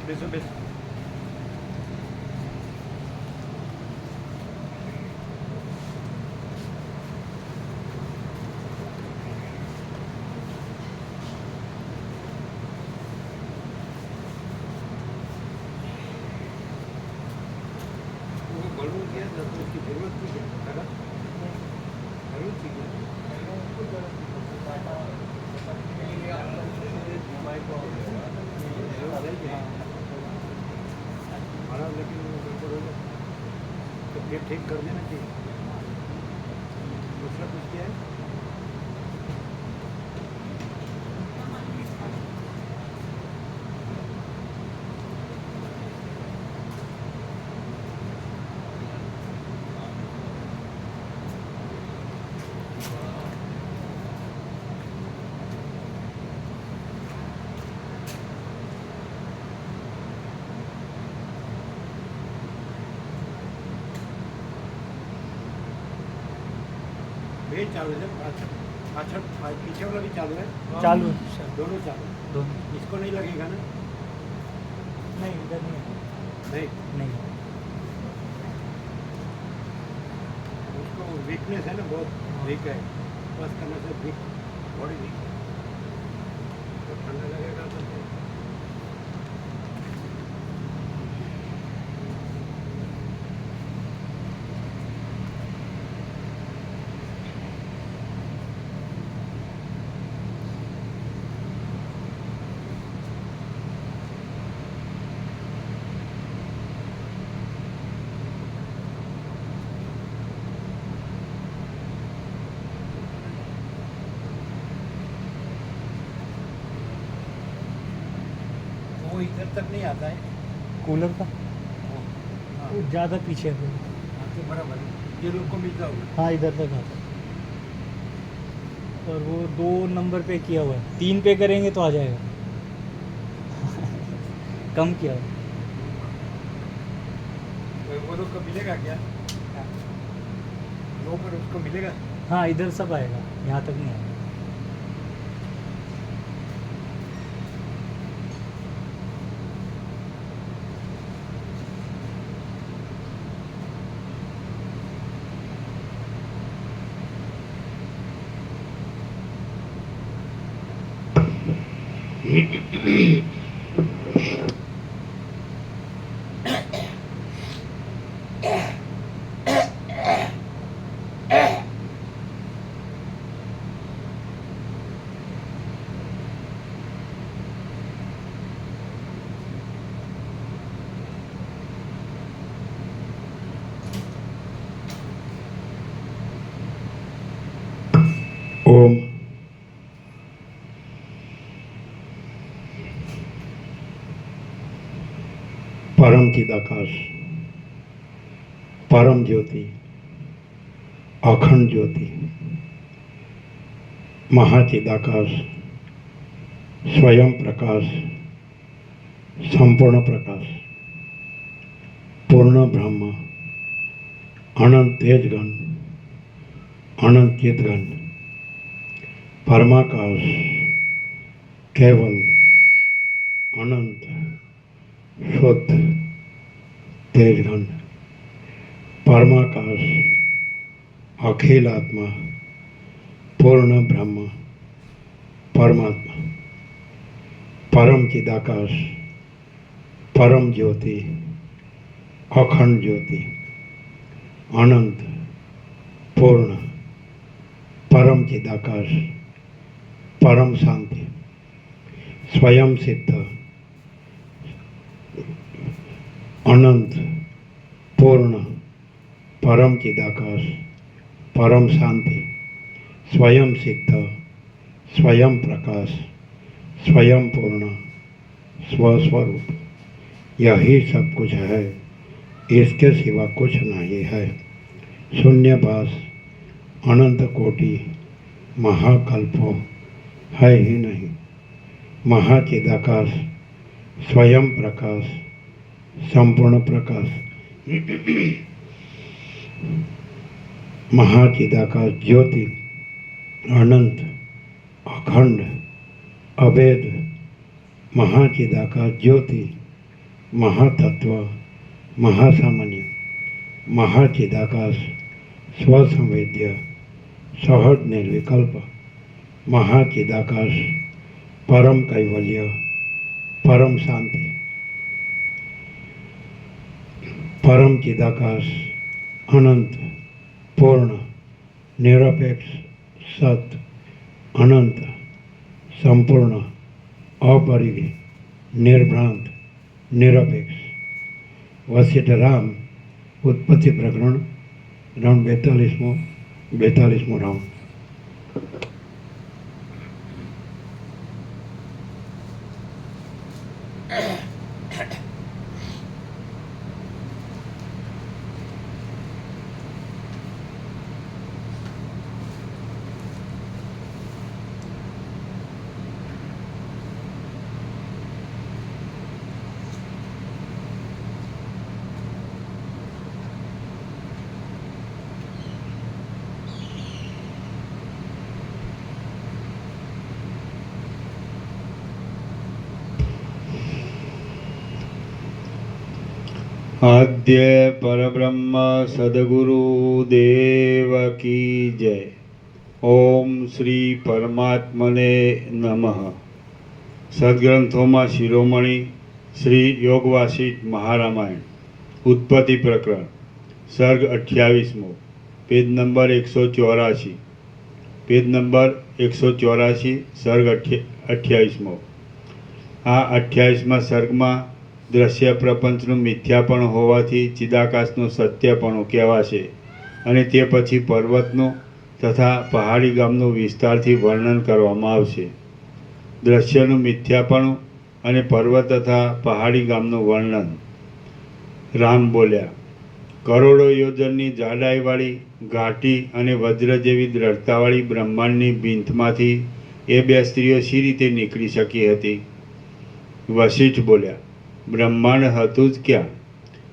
બેસો બેસો. बलून किया था तो उसकी जरूरत थी क्या? जरूरत थी क्या? हमारा लेकिन तो फिर ठीक कर देना चाहिए. दूसरा कुछ क्या है? ये चालू है. अच्छा पीछे वाला भी चालू है. चालू है सर, दोनों चालू. दोनों. इसको नहीं लगेगा ना? नहीं इधर नहीं है. नहीं. नहीं. उसको वीकनेस है ना, बहुत वीक है. बस करने से वीक, बॉडी वीक है. तो ठंडा लगेगा तो फिर वो इधर तक नहीं आता है. कूलर का हाँ, वो ज़्यादा पीछे है. तो बराबर है. ये लोग को मिलता होगा. हाँ इधर तक आता है. और वो 2 नंबर पे किया हुआ है, 3 पे करेंगे तो आ जाएगा. कम किया हुआ है. वो लोग को मिलेगा क्या? लो पर उसको मिलेगा. हाँ इधर सब आएगा, यहाँ तक नहीं आएगा. ओम परम चिदाकाश, परम ज्योति, अखंड ज्योति, महाचिदाकाश, स्वयं प्रकाश, संपूर्ण प्रकाश, पूर्ण ब्रह्म, अनंत तेजगण, अनंत चितगण, परमाकाश, केवल अनंत शुद्ध तेजघन, परमाकाश, अखिल आत्मा, पूर्ण ब्रह्म, परमात्मा, परम चिदाकाश, परम ज्योति, अखंड ज्योति, अनंत पूर्ण परम चिदाकाश, परम शांति, स्वयं सिद्ध, अनंत पूर्ण परम चिदाकाश, परम शांति, स्वयं सिद्ध, स्वयं प्रकाश, स्वयं पूर्ण स्वस्वरूप, यही सब कुछ है, इसके सिवा कुछ नहीं है. शून्यभास अनंत कोटि महाकल्पों है ही नहीं. महाचिदाकाश, स्वयं प्रकाश, संपूर्ण प्रकाश, महाचिदाकाश ज्योति, अनंत, अखंड, अभेद, महाचिदाकाश ज्योति, મહાતત્વ, મહાસામાન્ય, મહાચિદાકાશ, સ્વસંવેદ્ય, સહજ નિર્વિકલ્પ, મહાચિદાકાશ, પરમ કૈવલ્ય, પરમ શાંતિ, પરમ ચિદાકાશ, અનંત, પૂર્ણ, નિરપેક્ષ, સત, અનંત, સંપૂર્ણ, અપરિગ્રહ, નિર્ભ્રાંત, નિરપેક્ષ. વશિષ્ઠ રામ ઉત્પત્તિ પ્રકરણ રાઉન્ડ 42મો રાઉન્ડ. આદ્ય પરબ્રહ્મ સદગુરુ દેવ કી જય. ઓમ શ્રી પરમાત્મને નમઃ. સદગ્રંથોમાં શિરોમણી શ્રી યોગ વાસિષ્ઠ મહારામાયણ ઉત્પત્તિ પ્રકરણ સર્ગ 28મો, પેજ નંબર 184. Page number 184, સર્ગ 28મો. આ 28મા સર્ગમાં દ્રશ્ય પ્રપંચનું મિથ્યાપણું હોવાથી ચિદાકાશનું સત્યપણું કહેવાશે અને તે પછી પર્વતનું તથા પહાડી ગામનું વિસ્તારથી વર્ણન કરવામાં આવશે. દ્રશ્યનું મિથ્યાપણું અને પર્વત તથા પહાડી ગામનું વર્ણન. રામ બોલ્યા, કરોડો યોજનની જાડાઈવાળી ઘાટી અને વજ્ર જેવી દ્રઢતાવાળી બ્રહ્માંડની ભીંતમાંથી એ બે સ્ત્રીઓ શી રીતે નીકળી શકી હતી? વશિષ્ઠ બોલ્યા, બ્રહ્માંડ હતું જ ક્યાં?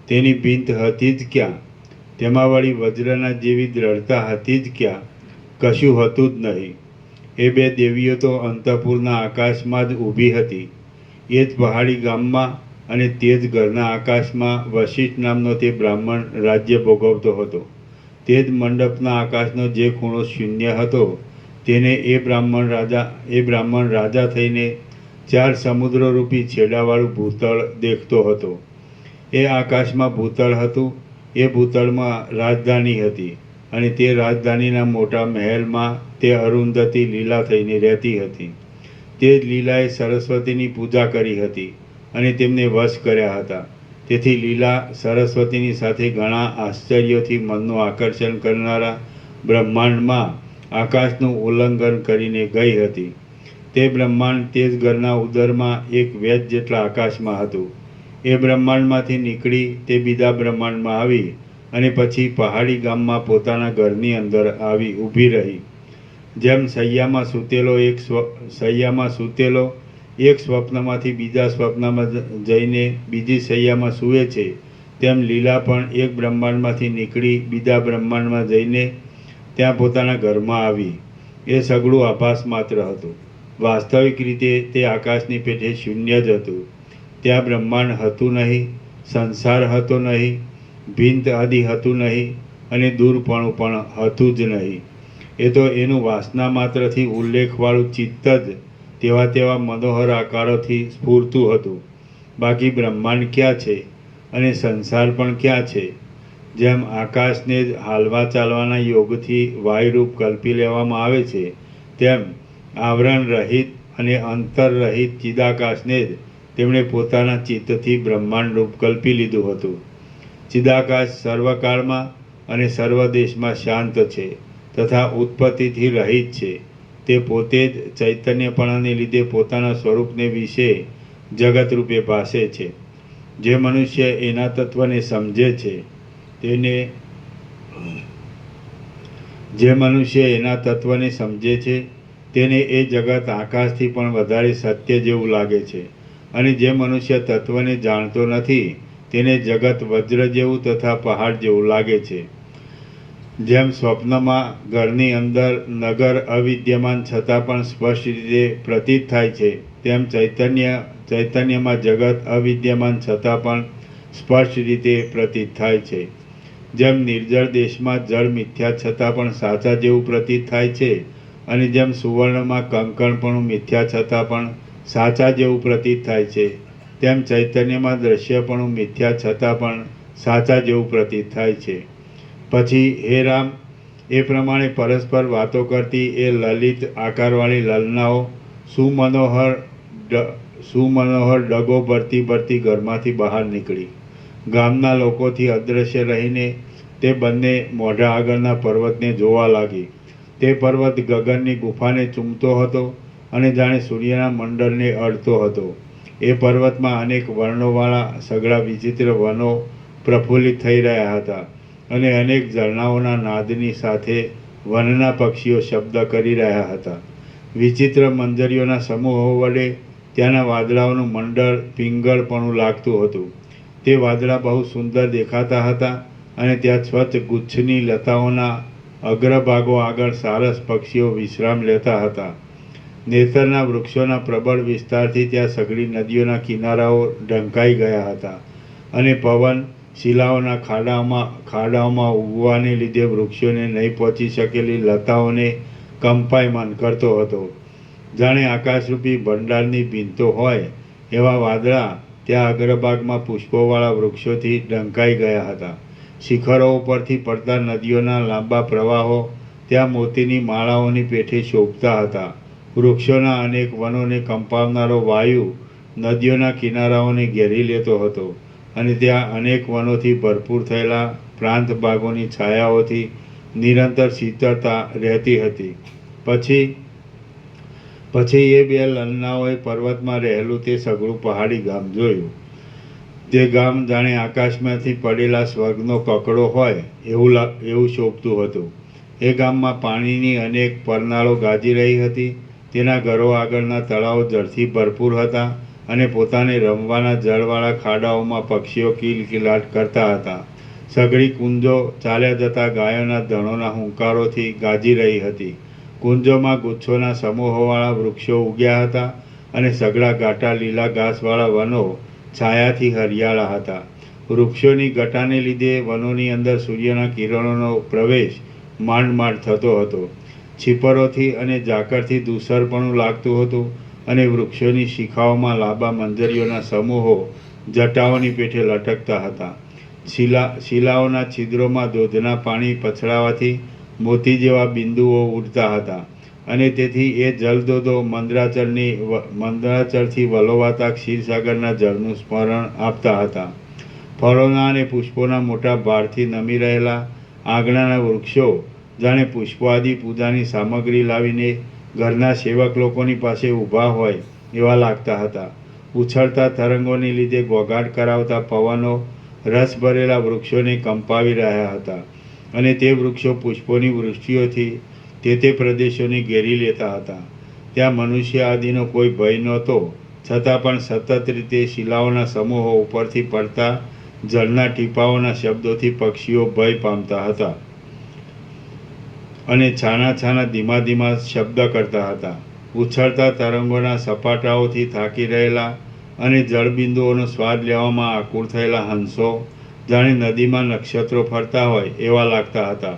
તેની ભીંત હતી જ ક્યાં? તેમાં વળી વજ્રના જેવી દ્રઢતા હતી જ ક્યાં? કશું હતું જ નહીં. એ બે દેવીઓ તો અંતઃપુરના આકાશમાં જ ઊભી હતી. એ જ પહાડી ગામમાં અને તે જ ઘરના આકાશમાં વશિષ્ઠ નામનો તે બ્રાહ્મણ રાજ્ય ભોગવતો હતો. તે જ મંડપના આકાશનો જે ખૂણો શૂન્ય હતો તેને એ બ્રાહ્મણ રાજા થઈને 4 સમુદ્રરૂપી છેડાવાળું ભૂતળ દેખતો હતો. એ આકાશમાં ભૂતળ હતું. એ ભૂતળમાં રાજધાની હતી અને તે રાજધાનીના મોટા મહેલમાં તે અરુંધતી લીલા થઈને રહેતી હતી. તે જ લીલાએ સરસ્વતીની પૂજા કરી હતી અને તેમને વશ કર્યા હતા. તેથી લીલા સરસ્વતીની સાથે ઘણા આશ્ચર્યોથી મનનું આકર્ષણ કરનારા બ્રહ્માંડમાં આકાશનું ઉલ્લંઘન કરીને ગઈ હતી. તે બ્રહ્માંડ તે જ ઘરના ઉદરમાં એક વેદ જેટલા આકાશમાં હતું. એ બ્રહ્માંડમાંથી નીકળી તે બીજા બ્રહ્માંડમાં આવી અને પછી પહાડી ગામમાં પોતાના ઘરની અંદર આવી ઊભી રહી. જેમ સૈયામાં સૂતેલો એક સ્વપ્નમાંથી બીજા સ્વપ્નમાં જઈને બીજી સૈયામાં સૂવે છે, તેમ લીલા પણ એક બ્રહ્માંડમાંથી નીકળી બીજા બ્રહ્માંડમાં જઈને ત્યાં પોતાના ઘરમાં આવી. એ સઘળું આભાસ માત્ર હતું. વાસ્તવિક રીતે તે આકાશની પેઠે શૂન્ય જ હતું. ત્યાં બ્રહ્માંડ હતું નહીં, સંસાર હતો નહીં, ભીંત આદિ હતું નહીં અને દૂરપણું પણ હતું જ નહીં. એ તો એનું વાસના માત્રથી ઉલ્લેખવાળું ચિત્ત જ તેવા મનોહર આકારોથી સ્ફૂરતું હતું. બાકી બ્રહ્માંડ ક્યાં છે અને સંસાર પણ ક્યાં છે? જેમ આકાશને જ હાલવા ચાલવાના યોગથી વાયુરૂપ કલ્પી લેવામાં આવે છે, તેમ આવરણ રહિત અને અંતરરહિત ચિદાકાશને જ તેમણે પોતાના ચિત્તથી બ્રહ્માંડ રૂપ કલ્પી લીધું હતું. ચિદાકાશ સર્વકાળમાં અને સર્વદેશમાં શાંત છે તથા ઉત્પત્તિથી રહિત છે. તે પોતે જ ચૈતન્યપણાને લીધે પોતાના સ્વરૂપને વિશે જગતરૂપે ભાસે છે. જે મનુષ્ય એના તત્વને સમજે છે તેને એ જગત આકાશથી પણ વધારે સત્ય જેવું લાગે છે અને જે મનુષ્ય તત્વને જાણતો નથી તેને જગત વજ્ર જેવું તથા પહાડ જેવું લાગે છે. જેમ સ્વપ્નમાં ઘરની અંદર નગર અવિદ્યમાન છતાં પણ સ્પષ્ટ રીતે પ્રતીત થાય છે, તેમ ચૈતન્યમાં જગત અવિદ્યમાન છતાં પણ સ્પષ્ટ રીતે પ્રતીત થાય છે. જેમ નિર્જળ દેશમાં જળ મિથ્યા છતાં પણ સાચા જેવું પ્રતીત થાય છે, અને જેમ સુવર્ણમાં કંકણપણું મિથ્યા છતાં પણ સાચા જેવું પ્રતીત થાય છે, તેમ ચૈતન્યમાં દ્રશ્યપણું મિથ્યા છતાં પણ સાચા જેવું પ્રતીત થાય છે. પછી હે રામ, એ પ્રમાણે પરસ્પર વાતો કરતી એ લલિત આકારવાળી લલનાઓ સુમનોહર ડગો ભરતી ભરતી ઘરમાંથી બહાર નીકળી ગામના લોકોથી અદૃશ્ય રહીને તે બંને મોઢા આગળના પર્વતને જોવા લાગી. તે પર્વત ગગનની ગુફાને ચૂમતો હતો અને જાણે સૂર્યના મંડળને અડતો હતો. એ પર્વતમાં અનેક વર્ણોવાળા સઘળા વિચિત્ર વનો પ્રફુલ્લિત થઈ રહ્યા હતા, અને અનેક ઝરણાઓના નાદની સાથે વનના પક્ષીઓ શબ્દ કરી રહ્યા હતા. વિચિત્ર મંજરીઓના સમૂહો વડે ત્યાંના વાદળાઓનું મંડળ પિંગળપણું લાગતું હતું. તે વાદળા બહુ સુંદર દેખાતા હતા, અને ત્યાં સ્વચ્છ ગુચ્છની લતાઓના અગ્રભાગો આગળ સારસ પક્ષીઓ વિશ્રામ લેતા હતા. નેતરના વૃક્ષોના પ્રબળ વિસ્તારથી ત્યાં સઘળી નદીઓના કિનારાઓ ઢંકાઈ ગયા હતા, અને પવન શિલાઓના ખાડાઓમાં ઉગવાને લીધે વૃક્ષોને નહીં પહોંચી શકેલી લતાઓને કંપાયમાન કરતો હતો. જાણે આકાશરૂપી ભંડારની ભીંતો હોય એવા વાદળા ત્યાં અગ્રભાગમાં પુષ્પોવાળા વૃક્ષોથી ઢંકાઈ ગયા હતા. શિખરો ઉપરથી પડતા નદીઓના લાંબા પ્રવાહો ત્યાં મોતીની માળાઓની પેઠે શોભતા હતા. વૃક્ષોના અનેક વનોને કંપાવનારો વાયુ નદીઓના કિનારાઓને ઘેરી લેતો હતો, અને ત્યાં અનેક વનોથી ભરપૂર થયેલા પ્રાંત ભાગોની છાયાઓથી નિરંતર શીતળતા રહેતી હતી. પછી એ બે લલનાઓએ પર્વતમાં રહેલું તે સઘળું પહાડી ગામ જોયું. તે ગામ જાણે આકાશમાંથી પડેલા સ્વર્ગનો કકડો હોય એવું શોભતું હતું. એ ગામમાં પાણીની અનેક પરનાળો ગાજી રહી હતી. તેના ઘરો આગળના તળાવો જળથી ભરપૂર હતા, અને પોતાને રમવાના જળવાળા ખાડાઓમાં પક્ષીઓ કિલકિલાટ કરતા હતા. સઘળી કુંજો ચાલ્યા જતા ગાયોના ધણોના હુંકારોથી ગાજી રહી હતી. કુંજોમાં ગુચ્છોના સમૂહોવાળા વૃક્ષો ઉગ્યા હતા, અને સઘળા ઘાટા લીલા ઘાસવાળા વનો છાયાથી હરિયાળા હતા. વૃક્ષોની ઘટાને લીધે વનોની અંદર સૂર્યના કિરણોનો પ્રવેશ માંડ માંડ થતો હતો. છીપરોથી અને ઝાકળથી દૂષરપણું લાગતું હતું, અને વૃક્ષોની શિખાઓમાં લાંબા મંજરીઓના સમૂહો જટાઓની પેઠે લટકતા હતા. શિલાઓના છિદ્રોમાં ધોધના પાણી પછડાવાથી મોતી જેવા બિંદુઓ ઉડતા હતા, અને તેથી એ જલધોધો મંદરાચળથી વલોવાતા ક્ષીરસાગરના જળનું સ્મરણ આપતા હતા. ફળોના અને પુષ્પોના મોટા ભારથી નમી રહેલા આંગણાના વૃક્ષો જાણે પુષ્પો આદિ પૂજાની સામગ્રી લાવીને ઘરના સેવક લોકોની પાસે ઊભા હોય એવા લાગતા હતા. ઉછળતા તરંગોને લીધે ઘોઘાટ કરાવતા પવનો રસ ભરેલા વૃક્ષોને કંપાવી રહ્યા હતા, અને તે વૃક્ષો પુષ્પોની વૃષ્ટિઓથી તે પ્રદેશોને ઘેરી લેતા હતા. ત્યાં મનુષ્ય આદિનો કોઈ ભય નહોતો, છતાં પણ સતત રીતે શિલાઓના સમૂહો ઉપરથી પડતા જળના ટીપાઓના શબ્દોથી પક્ષીઓ ભય પામતા હતા, અને છાના છાના ધીમા ધીમા શબ્દ કરતા હતા. ઉછળતા તરંગોના સપાટાઓથી થાકી રહેલા અને જળબિંદુઓનો સ્વાદ લેવામાં આકુળ થયેલા હંસો જાણે નદીમાં નક્ષત્રો ફરતા હોય એવા લાગતા હતા.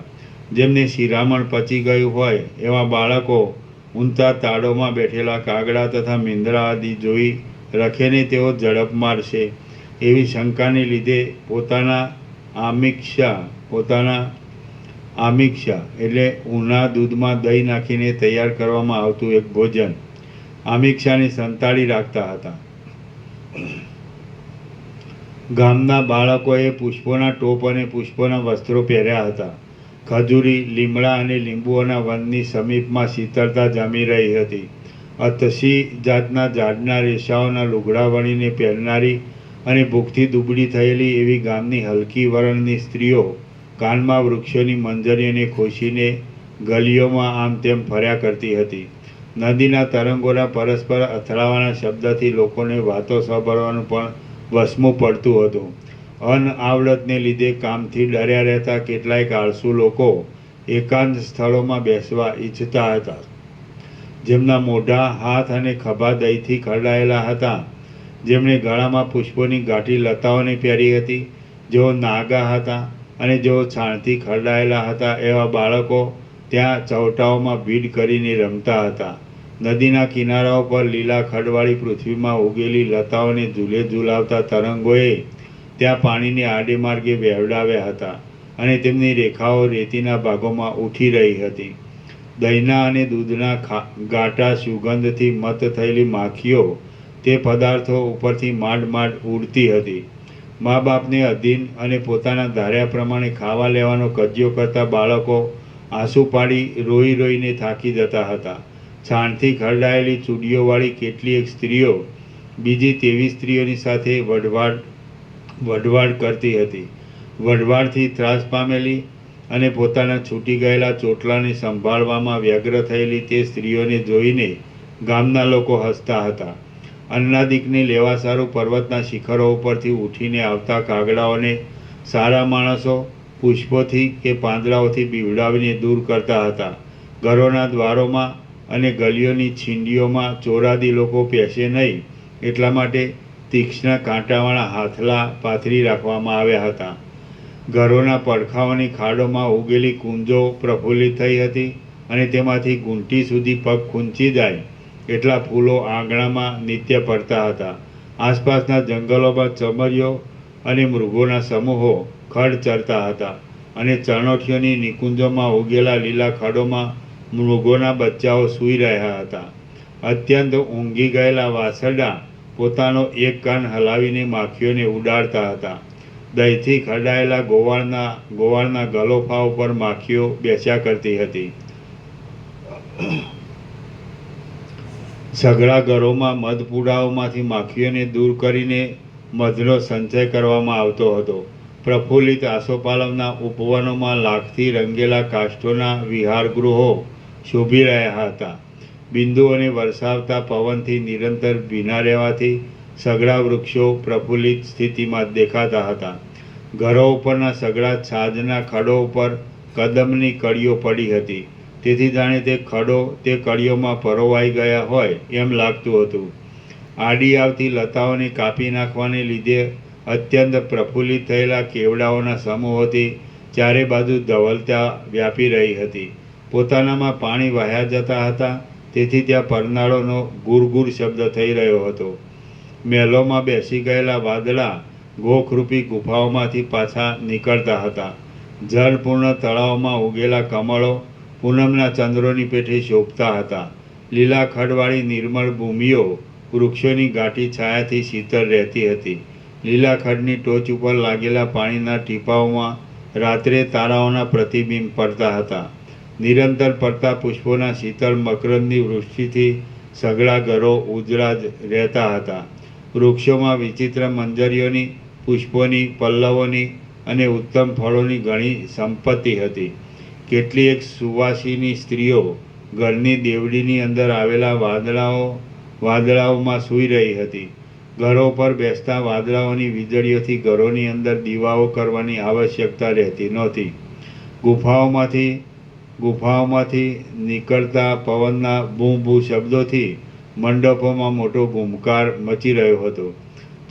જેમને શિરામણ પચી ગયું હોય એવા બાળકો ઊંચા તાળોમાં બેઠેલા કાગડા તથા મીંદડા આદિ જોઈ રખેને તેઓ ઝડપ મારશે એવી શંકાને લીધે પોતાના આમિક્ષા એટલે ઊના દૂધમાં દહીં નાખીને તૈયાર કરવામાં આવતું એક ભોજન આમિક્ષાને સંતાડી રાખતા હતા. ગામના બાળકોએ પુષ્પોના ટોપ અને પુષ્પોના વસ્ત્રો પહેર્યા હતા. ખજૂરી, લીમડા અને લીંબુઓના વનની સમીપમાં શીતળતા જામી રહી હતી. અતસી જાતના ઝાડના રેસાઓના લુગડા વણીને પહેરનારી અને ભૂખથી દુબળી થયેલી એવી ગામની હલકી વરણની સ્ત્રીઓ કાનમાં વૃક્ષોની મંજરીઓને ખોશીને ગલીઓમાં આમ તેમ ફર્યા કરતી હતી. નદીના તરંગોના પરસ્પર અથડાવાના શબ્દથી લોકોને વાતો સાંભળવાનું પણ વસમું પડતું હતું. અનઆવડતને લીધે કામથી ડર્યા રહેતા કેટલાક આળસુ લોકો એકાંત સ્થળોમાં બેસવા ઈચ્છતા હતા. જેમના મોઢા, હાથ અને ખભા દહીંથી ખરડાયેલા હતા, જેમણે ગળામાં પુષ્પોની ગાંઠી લતાઓને પહેરી હતી, જેઓ નાગા હતા અને જેઓ છાણથી ખરડાયેલા હતા, એવા બાળકો ત્યાં ચવટાઓમાં ભીડ કરીને રમતા હતા. નદીના કિનારાઓ પર લીલા ખડવાળી પૃથ્વીમાં ઉગેલી લતાઓને ઝૂલે ઝૂલાવતા તરંગોએ ત્યાં પાણીને આડે માર્ગે વહેવડાવ્યા હતા અને તેમની રેખાઓ રેતીના ભાગોમાં ઉઠી રહી હતી. દહીંના અને દૂધના ગાંઠા સુગંધથી મત થયેલી માખીઓ તે પદાર્થો ઉપરથી માંડ માંડ ઉડતી હતી. મા બાપને અધીન અને પોતાના ધાર્યા પ્રમાણે ખાવા લેવાનો કજિયો કરતા બાળકો આંસુ પાડી રોઈ રોઈને થાકી જતા હતા. છાણથી ખરડાયેલી ચૂડીઓવાળી કેટલીક સ્ત્રીઓ બીજી તેવી સ્ત્રીઓની સાથે વઢવાડ કરતી હતી. વઢવાડથી ત્રાસ પામેલી અને પોતાના છૂટી ગયેલા ચોટલાને સંભાળવામાં વ્યગ્ર થયેલી તે સ્ત્રીઓને જોઈને ગામના લોકો હસતા હતા. અન્નાદિકને લેવા સારું પર્વતના શિખરો ઉપરથી ઉઠીને આવતા કાગડાઓને સારા માણસો પુષ્પોથી કે પાંદડાઓથી બીવડાવીને દૂર કરતા હતા. ઘરોના દ્વારોમાં અને ગલીઓની છીંડીઓમાં ચોરાદી લોકો પેસે નહીં એટલા માટે તીક્ષ્ણ કાંટાવાળા હાથલા પાથરી રાખવામાં આવ્યા હતા. ઘરોના પડખાઓની ખાડોમાં ઉગેલી કુંજો પ્રફુલ્લિત થઈ હતી અને તેમાંથી ઘૂંટી સુધી પગ ખૂંચી જાય એટલા ફૂલો આંગણામાં નિત્ય પડતા હતા. આસપાસના જંગલોમાં ચમરીઓ અને મૃગોના સમૂહો ખડ ચરતા હતા અને ચરણોઠીઓની નિકુંજોમાં ઉગેલા લીલા ખડોમાં મૃગોના બચ્ચાઓ સૂઈ રહ્યા હતા. અત્યંત ઊંઘી ગયેલા વાછરડા પોતાનો એક કાન હલાવીને માખીઓને ઉડાડતા હતા. દહીંથી ખરડાયેલા ગોવાળના ગલોફા ઉપર માખીઓ બેસ્યા કરતી હતી. સઘળા ઘરોમાં મધપુડાઓમાંથી માખીઓને દૂર કરીને મધનો સંચય કરવામાં આવતો હતો. પ્રફુલ્લિત આસોપાલવના ઉપવનોમાં લાખથી રંગેલા કાષ્ઠોના વિહારગૃહો શોભી રહ્યા હતા. બિંદુઓને વરસાવતા પવનથી નિરંતર ભીના રહેવાથી સઘળા વૃક્ષો પ્રફુલ્લિત સ્થિતિમાં દેખાતા હતા. ઘરો ઉપરના સઘળા છાજના ખડો ઉપર કદમની કળીઓ પડી હતી, તેથી જાણે તે ખડો તે કળીઓમાં પરોવાઈ ગયા હોય એમ લાગતું હતું. આડી આવતી લતાઓને કાપી નાખવાને લીધે અત્યંત પ્રફુલ્લિત થયેલા કેવડાઓના સમૂહોથી ચારે બાજુ ધવલતા વ્યાપી રહી હતી. પોતાનામાં પાણી વહ્યા જતા હતા, તેથી ત્યાં પરનાળોનો ગુરગુર શબ્દ થઈ રહ્યો હતો. મહેલોમાં બેસી ગયેલા વાદળા ગોખરૂપી ગુફાઓમાંથી પાછા નીકળતા હતા. જળપૂર્ણ તળાવમાં ઉગેલા કમળો પૂનમના ચંદ્રોની પેઠે શોભતા હતા. લીલા ખડવાળી નિર્મળ ભૂમિઓ વૃક્ષોની ગાંઠી છાયાથી શીતળ રહેતી હતી. લીલા ખડની ટોચ ઉપર લાગેલા પાણીના ટીપાઓમાં રાત્રે તારાઓના પ્રતિબિંબ પડતા હતા. નિરંતર પડતા પુષ્પોના શીતળ મકરંદની વૃષ્ટિથી સઘળા ઘરો ઉજળા જ રહેતા હતા. વૃક્ષોમાં વિચિત્ર મંજરીઓની, પુષ્પોની, પલ્લવોની અને ઉત્તમ ફળોની ઘણી સંપત્તિ હતી. કેટલીક સુવાસીની સ્ત્રીઓ ઘરની દેવડીની અંદર આવેલા વાદળાઓમાં સૂઈ રહી હતી. ઘરો પર બેસતા વાદળાઓની વીજળીઓથી ઘરોની અંદર દીવાઓ કરવાની આવશ્યકતા રહેતી નહોતી. ગુફાઓમાંથી નીકળતા પવનના બૂ બૂ શબ્દોથી મંડપોમાં મોટો ગુમકાર મચી રહ્યો હતો.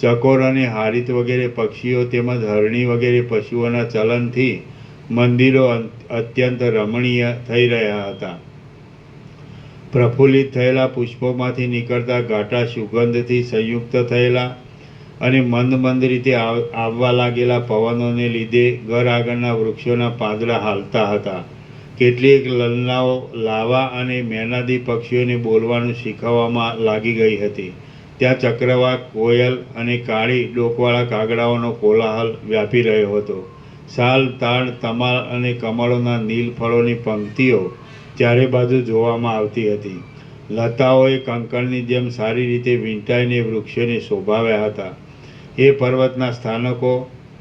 ચકોર અને હારિત વગેરે પક્ષીઓ તેમજ હરણી વગેરે પશુઓના ચલનથી મંદિરો અત્યંત રમણીય થઈ રહ્યા હતા. પ્રફુલ્લિત થયેલા પુષ્પોમાંથી નીકળતા ઘાટા સુગંધથી સંયુક્ત થયેલા અને મંદ મંદ રીતે આવવા લાગેલા પવનોને લીધે ઘર આગળના વૃક્ષોના પાંદડા હાલતા હતા. કેટલીક લલનાઓ લાવા અને મેનાદી પક્ષીઓને બોલવાનું શીખવવામાં લાગી ગઈ હતી. ત્યાં ચક્રવાક, કોયલ અને કાળી ડોકવાળા કાગડાઓનો કોલાહલ વ્યાપી રહ્યો હતો. સાલ, તાડ, તમાલ અને કમળોના નીલ ફળોની પંક્તિઓ ચારે બાજુ જોવામાં આવતી હતી. લતાઓએ કંકણની જેમ સારી રીતે વીંટાઈને વૃક્ષોને શોભાવ્યા હતા. એ પર્વતના સ્થાનકો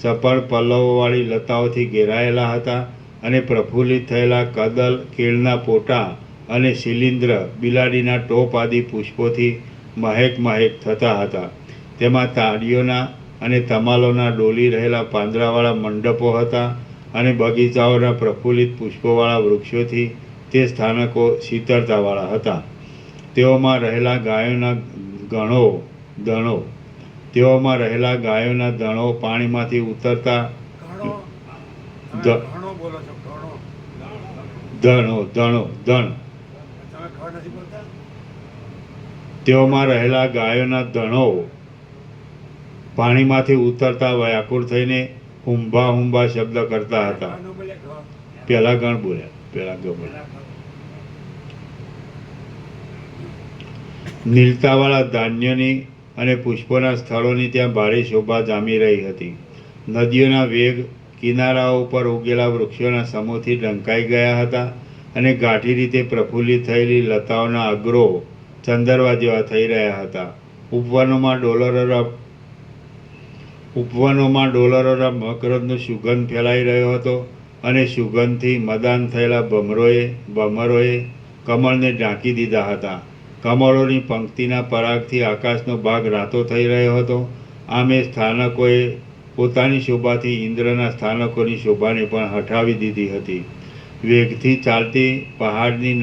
ચપળ પલ્લવોવાળી લતાઓથી ઘેરાયેલા હતા અને પ્રફુલ્લિત થયેલા કદલ, કેળના પોટા અને શિલીન્દ્ર, બિલાડીના ટોપ આદિ પુષ્પોથી મહેક થતા હતા. તેમાં તાળીઓના અને તમાલોના ડોલી રહેલા પાંદડાવાળા મંડપો હતા અને બગીચાઓના પ્રફુલ્લિત પુષ્પોવાળા વૃક્ષોથી તે સ્થાનકો શીતળતાવાળા હતા. તેઓમાં રહેલા ગાયોના દણો પાણીમાંથી ઉતરતા ઘણો ધ- ઘણો બોલો છો ઘણો ધણ તમે ઘર નથી બોલતા તેઓમાં રહેલા ગાયોના દણો પાણીમાંથી ઉતરતા વ્યાકુળ થઈને હુંભા હુંભા શબ્દ કરતા હતા. ઘરનો બોલે ઘર પહેલા ગણ બોલ્યા. નીલતાવાળા ધાન્યની અને પુષ્પોના સ્થળોની ત્યાં ભારે શોભા જામી રહી હતી. નદીઓના વેગ કિનારાઓ પર ઉગેલા વૃક્ષોના સમૂહથી ઢંકાઈ ગયા હતા અને ગાંઠી રીતે પ્રફુલ્લિત થયેલી લતાઓના અગ્રો ચંદરવા જેવા થઈ રહ્યા હતા. ઉપવનોમાં ડોલરોના મકરંદનો સુગંધ ફેલાઈ રહ્યો હતો અને સુગંધથી મદાન થયેલા ભમરોએ કમળને ઢાંકી દીધા હતા. કમળોની પંક્તિના પરાગથી આકાશનો ભાગ રાતો થઈ રહ્યો હતો. આમે સ્થાનકોએ પોતાની શોભાથી ઇન્દ્રના સ્થાનકોની શોભાને પણ હટાવી દીધી હતી. વેગથી ચાલતી પહાડની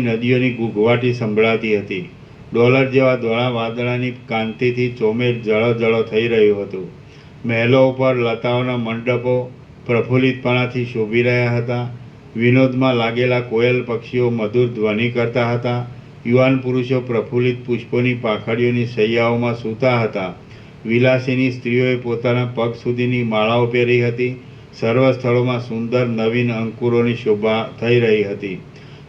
નદીઓની ઘૂઘવાટી સંભળાતી હતી. ડોલર જેવા ધોળા વાદળાની કાંતિથી ચોમેર જળો થઈ રહ્યું હતું. મહેલો ઉપર લતાઓના મંડપો પ્રફુલ્લિતપણાથી શોભી રહ્યા હતા. વિનોદમાં લાગેલા કોયલ પક્ષીઓ મધુર ધ્વનિ કરતા હતા. યુવાન પુરુષો પ્રફુલ્લિત પુષ્પોની પાખડીઓની સૈયાઓમાં સૂતા હતા. વિલાસીની સ્ત્રીઓએ પોતાના પગ સુધીની માળાઓ પહેરી હતી. સર્વ સ્થળોમાં સુંદર નવીન અંકુરોની શોભા થઈ રહી હતી.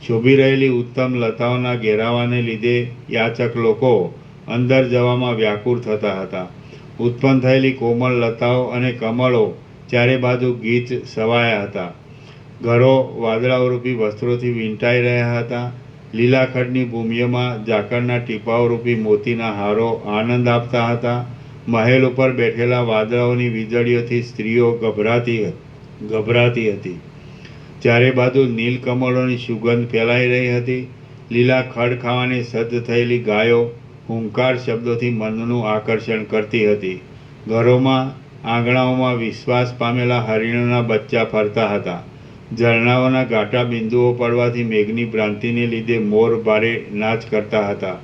શોભી રહેલી ઉત્તમ લતાઓના ઘેરાવાને લીધે યાચક લોકો અંદર જવામાં વ્યાકુળ થતા હતા. ઉત્પન્ન થયેલી કોમળ લતાઓ અને કમળો ચારે બાજુ ગીચ સવાયા હતા. ઘરો વાદળાઓરૂપી વસ્ત્રોથી વીંટાઈ રહ્યા હતા. લીલાખડની ભૂમિઓમાં ઝાકળના ટીપાઓરૂપી મોતીના હારો આનંદ આપતા હતા. મહેલ ઉપર બેઠેલા વાદળાઓની વીજળીઓથી સ્ત્રીઓ ગભરાતી હતી. ચારે બાજુ નીલકમળોની સુગંધ ફેલાઈ રહી હતી. લીલા ખડ ખાવાની સજ્જ થયેલી ગાયો હુંકાર શબ્દોથી મનનું આકર્ષણ કરતી હતી. ઘરોમાં આંગણાઓમાં વિશ્વાસ પામેલા હરિણોના બચ્ચા ફરતા હતા. ઝરણાઓના ઘાટા બિંદુઓ પડવાથી મેઘની ભ્રાંતિને લીધે મોર ભારે નાચ કરતા હતા.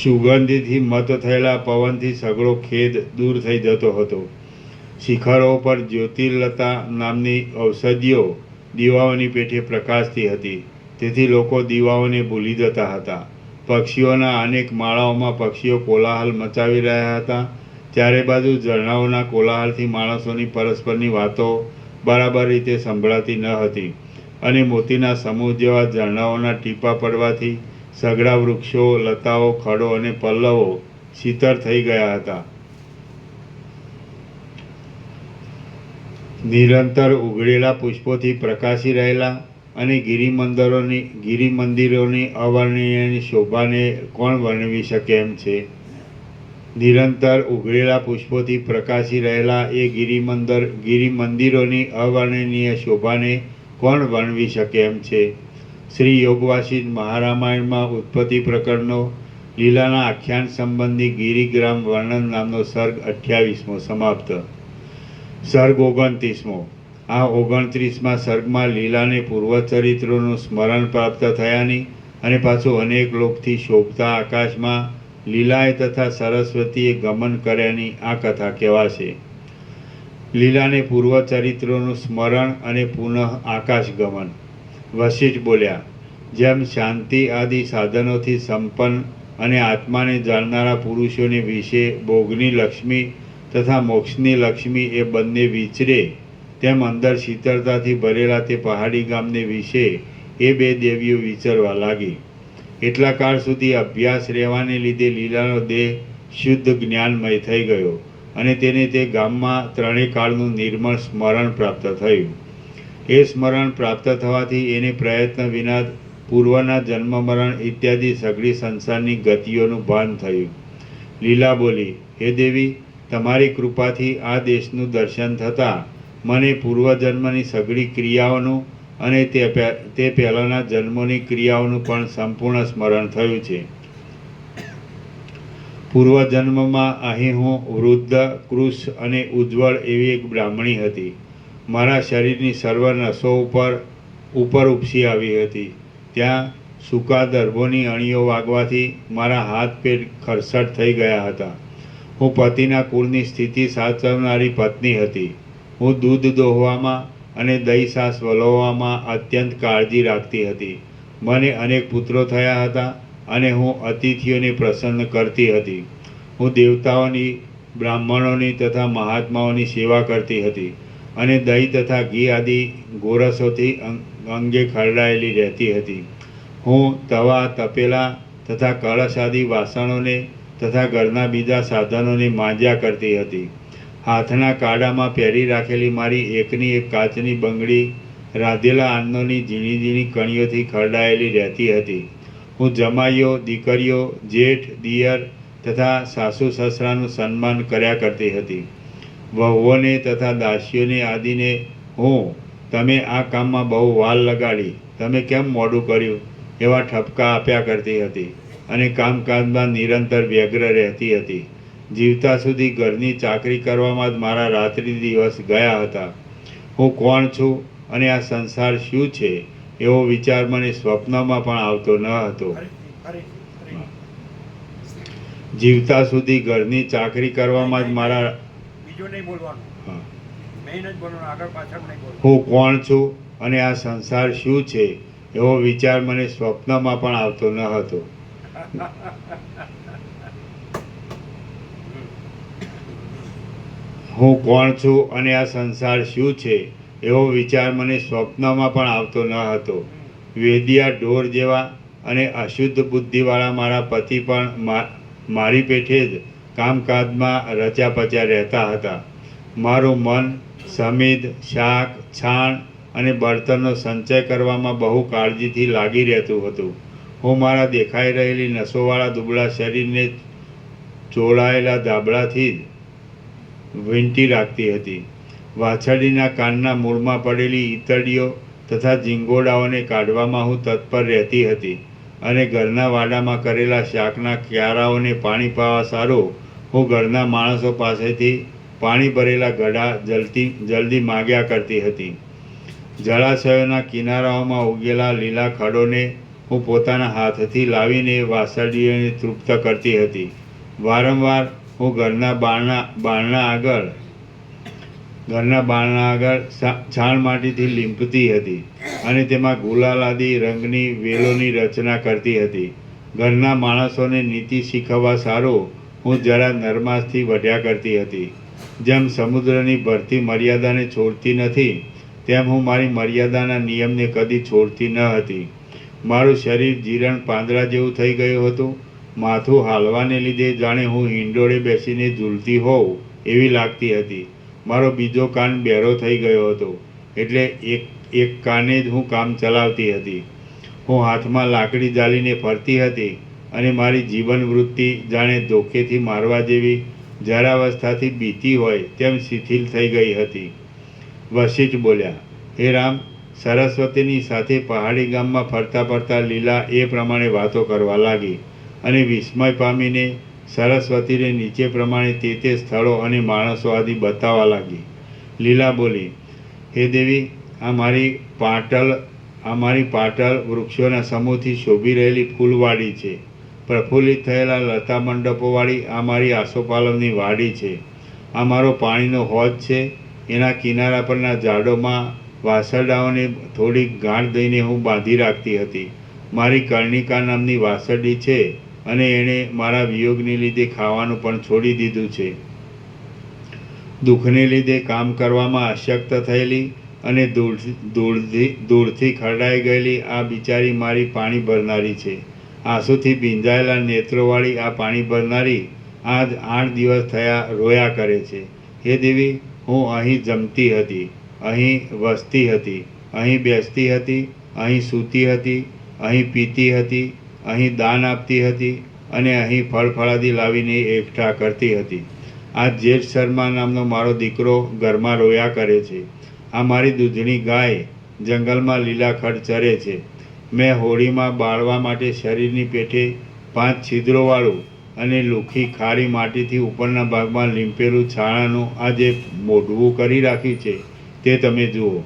સુગંધીથી મત થયેલા પવનથી સઘળો ખેદ દૂર થઈ જતો હતો. શિખરો પર જ્યોતિર્લતા નામની ઔષધિઓ દીવાઓની પેઠે પ્રકાશતી હતી. તેથી લોકો દીવાઓને ભૂલી જતા હતા. પક્ષીઓના અનેક માળાઓમાં પક્ષીઓ કોલાહલ મચાવી રહ્યા હતા. ચારે બાજુ ઝરણાઓના કોલાહલથી માણસોની પરસ્પરની વાતો બરાબર રીતે સંભળાતી ન હતી અને મોતીના સમૂહ જેવા ઝરણાઓના ટીપા પડવાથી સઘળા વૃક્ષો, લતાઓ, ખડો અને પલ્લવો શીતળ થઈ ગયા હતા. નિરંતર ઉઘડેલા પુષ્પોથી પ્રકાશી રહેલા અને ગિરિમંદિરોની અવર્ણનીય શોભાને કોણ વર્ણવી શકે એમ છે? નિરંતર ઉઘડેલા પુષ્પોથી પ્રકાશી રહેલા એ ગિરિમંદિરોની અવર્ણનીય શોભાને કોણ વર્ણવી શકે એમ છે? શ્રી યોગવાસિત મહારામાયણમાં ઉત્પત્તિ પ્રકરણનો લીલાના આખ્યાન સંબંધી ગિરિગ્રામ વર્ણન નામનો સર્ગ 28મો સમાપ્ત. સર્ગ 29મો. આ 29મા સર્ગમાં લીલાને પૂર્વચરિત્રોનું સ્મરણ પ્રાપ્ત થયાની અને પાછું અનેક લોકથી શોભતા આકાશમાં લીલાએ તથા સરસ્વતીએ ગમન કર્યાની આ કથા કહેવાશે. લીલાને પૂર્વચરિત્રોનું સ્મરણ અને પુનઃ આકાશગમન. વશિષ્ઠ બોલ્યા, જેમ શાંતિ આદિ સાધનોથી સંપન્ન અને આત્માને જાણનારા પુરુષોને વિશે ભોગની લક્ષ્મી તથા મોક્ષની લક્ષ્મી એ બંને વિચરે, તેમ અંદર શીતળતાથી ભરેલા તે પહાડી ગામને વિશે એ બે દેવીઓ વિચરવા લાગી. એટલા કાળ સુધી અભ્યાસ રહેવાને લીધે લીલાનો દેહ શુદ્ધ જ્ઞાનમય થઈ ગયો અને તેને તે ગામમાં ત્રણેય કાળનું નિર્મળ સ્મરણ પ્રાપ્ત થયું. એ સ્મરણ પ્રાપ્ત થવાથી એને પ્રયત્ન વિના પૂર્વના જન્મ મરણ ઇત્યાદિ સઘળી સંસારની ગતિઓનું ભાન થયું. લીલા બોલી, હે દેવી, તમારી કૃપાથી આ દેશનું દર્શન થતાં મને પૂર્વજન્મની સઘળી ક્રિયાઓનું અને તે પહેલાંના જન્મોની ક્રિયાઓનું પણ સંપૂર્ણ સ્મરણ થયું છે. પૂર્વજન્મમાં અહીં હું વૃદ્ધ, કૃશ અને ઉજ્જવળ એવી એક બ્રાહ્મણી હતી. મારા શરીરની સર્વ નસો ઉપર ઉપસી આવી હતી. ત્યાં સૂકા દર્ભોની અણીઓ વાગવાથી મારા હાથ પેટ ખરસટ થઈ ગયા હતા. હું પતિના કુળની સ્થિતિ સાચવનારી પત્ની હતી. હું દૂધ દોહવામાં અને દહીં છાશ વલોવવામાં અત્યંત કાળજી રાખતી હતી. મને અનેક પુત્રો થયા હતા અને હું અતિથિઓને પ્રસન્ન કરતી હતી. હું દેવતાઓની, બ્રાહ્મણોની તથા મહાત્માઓની સેવા કરતી હતી અને દહીં તથા ઘી આદિ ગોરસોથી અંગે ખરડાયેલી રહેતી હતી. હું તવા, તપેલા તથા કળશ આદિ વાસણોને તથા ઘરના બીજા સાધનોને માંજ્યા કરતી હતી. હાથના કાડામાં પહેરી રાખેલી મારી એકની એક કાચની બંગડી રાંધેલા અન્નોની ઝીણી ઝીણી કણીઓથી ખરડાયેલી રહેતી હતી. હું જમાઈઓ, દીકરીઓ, જેઠ, દિયર તથા સાસુ સસરાનું સન્માન કર્યા કરતી હતી. વહુઓને તથા દાસીઓને આદિને હું તમે આ કામમાં બહુ વાલ લગાડી, તમે કેમ મોડું કર્યું એવા ઠપકા આપ્યા કરતી હતી અને કામકાજમાં નિરંતર વ્યગ્ર રહેતી હતી. જીવતા સુધી ઘરની ચાકરી કરવામાં જ મારા રાત્રિ દિવસ ગયા હતા. હું કોણ છું અને આ સંસાર શું છે એવો વિચાર મને સ્વપ્નમાં પણ આવતો ન હતો. જીવતા સુધી ઘરની ચાકરી કરવામાં જ મારા બીજું નહીં બોલવાનું, મેઇન જ બોલવાનું, આગળ પાછળ નહીં બોલવાનું. હું કોણ છું અને આ સંસાર શું છે એવો વિચાર મને સ્વપ્નમાં પણ આવતો ન હતો. હું કોણ છું અને આ સંસાર શું છે એવો વિચાર મને સ્વપ્નમાં પણ આવતો ન હતો. વેદિયા ઢોર જેવા અને અશુદ્ધ બુદ્ધિવાળા મારા પતિ પણ મારી પેઠે જ કામકાજમાં રચ્યા પચ્યા રહેતા હતા. મારું મન સમિધ, શાક, છાણ અને બળતણનો સંચય કરવામાં બહુ કાળજીથી લાગી રહેતું હતું. હું મારા દેખાઈ રહેલી નસોવાળા દુબળા શરીરને ચોળાયેલા ધાબળાથી જ વીંટી રાખતી હતી. વાછરડીના કાનના મૂળમાં પડેલી ઈતળીઓ તથા જીંગોડાઓને કાઢવામાં હું તત્પર રહેતી હતી અને ઘરના વાડામાં કરેલા શાકના ક્યારાઓને પાણી પાવા સારું હું ઘરના માણસો પાસેથી પાણી ભરેલા ઘડા જલ્દી માગ્યા કરતી હતી. જળાશયોના કિનારાઓમાં ઉગેલા લીલા ખડોને હું પોતાના હાથથી લાવીને વાછરડીઓને તૃપ્ત કરતી હતી. વારંવાર હું ઘરના બારણા આગળ છાણ માટીથી લીંપતી હતી અને તેમાં ગુલાલ આદિ રંગની વેલોની રચના કરતી હતી. ઘરના માણસોને નીતિ શીખવવા સારું હું જરા નરમાશથી વઢ્યા કરતી હતી. જેમ સમુદ્રની ભરતી મર્યાદાને છોડતી નથી તેમ હું મારી મર્યાદાના નિયમને કદી છોડતી ન હતી. મારું શરીર જીરણ પાંદડા જેવું થઈ ગયું હતું. માથું હાલવાને લીધે જાણે હું હિંડોળે બેસીને ઝૂલતી હોઉં એવી લાગતી હતી. મારો બીજો કાન બહેરો થઈ ગયો હતો એટલે એક કાને જ હું કામ ચલાવતી હતી. હું હાથમાં લાકડી ઝાલીને ફરતી હતી અને મારી જીવન વૃત્તિ જાણે ધોકેથી મારવા જેવી જરાવસ્થાથી બીતી હોય તેમ શિથિલ થઈ ગઈ હતી. વશિષ્ઠ બોલ્યા, હે રામ, સરસ્વતીની સાથે પહાડી ગામમાં ફરતા ફરતા લીલા એ પ્રમાણે વાતો કરવા લાગી અને વિસ્મય પામીને સરસ્વતીને નીચે પ્રમાણે તે સ્થળો અને માણસો આદિ બતાવવા લાગી. લીલા બોલી, હે દેવી, આ મારી પાટલ વૃક્ષોના સમૂહથી શોભી રહેલી ફૂલવાડી છે. પ્રફુલ્લિત થયેલા લતા મંડપોવાળી આ મારી આસોપાલવની વાડી છે. આ મારો પાણીનો હોજ છે. એના કિનારા પરના ઝાડોમાં વાસરડાઓને થોડીક ગાંઠ દઈને હું બાંધી રાખતી હતી. મારી કર્ણિકા નામની વાસરડી છે અને એણે મારા વિયોગને લીધે ખાવાનું પણ છોડી દીધું છે. દુઃખને લીધે કામ કરવામાં અશક્ત થયેલી અને ધૂળથી ખરડાઈ ગયેલી આ બિચારી મારી પાણી ભરનારી છે. આંસુથી ભીંજાયેલા નેત્રોવાળી આ પાણી ભરનારી આજ 8 દિવસ થયા રોયા કરે છે. હે દેવી, હું અહીં જમતી હતી, અહીં વસતી હતી, અહીં બેસતી હતી, અહીં સૂતી હતી, અહીં પીતી હતી, અહીં દાન આપતી હતી અને અહીં ફળફળાદી લાવીને એકઠા કરતી હતી. આ જેઠ શર્મા નામનો મારો દીકરો ઘરમાં રોયા કરે છે. આ મારી દૂધણી ગાય જંગલમાં લીલા ખડ ચરે છે. મેં હોળીમાં બાળવા માટે શરીરની પેઠે 5 છિદ્રોવાળું અને લુખી ખારી માટીથી ઉપરના ભાગમાં લીંપેલું છાણાનું આ જે મોઢવું કરી રાખ્યું છે તે તમે જુઓ.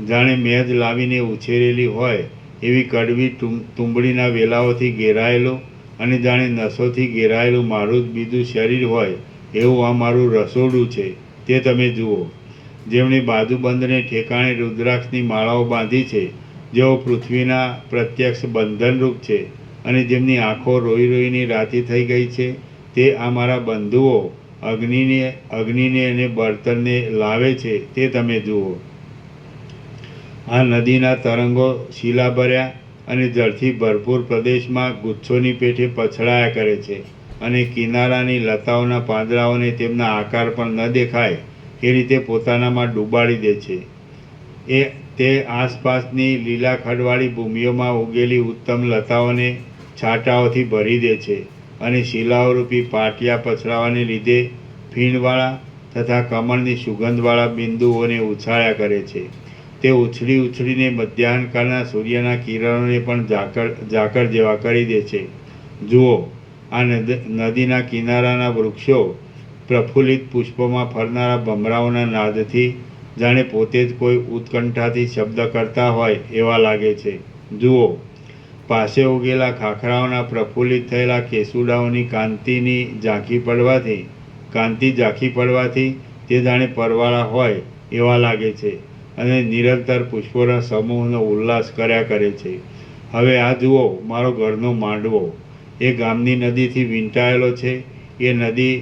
જાણે મેં જ લાવીને ઉછેરેલી હોય એવી કડવી તુંબડીના વેલાઓથી ઘેરાયેલું અને જાણે નસોથી ઘેરાયેલું મારું જ બીજું શરીર હોય એવું આ મારું રસોડું છે તે તમે જુઓ. જેમણે બાજુબંધને ઠેકાણે રુદ્રાક્ષની માળાઓ બાંધી છે, જેઓ પૃથ્વીના પ્રત્યક્ષ બંધનરૂપ છે અને જેમની આંખો રોઈ રોઈની રાતી થઈ ગઈ છે, તે આ મારા બંધુઓ અગ્નિને અને બળતણને લાવે છે તે તમે જુઓ. આ નદીના તરંગો શિલાભર્યા અને જળથી ભરપૂર પ્રદેશમાં ગુચ્છોની પેઠે પછડાયા કરે છે અને કિનારાની લતાઓના પાંદડાઓને તેમના આકાર પણ ન દેખાય એ રીતે પોતાનામાં ડૂબાડી દે છે. તે આસપાસની લીલા ખડવાળી ભૂમિઓમાં ઉગેલી ઉત્તમ લતાઓને છાંટાઓથી ભરી દે છે અને શિલાઓરૂપી પાટિયા પછડાવાને લીધે ફીણવાળા તથા કમળની સુગંધવાળા બિંદુઓને ઉછાળ્યા કરે છે. તે ઉછળીને મધ્યાહનકાળના સૂર્યના કિરણોને પણ ઝાકળ જેવા કરી દે છે. જુઓ, આ નદીના કિનારાના વૃક્ષો પ્રફુલ્લિત પુષ્પોમાં ફરનારા ભમરાઓના નાદથી જાણે પોતે જ કોઈ ઉત્કંઠાથી શબ્દ કરતા હોય એવા લાગે છે. જુઓ, પાસે ઉગેલા ખાખરાઓના પ્રફુલ્લિત થયેલા કેસુડાઓની કાંતિ ઝાંખી પડવાથી તે જાણે પરવાળા હોય એવા લાગે છે અને નિરંતર પુષ્પોના સમૂહનો ઉલ્લાસ કર્યા કરે છે. હવે આ જુઓ, મારો ઘરનો માંડવો એ ગામની નદીથી વીંટાયેલો છે. એ નદી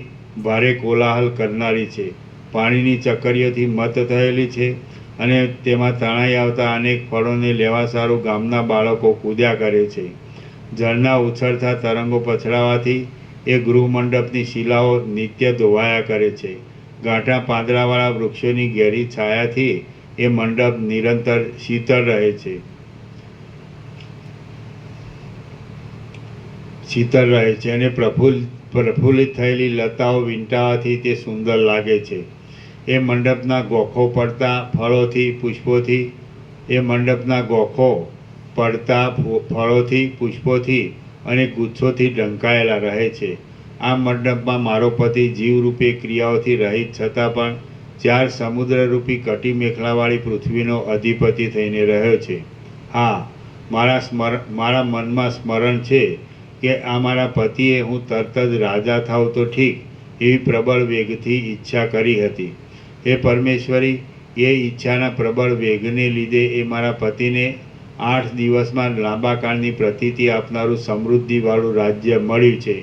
ભારે કોલાહલ કરનારી છે, પાણીની ચક્કરીઓથી મત થયેલી છે અને તેમાં તણાઈ આવતા અનેક ફળોને લેવા સારું ગામના બાળકો કૂદ્યા કરે છે. જળના ઉછળતા તરંગો પછડાવાથી એ ગૃહમંડપની શિલાઓ નિત્ય ધોવાયા કરે છે. ગાંઠા પાંદડાવાળા વૃક્ષોની ઘેરી છાયાથી એ મંડપ નિરંતર શીતળ રહે છે અને પ્રફુલ્લિત થયેલી લતાઓ વીંટાવાથી તે સુંદર લાગે છે. એ મંડપના ગોખો પડતા ફળોથી પુષ્પોથી અને ગુચ્છોથી ઢંકાયેલા રહે છે. આ મંડપમાં મારો પતિ જીવરૂપે ક્રિયાઓથી રહિત છતાં પણ 4 સમુદ્રરૂપી કટી મેખલાવાળી પૃથ્વીનો અધિપતિ થઈને રહ્યો છે. હા, મારા મનમાં સ્મરણ છે કે આ મારા પતિએ હું તરત જ રાજા થાઉં તો ઠીક એવી પ્રબળ વેગથી ઈચ્છા કરી હતી. હે પરમેશ્વરી, એ ઈચ્છાના પ્રબળ વેગને લીધે એ મારા પતિને 8 દિવસમાં લાંબા કાળની પ્રતીતિ આપનારું સમૃદ્ધિવાળું રાજ્ય મળ્યું છે.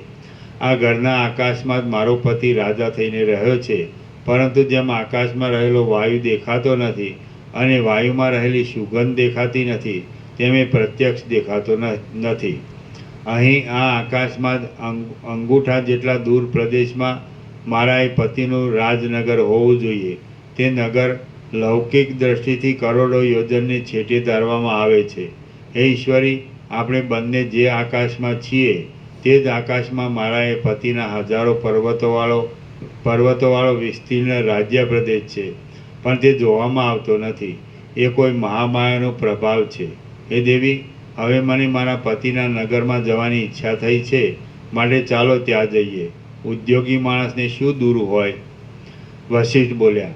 આ ઘરના આકાશમાં જ મારો પતિ રાજા થઈને રહ્યો છે, પરંતુ જેમ આકાશમાં રહેલો વાયુ દેખાતો નથી અને વાયુમાં રહેલી સુગંધ દેખાતી નથી, તેમ એ પ્રત્યક્ષ દેખાતો નથી. અહીં આ આકાશમાં જ અંગૂઠા જેટલા દૂર પ્રદેશમાં મારા એ પતિનું રાજનગર હોવું જોઈએ. તે નગર લૌકિક દ્રષ્ટિથી કરોડો યોજનને છેટે ધારવામાં આવે છે. હે ઈશ્વરી, આપણે બંને જે આકાશમાં છીએ તે જ આકાશમાં મારા એ પતિના હજારો પર્વતોવાળો વિસ્તીર્ણ રાજ્ય પ્રદેશ છે, પણ તે જોવામાં આવતો નથી. એ કોઈ મહામાયાનો પ્રભાવ છે. હે દેવી, હવે મને મારા પતિના નગરમાં જવાની ઈચ્છા થઈ છે, માટે ચાલો ત્યાં જઈએ. ઉદ્યોગી માણસને શું દૂર હોય? વશિષ્ઠ બોલ્યા,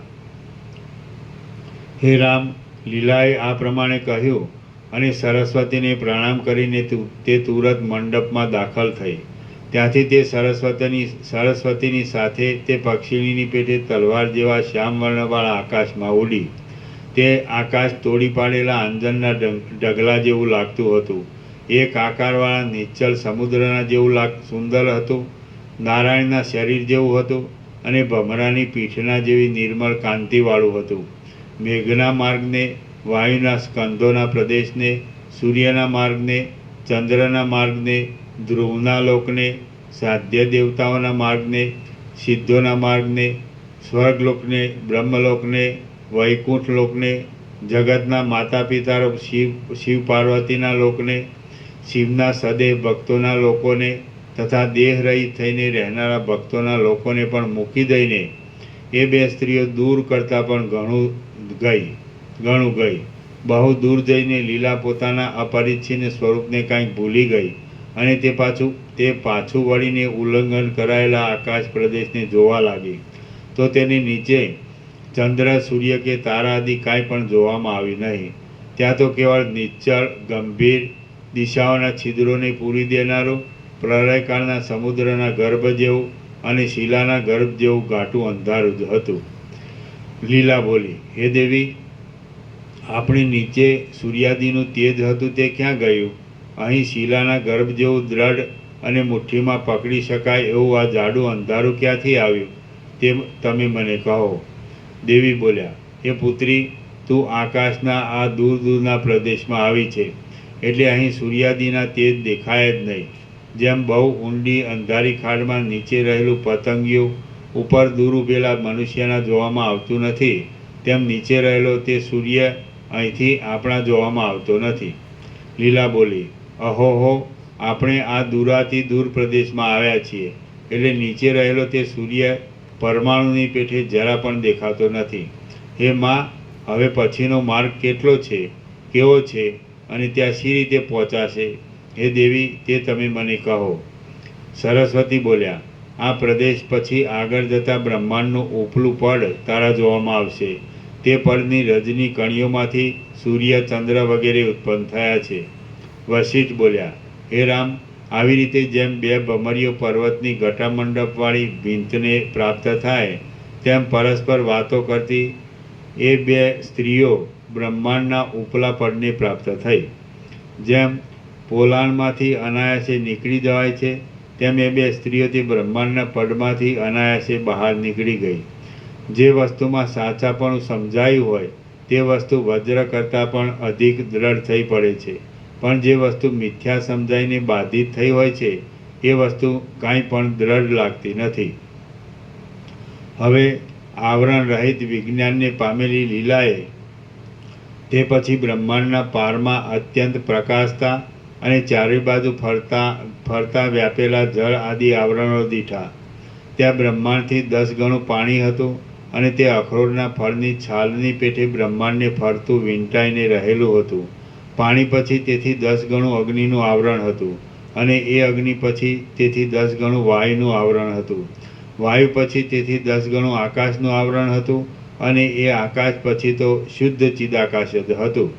હે રામ, લીલાએ આ પ્રમાણે કહ્યું અને સરસ્વતીને પ્રણામ કરીને તે તુરત મંડપમાં દાખલ થઈ. ત્યાંથી તે સરસ્વતીની સાથે તે પક્ષીણીની પેટે તલવાર જેવા શ્યામવર્ણવાળા આકાશમાં ઉડી. તે આકાશ તોડી પાડેલા અંજનના ઢગલા જેવું લાગતું હતું. એક આકારવાળા નિશ્ચલ સમુદ્રના જેવું સુંદર હતું, નારાયણના શરીર જેવું હતું અને ભમરાની પીઠના જેવી નિર્મળ કાંતિવાળું હતું. મેઘના માર્ગને, વાયુના સ્કંધોના પ્રદેશને, સૂર્યના માર્ગને, ચંદ્રના માર્ગને, ધ્રુવના લોકને, સાધ્ય દેવતાઓના માર્ગને, સિદ્ધોના માર્ગને, સ્વર્ગલોકને, બ્રહ્મલોકને, વૈકુંઠ લોકને, જગતના માતા પિતા શિવ પાર્વતીના લોકને, શિવના સદેહ ભક્તોના લોકોને તથા દેહ રહિત થઈને રહેનારા ભક્તોના લોકોને પણ મૂકી દઈને એ 2 સ્ત્રીઓ દૂર કરતાં પણ ઘણું ગઈ. બહુ દૂર જઈને લીલા પોતાના અપરિચ્છિન્ન સ્વરૂપને કાંઈક ભૂલી ગઈ અને તે પાછું વળીને ઉલ્લંઘન કરાયેલા આકાશ પ્રદેશને જોવા લાગી. તો તેની નીચે ચંદ્ર, સૂર્ય કે તારા આદિ કાંઈ પણ જોવામાં આવ્યું નહીં. ત્યાં તો કેવળ નિશ્ચળ ગંભીર દિશાઓના છિદ્રોને પૂરી દેનારું પ્રલયકાળના સમુદ્રના ગર્ભ જેવું અને શિલાના ગર્ભ જેવું ઘાટું અંધારું જ હતું. લીલા બોલી, હે દેવી, આપણી નીચે સૂર્યાદિનું તેજ હતું તે ક્યાં ગયું? અહીં શિલાના ગર્ભ જેવું દ્રઢ અને મુઠ્ઠીમાં પકડી શકાય એવું આ જાડું અંધારું ક્યાંથી આવ્યું તે તમે મને કહો. દેવી બોલ્યા, હે પુત્રી, તું આકાશના આ દૂર દૂરના પ્રદેશમાં આવી છે, એટલે અહીં સૂર્યાદિના તેજ દેખાય જ નહીં. જેમ બહુ ઊંડી અંધારી ખાડમાં નીચે રહેલું પતંગિયું ઉપર દૂર ઉભેલા મનુષ્યના જોવામાં આવતું નથી, તેમ નીચે રહેલો તે સૂર્ય અહીંથી આપણા જોવામાં આવતો નથી. લીલા બોલી, અહોહો, આપણે આ દૂરાથી દૂર પ્રદેશમાં આવ્યા છીએ, એટલે નીચે રહેલો તે સૂર્ય પરમાણુની પેઠે જરા પણ દેખાતો નથી. હે માં, હવે પછીનો માર્ગ કેટલો છે, કેવો છે અને ત્યાં શી રીતે પહોંચાશે? હે દેવી, તે તમે મને કહો. સરસ્વતી બોલ્યા, આ પ્રદેશ પછી આગળ જતાં બ્રહ્માંડનું ઉપલું પડ તારા જોવામાં આવશે. તે પડની રજની કણીઓમાંથી સૂર્ય, ચંદ્ર વગેરે ઉત્પન્ન થયા છે. વશિષ્ઠ બોલ્યા, હે રામ, આવી રીતે જેમ બે ભમરીઓ પર્વતની ઘટામંડપવાળી ભીંતને પ્રાપ્ત થાય, તેમ પરસ્પર વાતો કરતી એ બે સ્ત્રીઓ બ્રહ્માંડના ઉપલા પડને પ્રાપ્ત થઈ. જેમ પોલાણમાંથી અનાયાસે નીકળી જવાય છે, તેમ એ બે સ્ત્રીઓથી બ્રહ્માંડના પડમાંથી અનાયાસે બહાર નીકળી ગઈ. જે વસ્તુમાં સાચાપણું સમજાયું હોય તે વસ્તુ વજ્ર કરતાં પણ અધિક દ્રઢ થઈ પડે છે, પણ જે વસ્તુ મિથ્યા સમજાઈને બાધિત થઈ હોય છે એ વસ્તુ કાંઈ પણ દ્રઢ લાગતી નથી. હવે આવરણ રહિત વિજ્ઞાનને પામેલી લીલાએ તે પછી બ્રહ્માંડના પારમાં અત્યંત પ્રકાશતા અને ચારે બાજુ ફરતા વ્યાપેલા જળ આદિ આવરણો દીઠા. ત્યાં બ્રહ્માંડથી 10 ગણું પાણી હતું અને તે અખરોટના ફળની છાલની પેઠે બ્રહ્માંડને ફરતું વીંટાઈને રહેલું હતું. પાણી પછી તેથી 10 ગણું અગ્નિનું આવરણ હતું અને એ અગ્નિ પછી તેથી 10 ગણું વાયુનું આવરણ હતું. વાયુ પછી તેથી 10 ગણું આકાશનું આવરણ હતું અને એ આકાશ પછી તો શુદ્ધ ચિદાકાશ જ હતું.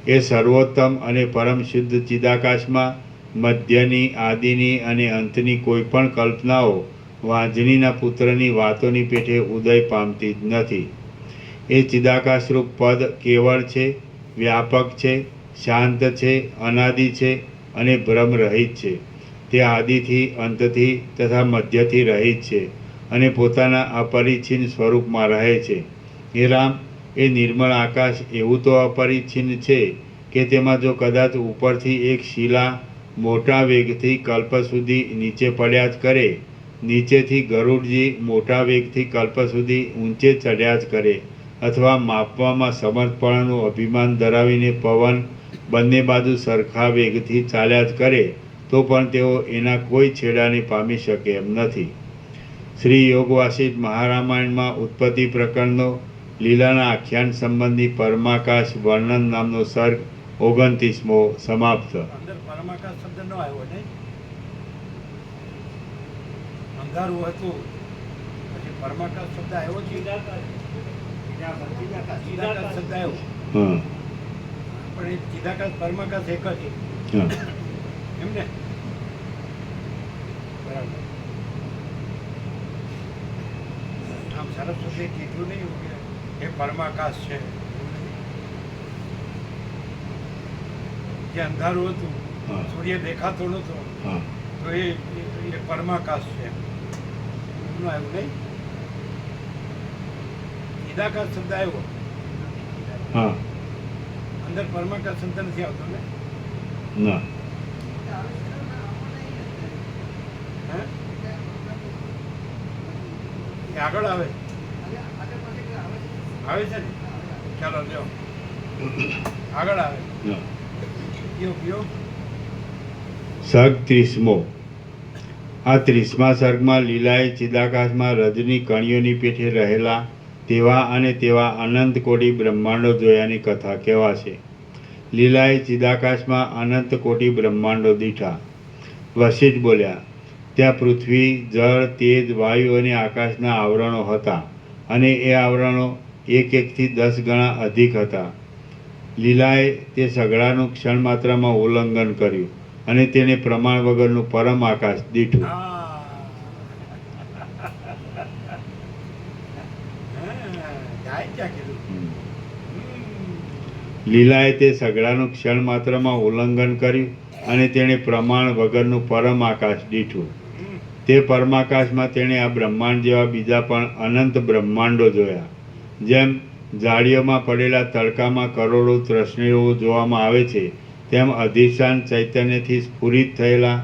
એ સર્વોત્તમ અને પરમ શુદ્ધ ચિદાકાશમાં મધ્યની, આદિની અને અંતની કોઈ પણ કલ્પનાઓ વાંજણીના પુત્રની વાતોની પેઠે ઉદય પામતી જ નથી. એ ચિદાકાશરૂપ પદ કેવળ છે, વ્યાપક છે, શાંત છે, અનાદિ છે અને ભ્રમ રહિત છે. તે આદિથી, અંતથી તથા મધ્યથી રહિત છે અને પોતાના અપરિચ્છિન્ન સ્વરૂપમાં રહે છે. હે રામ, એ નિર્મળ આકાશ એવું તો અપરિચ્છિન્ન છે કે તેમાં જો કદાચ ઉપરથી એક શિલા મોટા વેગથી કલ્પ સુધી નીચે પડ્યા જ કરે, નીચેથી ગરુડજી મોટા વેગથી કલ્પ સુધી ઊંચે ચડ્યા જ કરે, અથવા માપવામાં સમર્થપણાનું અભિમાન ધરાવીને પવન બંને બાજુ સરખા વેગથી ચાલ્યા જ કરે, તો પણ તેઓ એના કોઈ છેડાને પામી શકે એમ નથી. શ્રી યોગવાસિષ્ઠ મહારામાયણમાં ઉત્પત્તિ પ્રકરણનો લીલાના આખ્યાન સંબંધી પરમાકાશ વર્ણન નામનો સર્ગ 29મો સમાપ્ત. અંદર પરમાકાશ શબ્દ ન આવ્યો નહીં, અંધારું હતું પછી પરમાકાશ શબ્દ આવ્યો છે. ચિદાકાશ શબ્દ આવ્યો, હા પણ એ ચિદાકાશ પરમાકાશ એક જ હા એમને બરાબર. આમ સરસ્વતી કીધું નહીં કે એ પરમાકાશ છે. જે અંધારું હતું, હા. સૂર્ય દેખાતો નહોતો, હા તો એ પરમાકાશ છે એમનું આવ્યું નહીં. ચિદાકાશ શબ્દ આવ્યો, હા અંદર પરમાકાશ શબ્દ નથી આવતો ને. ના હે? એ આગળ આવે આવે છે ને. ચાલો લ્યો આગળ આવે. ના કયો કયો સર્ગ 30મો. આ 30મા સર્ગમાં લીલાએ ચિદાકાશમાં રજની કણીઓની પેઠે રહેલા તેવા અને તેવા અનંત કોટી બ્રહ્માંડો જોયાની કથા કહેવાશે. લીલાએ ચિદાકાશમાં અનંત કોટી બ્રહ્માંડો દીઠા. વશિષ્ઠ બોલ્યા, ત્યાં પૃથ્વી, જળ, તેજ, વાયુ અને આકાશના આવરણો હતા અને એ આવરણો એક એકથી 10 ગણા અધિક હતા. લીલાએ તે સઘળાનું ક્ષણ માત્રમાં ઉલ્લંઘન કર્યું અને તેને પ્રમાણ વગરનું પરમ આકાશ દીઠું. હા. જાય ક્યાં કીધું? લીલાએ તે સઘળાનું ક્ષણ માત્રમાં ઉલ્લંઘન કર્યું અને તેણે પ્રમાણ વગરનું પરમ આકાશ દીઠું. તે પરમાકાશમાં તેણે આ બ્રહ્માંડ જેવા બીજા પણ અનંત બ્રહ્માંડો જોયા. જેમ જાળીઓમાં પડેલા તડકામાં કરોડો તૃષ્ણિઓ જોવામાં આવે છે, તેમ અધિષ્ઠાન ચૈતન્યથી સ્ફુરિત થયેલા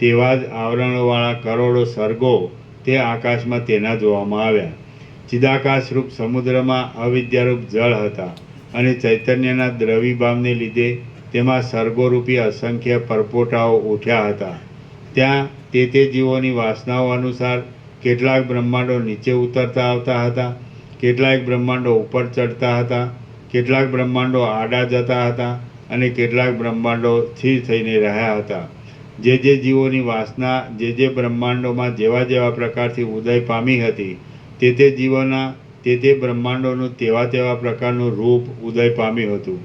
તેવા જ આવરણોવાળા કરોડો સર્ગો તે આકાશમાં તેના જોવામાં આવ્યા. ચિદાકાશરૂપ સમુદ્રમાં અવિદ્યારૂપ જળ હતા અને ચૈતન્યના દ્રવીભાવને લીધે તેમાં સર્ગોરૂપી અસંખ્ય પરપોટાઓ ઉઠ્યા હતા. ત્યાં તે જીવોની વાસનાઓ અનુસાર કેટલાક બ્રહ્માંડો નીચે ઉતરતા આવતા હતા, કેટલાક બ્રહ્માંડો ઉપર ચડતા હતા, કેટલાક બ્રહ્માંડો આડા જતા હતા અને કેટલાક બ્રહ્માંડો સ્થિર થઈને રહ્યા હતા. જે જીવોની વાસના જે બ્રહ્માંડોમાં જેવા જેવા પ્રકારથી ઉદય પામી હતી, તે જીવોના તે બ્રહ્માંડોનું તેવા પ્રકારનું રૂપ ઉદય પામ્યું હતું.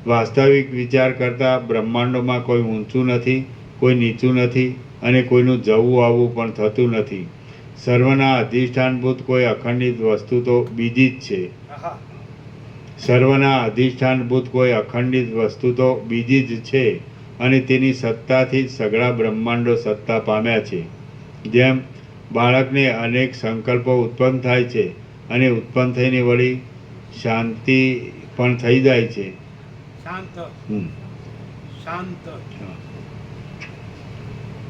વાસ્તવિક વિચાર કરતાં બ્રહ્માંડોમાં કોઈ ઊંચું નથી, કોઈ નીચું નથી અને કોઈનું જવું આવવું પણ થતું નથી. સર્વના અધિષ્ઠાનભૂત કોઈ અખંડિત વસ્તુ તો બીજી જ છે. આહા. સર્વના અધિષ્ઠાનભૂત કોઈ અખંડિત વસ્તુ તો બીજી જ છે અને તેની સત્તાથી જ સઘળા બ્રહ્માંડો સત્તા પામ્યા છે. જેમ બાળકને અનેક સંકલ્પો ઉત્પન્ન થાય છે અને ઉત્પન્ન થઈને વળી શાંતિ પણ થઈ જાય છે. શાંત હમ. શાંત.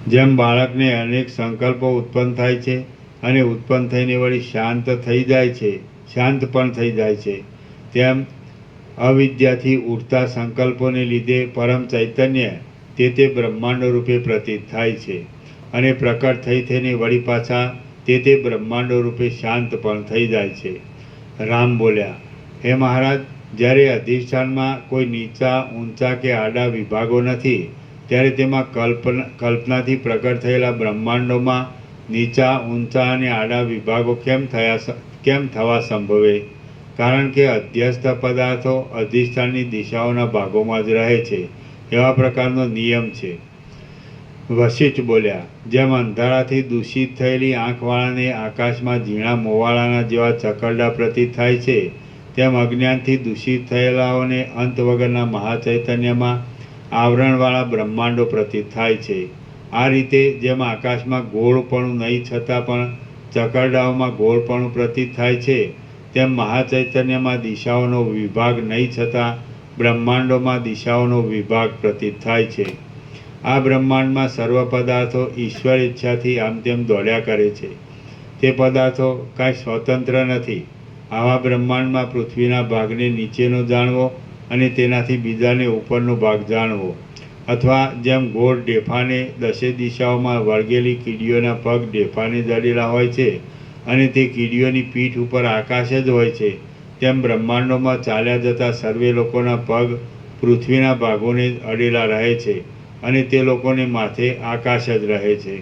જેમ બાળકને અનેક સંકલ્પો ઉત્પન્ન થાય છે અને ઉત્પન્ન થઈને વળી શાંત પણ થઈ જાય છે, તેમ અવિદ્યાથી ઉઠતા સંકલ્પોને લીધે પરમ ચૈતન્ય તે બ્રહ્માંડો રૂપે પ્રતીત થાય છે અને પ્રકટ થઈને વળી પાછા તે બ્રહ્માંડો રૂપે શાંત પણ થઈ જાય છે. રામ બોલ્યા, હે મહારાજ, જ્યારે અધિષ્ઠાનમાં કોઈ નીચા ઊંચા કે આડા વિભાગો નથી, ત્યારે તેમાં કલ્પનાથી પ્રકટ થયેલા બ્રહ્માંડોમાં નીચા ઊંચા અને આડા વિભાગો કેમ થવા સંભવે? કારણ કે અધ્યસ્થ પદાર્થો અધિષ્ઠાનની દિશાઓના ભાગોમાં જ રહે છે, એવા પ્રકારનો નિયમ છે. વશિષ્ઠ બોલ્યા, જેમ અંધારાથી દૂષિત થયેલી આંખવાળાને આકાશમાં ઝીણા મોવાળાના જેવા ચકરડા પ્રતીત થાય છે, તેમ અજ્ઞાનથી દૂષિત થયેલાઓને અંત વગરના મહાચૈતન્યમાં આવરણવાળા બ્રહ્માંડો પ્રતીત થાય છે. આ રીતે જેમ આકાશમાં ગોળપણું નહીં છતાં પણ ચકરડાઓમાં ગોળપણું પ્રતીત થાય છે, તેમ મહાચૈતન્યમાં દિશાઓનો વિભાગ નહીં છતાં બ્રહ્માંડોમાં દિશાઓનો વિભાગ પ્રતીત થાય છે. આ બ્રહ્માંડમાં સર્વ પદાર્થો ઈશ્વર ઈચ્છાથી આમ તેમ દોડ્યા કરે છે. તે પદાર્થો કાંઈ સ્વતંત્ર નથી. આવા બ્રહ્માંડમાં પૃથ્વીના ભાગને નીચેનો જાણવો અને તેનાથી બીજાને ઉપરનો ભાગ જાણવો, અથવા જેમ ગોળ ડેફાને દસે દિશાઓમાં વળગેલી કીડીઓના પગ ડેફાને જડેલા હોય છે અને તે કીડીઓની પીઠ ઉપર આકાશ જ હોય છે, તેમ બ્રહ્માંડોમાં ચાલ્યા જતા સર્વે લોકોના પગ પૃથ્વીના ભાગોને અડેલા રહે છે અને તે લોકોને માથે આકાશ જ રહે છે.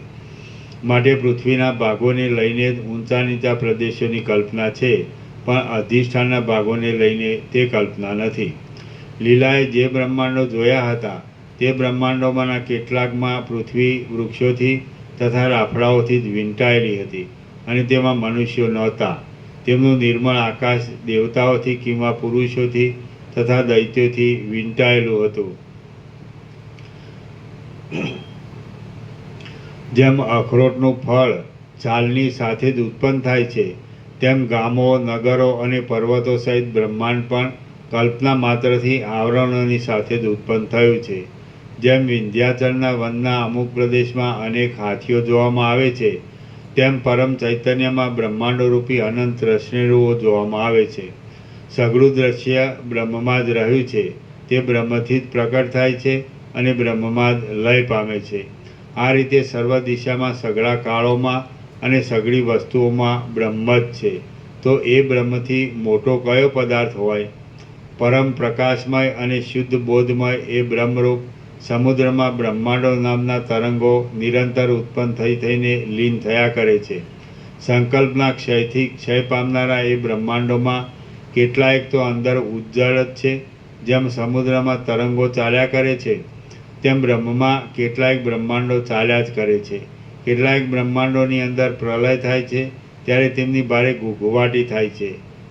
માટે પૃથ્વીના ભાગોને લઈને જ ઊંચા નીચા પ્રદેશોની કલ્પના છે, પણ અધિષ્ઠાનના ભાગોને લઈને તે કલ્પના નથી. લીલાએ જે બ્રહ્માંડો જોયા હતા, તે બ્રહ્માંડોમાંના કેટલાકમાં પૃથ્વી વૃક્ષોથી તથા રાફડાઓથી જ વીંટાયેલી હતી અને તેમાં મનુષ્યો નહોતા. તેમનું નિર્મળ આકાશ દેવતાઓથી કિંવા પુરુષોથી તથા દૈત્યોથી વીંટાયેલું હતું. જેમ અખરોટનું ફળ છાલની સાથે જ ઉત્પન્ન થાય છે, તેમ ગામો, નગરો અને પર્વતો સહિત બ્રહ્માંડ પણ કલ્પના માત્રથી આવરણોની સાથે જ ઉત્પન્ન થયું છે. જેમ વિંધ્યાચલના વનના અમુક પ્રદેશમાં અનેક હાથીઓ જોવામાં આવે છે, તેમ પરમ ચૈતન્યમાં બ્રહ્માંડો રૂપી અનંત રશ્મિરૂઓ જોવામાં આવે છે. સઘળું દ્રશ્ય બ્રહ્મમાં જ રહ્યું છે, તે બ્રહ્મથી જ પ્રકટ થાય છે અને બ્રહ્મમાં જ લય પામે છે. આ રીતે સર્વ દિશામાં સઘળા કાળોમાં અને સઘળી વસ્તુઓમાં બ્રહ્મ જ છે. તો એ બ્રહ્મથી મોટો કયો પદાર્થ હોય? પરમ પ્રકાશમય અને શુદ્ધ બોધમય એ બ્રહ્મરૂપ સમુદ્રમાં બ્રહ્માંડો નામના તરંગો નિરંતર ઉત્પન્ન થઈને લીન થયા કરે છે. સંકલ્પના ક્ષયથી ક્ષય પામનારા એ બ્રહ્માંડોમાં કેટલાયક તો અંદર ઉજ્જળ જ છે, જેમ સમુદ્રમાં તરંગો ચાલ્યા કરે છે તેમ બ્રહ્મમાં કેટલાક બ્રહ્માંડો ચાલ્યા જ કરે છે. કેટલાક બ્રહ્માંડોની અંદર પ્રલય થાય છે ત્યારે તેમની ભારે ઘૂઘવાટી થાય છે.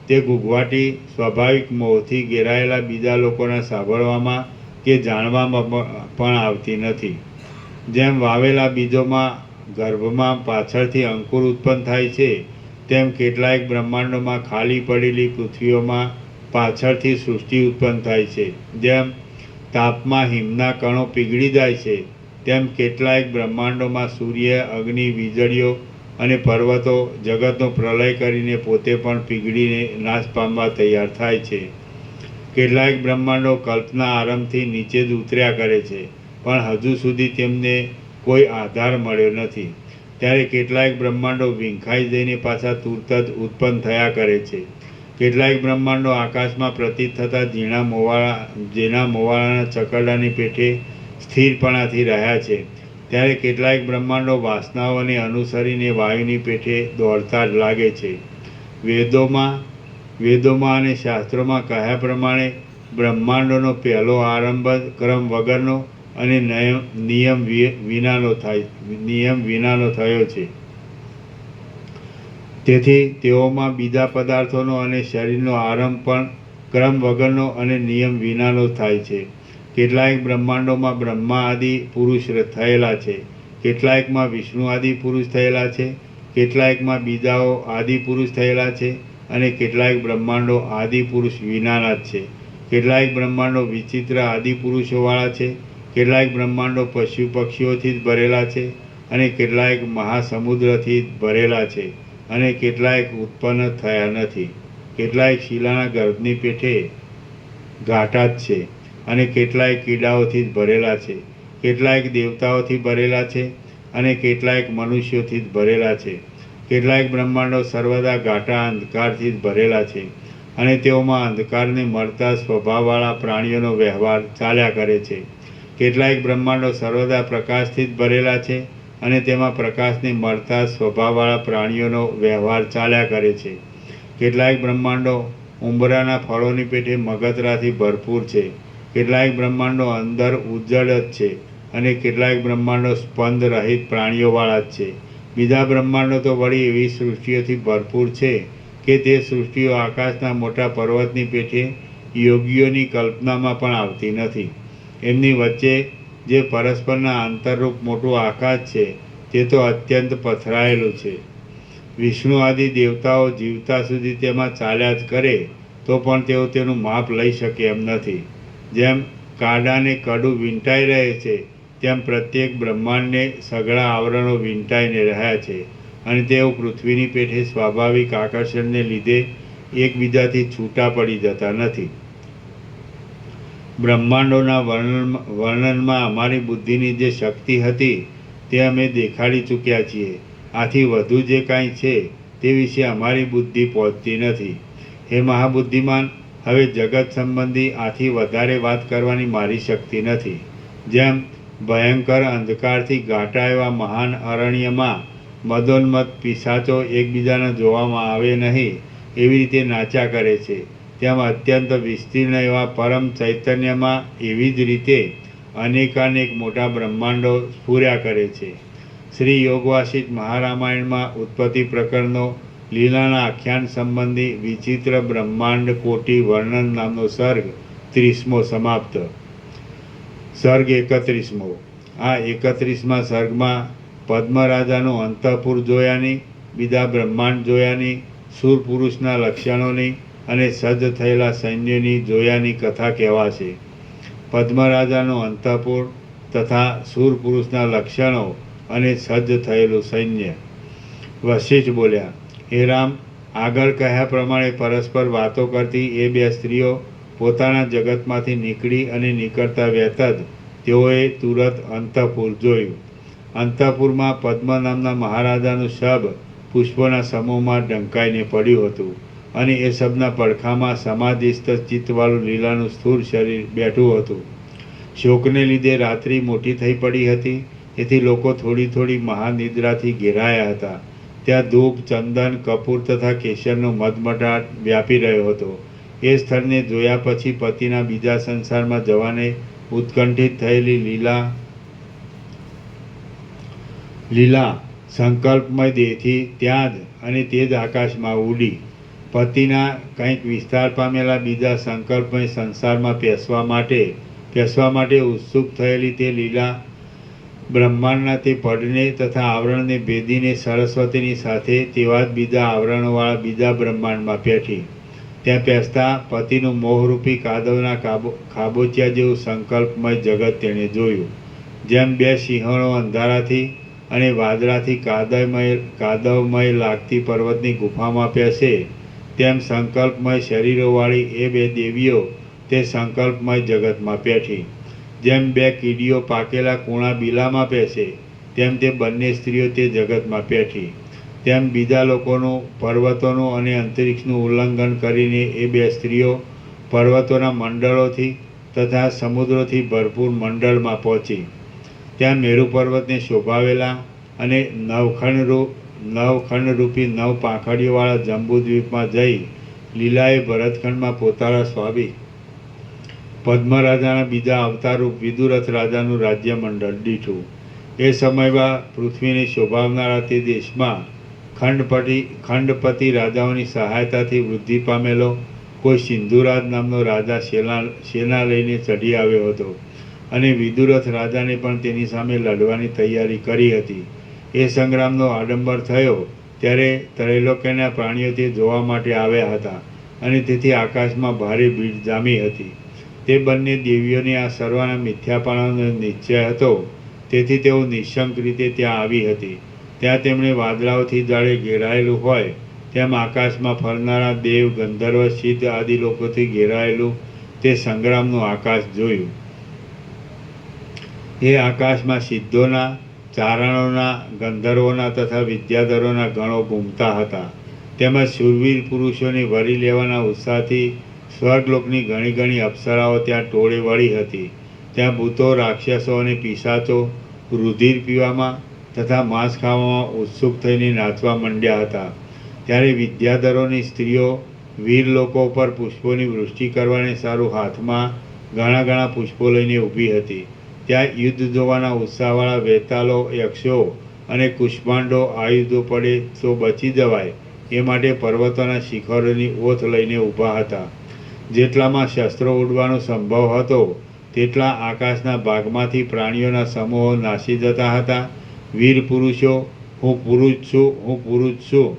તે ઘૂઘવાટી સ્વાભાવિક મોહથી ઘેરાયેલા બીજા લોકોના સાંભળવામાં કે જાણવામાં પણ આવતી નથી. જેમ વાવેલા બીજોમાં ગર્ભમાં પાછળથી અંકુર ઉત્પન્ન થાય છે તેમ કેટલાક બ્રહ્માંડોમાં ખાલી પડેલી પૃથ્વીઓમાં પાછળથી સૃષ્ટિ ઉત્પન્ન થાય છે. જેમ તાપમાં હિમના કણો પીગળી જાય છે તેમ કેટલાક બ્રહ્માંડોમાં સૂર્ય, અગ્નિ, વીજળીઓ અને પર્વતો જગતનો પ્રલય કરીને પોતે પણ પીગળીને નાશ પામવા તૈયાર થાય છે. કેટલાક બ્રહ્માંડો કલ્પના આરંભથી નીચે જ ઉતર્યા કરે છે પણ હજુ સુધી તેમને કોઈ આધાર મળ્યો નથી. ત્યારે કેટલાક બ્રહ્માંડો વિંખાઈ જઈને પાછા તુરત જ ઉત્પન્ન થયા કરે છે. કેટલાક બ્રહ્માંડો આકાશમાં પ્રતીત થતા ઝીણા મોવાળાના ચકરડાની પેઠે સ્થિરપણાથી રહ્યા છે. ત્યારે કેટલાક બ્રહ્માંડો વાસનાઓને અનુસરીને વાયુની પેઠે દોડતા જ લાગે છે. વેદોમાં અને શાસ્ત્રોમાં કહ્યા પ્રમાણે બ્રહ્માંડોનો પહેલો આરંભ ક્રમ વગરનો અને નિયમ વિનાનો થયો છે. તેથી તેઓમાં બીજા પદાર્થોનો અને શરીરનો આરંભ પણ ક્રમ વગરનો અને નિયમ વિનાનો થાય છે. કેટલાક બ્રહ્માંડોમાં બ્રહ્મા આદિ પુરુષ થયેલા છે, કેટલાકમાં વિષ્ણુ આદિ પુરુષ થયેલા છે, કેટલાકમાં બીજાઓ આદિ પુરુષ થયેલા છે અને કેટલાક બ્રહ્માંડો આદિ પુરુષ વિનાના જ છે. કેટલાક બ્રહ્માંડો વિચિત્ર આદિ પુરુષોવાળા છે, કેટલાક બ્રહ્માંડો પશુ પક્ષીઓથી જ ભરેલા છે અને કેટલાક મહાસમુદ્રથી જ ભરેલા છે અને કેટલાક ઉત્પન્ન થયા નથી. કેટલાક શિલાના ગર્ભની પેઠે ઘાટા જ છે અને કેટલાક કીડાઓથી જ ભરેલા છે. કેટલાક દેવતાઓથી ભરેલા છે અને કેટલાક મનુષ્યોથી જ ભરેલા છે. કેટલાક બ્રહ્માંડો સર્વદા ઘાટા અંધકારથી જ ભરેલા છે અને તેઓમાં અંધકારને મળતા સ્વભાવવાળા પ્રાણીઓનો વ્યવહાર ચાલ્યા કરે છે. કેટલાક બ્રહ્માંડો સર્વદા પ્રકાશથી જ ભરેલા છે અને તેમાં પ્રકાશને મળતા સ્વભાવવાળા પ્રાણીઓનો વ્યવહાર ચાલ્યા કરે છે. કેટલાક બ્રહ્માંડો ઉંબરાના ફળોની પેઠે મગતરાથી ભરપૂર છે. કેટલાક બ્રહ્માંડો અંદર ઉજ્જડ જ છે અને કેટલાક બ્રહ્માંડો સ્પંદ રહિત પ્રાણીઓવાળા જ છે. બીજા બ્રહ્માંડો તો વળી એવી સૃષ્ટિઓથી ભરપૂર છે કે તે સૃષ્ટિઓ આકાશના મોટા પર્વતની પેઠે યોગીઓની કલ્પનામાં પણ આવતી નથી. એમની વચ્ચે જે પરસ્પરના આંતરરૂપ મોટું આકાશ છે તે તો અત્યંત પથરાયેલું છે. વિષ્ણુ આદિ દેવતાઓ જીવતા સુધી તેમાં ચાલ્યા જ કરે તો પણ તેઓ તેનું માપ લઈ શકે એમ નથી. જેમ કાંડાને કડું વીંટાઈ રહે છે તેમ પ્રત્યેક બ્રહ્માંડને સઘળા આવરણો વીંટાઈને રહ્યા છે અને તેઓ પૃથ્વીની પેઠે સ્વાભાવિક આકર્ષણને લીધે એકબીજાથી છૂટા પડી જતા નથી. બ્રહ્માંડોના વર્ણનમાં અમારી બુદ્ધિની જે શક્તિ હતી તે અમે દેખાડી ચૂક્યા છીએ. આથી વધુ જે કાંઈ છે તે વિશે અમારી બુદ્ધિ પહોંચતી નથી. હે મહાબુદ્ધિમાન, હવે જગત સંબંધી આથી વધારે વાત કરવાની મારી શક્તિ નથી. જેમ ભયંકર અંધકારથી ઘાટા એવા મહાન અરણ્યમાં મદોન્મત્ત પિશાચો એકબીજાને જોવામાં આવે નહીં એવી રીતે નાચ્યા કરે છે, તેમ અત્યંત વિસ્તીર્ણ એવા પરમ ચૈતન્યમાં એવી જ રીતે અનેકાનેક મોટા બ્રહ્માંડો સ્ફુર્યા કરે છે. શ્રી યોગવાસિત મહારામાયણમાં ઉત્પત્તિ પ્રકરણનો લીલાના આખ્યાન સંબંધી વિચિત્ર બ્રહ્માંડ કોટી વર્ણન નામનો સર્ગ 30મો સમાપ્ત. સર્ગ 31મો. આ 31મા સર્ગમાં પદ્મરાજાનું અંતઃપુર જોયાની, બીજા બ્રહ્માંડ જોયાની, સુરપુરુષના લક્ષણોની અને સજ્જ થયેલા સૈન્યની જોયાની કથા કહેવાશે. પદ્મરાજાનું અંતઃપુર તથા સુરપુરુષના લક્ષણો અને સજ્જ થયેલું સૈન્ય. વશિષ્ઠ બોલ્યા, હે રામ, આગળ કહ્યા પ્રમાણે પરસ્પર વાતો કરતી એ બે સ્ત્રીઓ પોતાના જગતમાંથી નીકળી અને નીકળતા વેત જ તેઓએ તુરત અંતઃપુર જોયું. અંતઃપુરમાં પદ્મ નામના મહારાજાનું શબ પુષ્પોના સમૂહમાં ઢંકાઈને પડ્યું હતું અને એ શબના પડખામાં સમાધિસ્થ ચિત્તવાળું લીલાનું સ્થૂળ શરીર બેઠું હતું. શોકને લીધે રાત્રિ મોટી થઈ પડી હતી, તેથી લોકો થોડી થોડી મહાનિદ્રાથી ઘેરાયા હતા. ત્યાં ધૂપ, ચંદન, કપૂર તથા કેસરનો મધમટાટ વ્યાપી રહ્યો હતો. એ સ્થળને જોયા પછી પતિના બીજા સંસારમાં જવાને ઉત્કંઠિત થયેલી લીલા સંકલ્પમય દેહથી ત્યાં જ અને તે જ આકાશમાં ઉડી પતિના કંઈક વિસ્તાર પામેલા બીજા સંકલ્પમય સંસારમાં પેસવા માટે ઉત્સુક થયેલી તે લીલા બ્રહ્માંડના તે પડને તથા આવરણને ભેદીને સરસ્વતીની સાથે તેવા જ બીજા આવરણોવાળા બીજા બ્રહ્માંડમાં પેઠી. ત્યાં પેસતા પતિનું મોહરૂપી કાદવના ખાબોચિયા જેવું સંકલ્પમય જગત તેણે જોયું. જેમ બે સિંહણો અંધારાથી અને વાદળાથી કાદવમય લાગતી પર્વતની ગુફામાં પેસે, તેમ સંકલ્પમય શરીરોવાળી એ બે દેવીઓ તે સંકલ્પમય જગતમાં પેઠી. જેમ બે કીડીઓ પાકેલા કૂણા બિલામાં પેસે, તેમ તે બંને સ્ત્રીઓ તે જગતમાં પેઠી. તેમ બીજા લોકોનું, પર્વતોનું અને અંતરિક્ષનું ઉલ્લંઘન કરીને એ બે સ્ત્રીઓ પર્વતોના મંડળોથી તથા સમુદ્રોથી ભરપૂર મંડળમાં પહોંચી. ત્યાં મેરુ પર્વતને શોભાવેલા અને નવખંડરૂપી 9 પાંખડીઓવાળા જંબુદ્વીપમાં જઈ લીલાએ ભરતખંડમાં પોતાના સ્વામી પદ્મરાજાના બીજા અવતારરૂપ વિદુરથ રાજાનું રાજ્યમંડળ દીઠું. એ સમયમાં પૃથ્વીને શોભાવનારા તે દેશમાં ખંડપતિ રાજાઓની સહાયતાથી વૃદ્ધિ પામેલો કોઈ સિંધુરાજ નામનો રાજા સેના લઈને ચઢી આવ્યો હતો અને વિદુરથ રાજાને પણ તેની સામે લડવાની તૈયારી કરી હતી. એ સંગ્રામનો આડંબર થયો ત્યારે ત્રૈલોક્યના પ્રાણીઓ તે જોવા માટે આવ્યા હતા અને તેથી આકાશમાં ભારે ભીડ જામી હતી. તે બંને દેવીઓને આ સર્વના મિથ્યાપણાનો નિશ્ચય હતો, તેથી તેઓ નિઃશંક રીતે ત્યાં આવી હતી. ત્યાં તેમણે વાદળાઓથી જાણે ઘેરાયેલું હોય તેમ આકાશમાં ફરનારા દેવ, ગંધર્વ, સિદ્ધ આદિ લોકોથી ઘેરાયેલું તે સંગ્રામનું આકાશ જોયું. એ આકાશમાં સિદ્ધોના, ચારણોના, ગંધર્વોના તથા વિદ્યાધરોના ગણો ઘૂમતા હતા. તેમજ શૂરવીર પુરુષોને વરી લેવાના ઉત્સાહથી સ્વર્ગલોકની ઘણી ઘણી અપ્સરાઓ ત્યાં ટોળે વળી હતી. ત્યાં ભૂતો, રાક્ષસો અને પિશાચો રુધિર પીવામાં તથા માંસ ખાવામાં ઉત્સુક થઈને નાચવા માંડ્યા હતા. ત્યારે વિદ્યાધરોની સ્ત્રીઓ વીર લોકો પર પુષ્પોની વૃષ્ટિ કરવાને સારું હાથમાં ઘણા પુષ્પો લઈને ઊભી હતી. ત્યાં યુદ્ધ જોવાના ઉત્સાહવાળા વેતાલો, યક્ષો અને કુષ્માંડો આયુધો પડે તો બચી જવાય એ માટે પર્વતોના શિખરોની ઓથ લઈને ઊભા હતા. જેટલામાં શસ્ત્રો ઉડવાનો સંભવ હતો તેટલા આકાશના ભાગમાંથી પ્રાણીઓના સમૂહો નાસી જતા હતા. વીર પુરુષો હું પુરુષ છું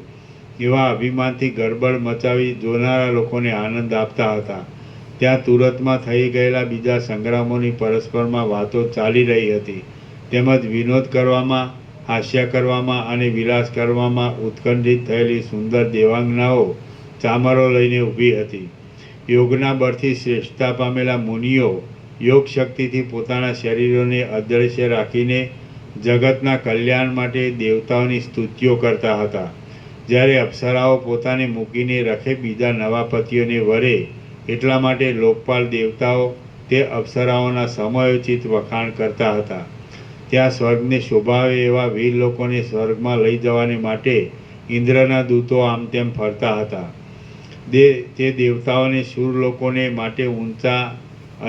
એવા અભિમાનથી ગડબડ મચાવી જોનારા લોકોને આનંદ આપતા હતા. ત્યાં તુરતમાં થઈ ગયેલા બીજા સંગ્રામોની પરસ્પરમાં વાતો ચાલી રહી હતી. તેમજ વિનોદ કરવામાં, હાસ્ય કરવામાં અને વિલાસ કરવામાં ઉત્કંઠિત થયેલી સુંદર દેવાંગનાઓ ચામરો લઈને ઊભી હતી. યોગના બળથી શ્રેષ્ઠતા પામેલા મુનિઓ યોગ શક્તિથી પોતાના શરીરોને અદ્રશ્ય રાખીને જગતના કલ્યાણ માટે દેવતાઓની સ્તુતિઓ કરતા હતા. જ્યારે અપ્સરાઓ પોતાને મૂકીને રખે બીજા નવા પતિઓને વરે એટલા માટે લોકપાલ દેવતાઓ તે અપ્સરાઓના સમયોચિત વખાણ કરતા હતા. ત્યાં સ્વર્ગને શોભાવે એવા વીર લોકોને સ્વર્ગમાં લઈ જવાને માટે ઇન્દ્રના દૂતો આમ તેમ ફરતા હતા. તે દેવતાઓને શૂર લોકોને માટે ઊંચા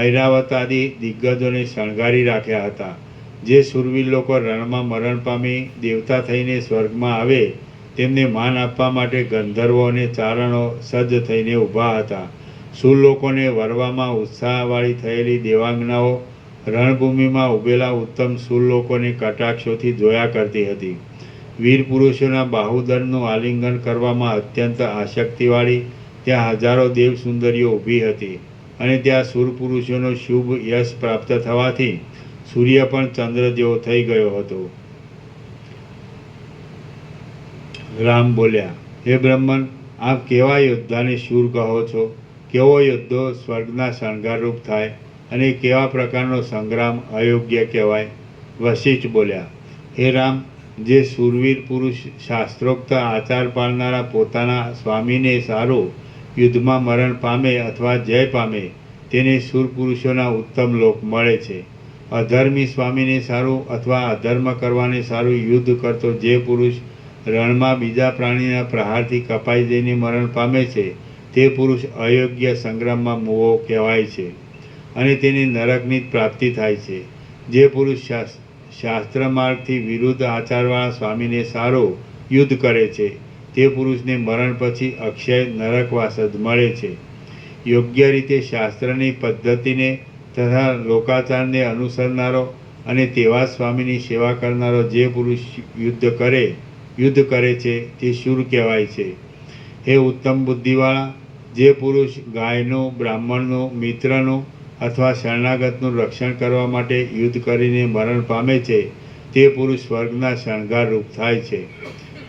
ઐરાવત આદિ દિગ્ગજોને શણગારી રાખ્યા હતા. જે શૂરવીર લોકો રણમાં મરણ પામી દેવતા થઈને સ્વર્ગમાં આવે તેમને માન આપવા માટે ગંધર્વો અને ચારણો સજ્જ થઈને ઊભા હતા. શૂર લોકોને વરવામાં ઉત્સાહવાળી થયેલી દેવાંગનાઓ રણભૂમિમાં ઊભેલા ઉત્તમ શૂર લોકોને કટાક્ષોથી જોયા કરતી હતી. વીર પુરુષોના બાહુદળનું આલિંગન કરવામાં અત્યંત આસક્તિવાળી ત્યાં હજારો દેવ સુંદરીઓ ઊભી હતી અને ત્યાં શૂર પુરુષોનો શુભ યશ પ્રાપ્ત થવાથી સૂર્ય પણ ચંદ્ર જેવો થઈ ગયો હતો. રામ બોલ્યા, હે બ્રહ્મન, આપ કેવા યોદ્ધાને શૂર કહો છો? કેવો યોદ્ધો સ્વર્ગના શણગારરૂપ થાય અને કેવા પ્રકારનો સંગ્રામ અયોગ્ય કહેવાય? વશિષ્ઠ બોલ્યા, હે રામ, જે શૂરવીર પુરુષ શાસ્ત્રોક્ત આચાર પાળનારા પોતાના સ્વામીને સારું યુદ્ધમાં મરણ પામે અથવા જય પામે તેને શૂર પુરુષોના ઉત્તમ લોક મળે છે. અધર્મી સ્વામીને સારું અથવા અધર્મ કરવાને સારું યુદ્ધ કરતો જે પુરુષ રણમાં બીજા પ્રાણીના પ્રહારથી કપાઈ જઈને મરણ પામે છે તે પુરુષ અયોગ્ય સંગ્રામમાં મોવો કહેવાય છે અને તેની નરકની જ પ્રાપ્તિ થાય છે. જે પુરુષ શાસ્ત્ર માર્ગથી વિરુદ્ધ આચારવાળા સ્વામીને સારો યુદ્ધ કરે છે તે પુરુષને મરણ પછી અક્ષય નરકવાસ જ મળે છે. યોગ્ય રીતે શાસ્ત્રની પદ્ધતિને તથા લોકાચારને અનુસરનારો અને તેવા સ્વામીની સેવા કરનારો જે પુરુષ યુદ્ધ કરે છે તે શૂર કહેવાય છે. હે ઉત્તમ બુદ્ધિવાળા, જે પુરુષ ગાયનું, બ્રાહ્મણનું, મિત્રનું અથવા શરણાગતનું રક્ષણ કરવા માટે યુદ્ધ કરીને મરણ પામે છે તે પુરુષ સ્વર્ગના શણગાર રૂપ થાય છે.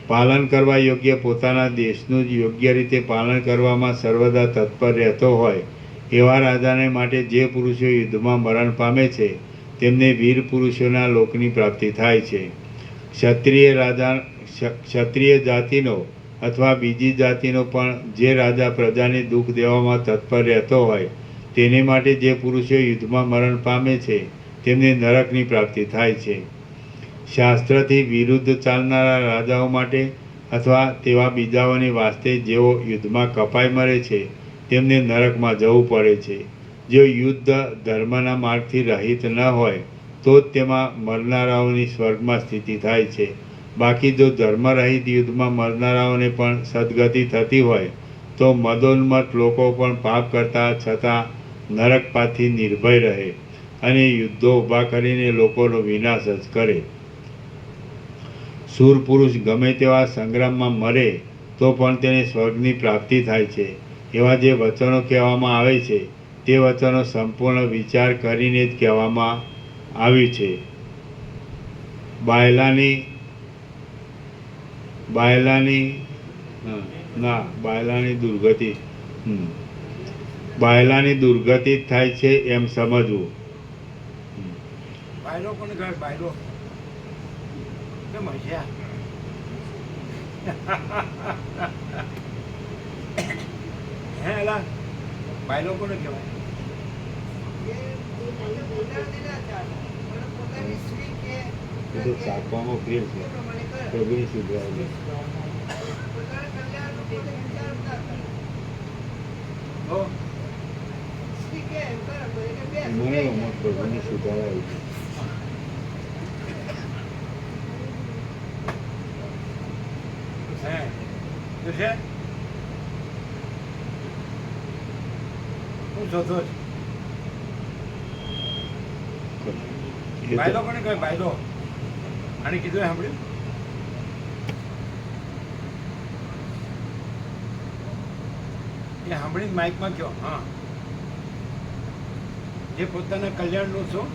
પાલન કરવા યોગ્ય પોતાના દેશનું જ યોગ્ય રીતે પાલન કરવામાં સર્વદા તત્પર રહેતો હોય એવા રાજાને માટે જે પુરુષો યુદ્ધમાં મરણ પામે છે તેમને વીર પુરુષોના લોકની પ્રાપ્તિ થાય છે. ક્ષત્રિય જાતિનો અથવા બીજી જાતિનો પણ જે રાજા પ્રજાને દુઃખ દેવામાં તત્પર રહેતો હોય તેને માટે જે પુરુષો યુદ્ધમાં મરણ પામે છે તેમને નરકની પ્રાપ્તિ થાય છે. શાસ્ત્રથી વિરુદ્ધ ચાલનારા રાજાઓ માટે અથવા તેવા બીજાઓની વાસ્તે જેઓ યુદ્ધમાં કપાઈ મરે છે તેમને નરકમાં જવું પડે છે. જો યુદ્ધ ધર્મના માર્ગથી રહિત ન હોય તો જ તેમાં મરનારાઓની સ્વર્ગમાં સ્થિતિ થાય છે. બાકી જો ધર્મરહિત યુદ્ધમાં મરનારાઓને પણ સદગતિ થતી હોય તો મદોન્મત્ત લોકો પણ પાપ કરતા છતાં નરકપાતથી નિર્ભય રહે અને યુદ્ધો ઊભા કરીને લોકોનો વિનાશ જ કરે. શૂર પુરુષ ગમે તેવા સંગ્રામમાં મરે તો પણ તેને સ્વર્ગની પ્રાપ્તિ થાય છે. એવા જે વચનો કહેવામાં આવે છે તે વચનો સંપૂર્ણ વિચાર કરીને જ કહેવામાં આવ્યું છે. બાયલાની દુર્ગતિ જ થાય છે એમ સમજવું. બાયલો કોને કહેવાય? બાયલો કેમ હસ્યા? હે એલા બાયલો કોને કહેવાય? એ તો ચાકવામાં ફેર છે. પ્રભુની સુધરાયેલી મને અમુક પ્રભુની સુધારાયેલી છે. શું છે? હું જોતો જ બાયલો કોને કહેવાય? બાયલો આને કીધું સાંભળ્યું? એ સાંભળીને માઇકમાં કહો. હા, જે પોતાના કલ્યાણનું શું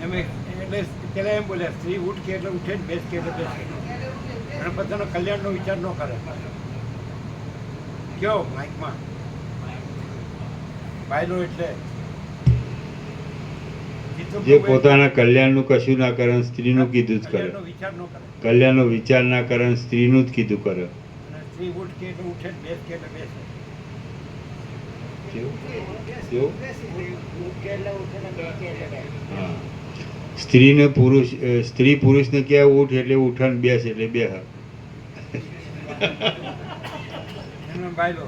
એમ એટલે પેલા એમ બોલ્યા સ્ત્રી ઉઠ કે એટલે ઉઠે ને બેસ કે એટલે બેસે અને પોતાનો કલ્યાણનો વિચાર ન કરે. કયો માઇકમાં બાયલો એટલે જે પોતાના કલ્યાણનું કશું ના કરે સ્ત્રીનું કીધું જ કરે. વિચાર ન કરે, કલ્યાણનો વિચાર ના કરે સ્ત્રીનું જ કીધું કરે. અને સ્ત્રી ઉઠ કે એટલે ઉઠે ને બેસ કે એટલે બેસે. હા, સ્ત્રી પુરુષને ક્યાં ઉઠ એટલે ઉઠણ, બેસ એટલે બેહ. એનો બાયલો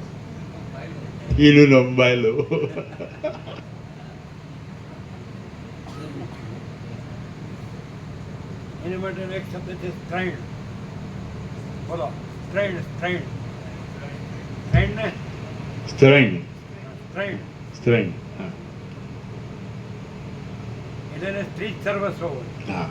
એનું નામ બાયલો. એના માટેનો એક શબ્દ છે સ્ત્રૈણ. બોલો સ્ત્રૈણ. સ્ત્રૈણ સ્ત્રૈણ ને સ્ત્રૈણ. સ્ત્રૈણ સ્ત્રૈણ. હા એટલે એને સ્ત્રી જ સર્વસ્વ હોય. હા.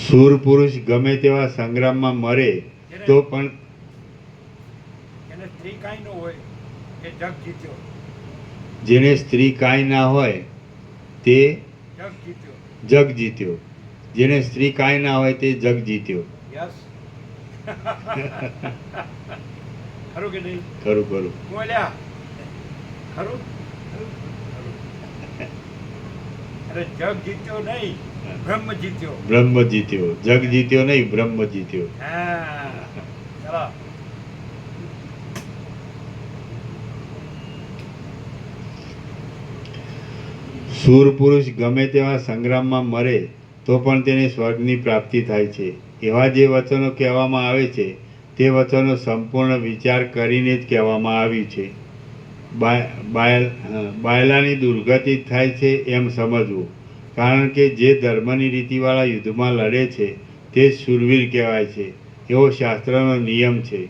શૂર પુરુષ ગમે તેવા સંગ્રામમાં મરે તો પણ એને સ્ત્રી કાંઈ ન હોય એ જગ જીત્યો. જેને સ્ત્રી કાંઈ ના હોય તે જગ જીત્યો. જગ જીત્યો. જેને સ્ત્રી કાંઈ ના હોય તે જગ જીત્યો. યસ. ખરું કે નહીં? ખરું ખરું. બોલ્યા ખરું. અરે જગ જીત્યો નહીં, બ્રહ્મ જીત્યો. બ્રહ્મ જીત્યો. જગ જીત્યો નહીં, બ્રહ્મ જીત્યો. હા ચલો. શૂર પુરુષ ગમે તેવા સંગ્રામમાં મરે તો પણ તેને સ્વર્ગની પ્રાપ્તિ થાય છે. એવા જે વચનો કહેવામાં આવે છે તે વચનો સંપૂર્ણ વિચાર કરીને જ કહેવામાં આવ્યું છે. બાયલાની દુર્ગતિ થાય છે એમ સમજવું, કારણ કે જે ધર્મની રીતિવાળા યુદ્ધમાં લડે છે તે જ શૂરવીર કહેવાય છે એવો શાસ્ત્રનો નિયમ છે.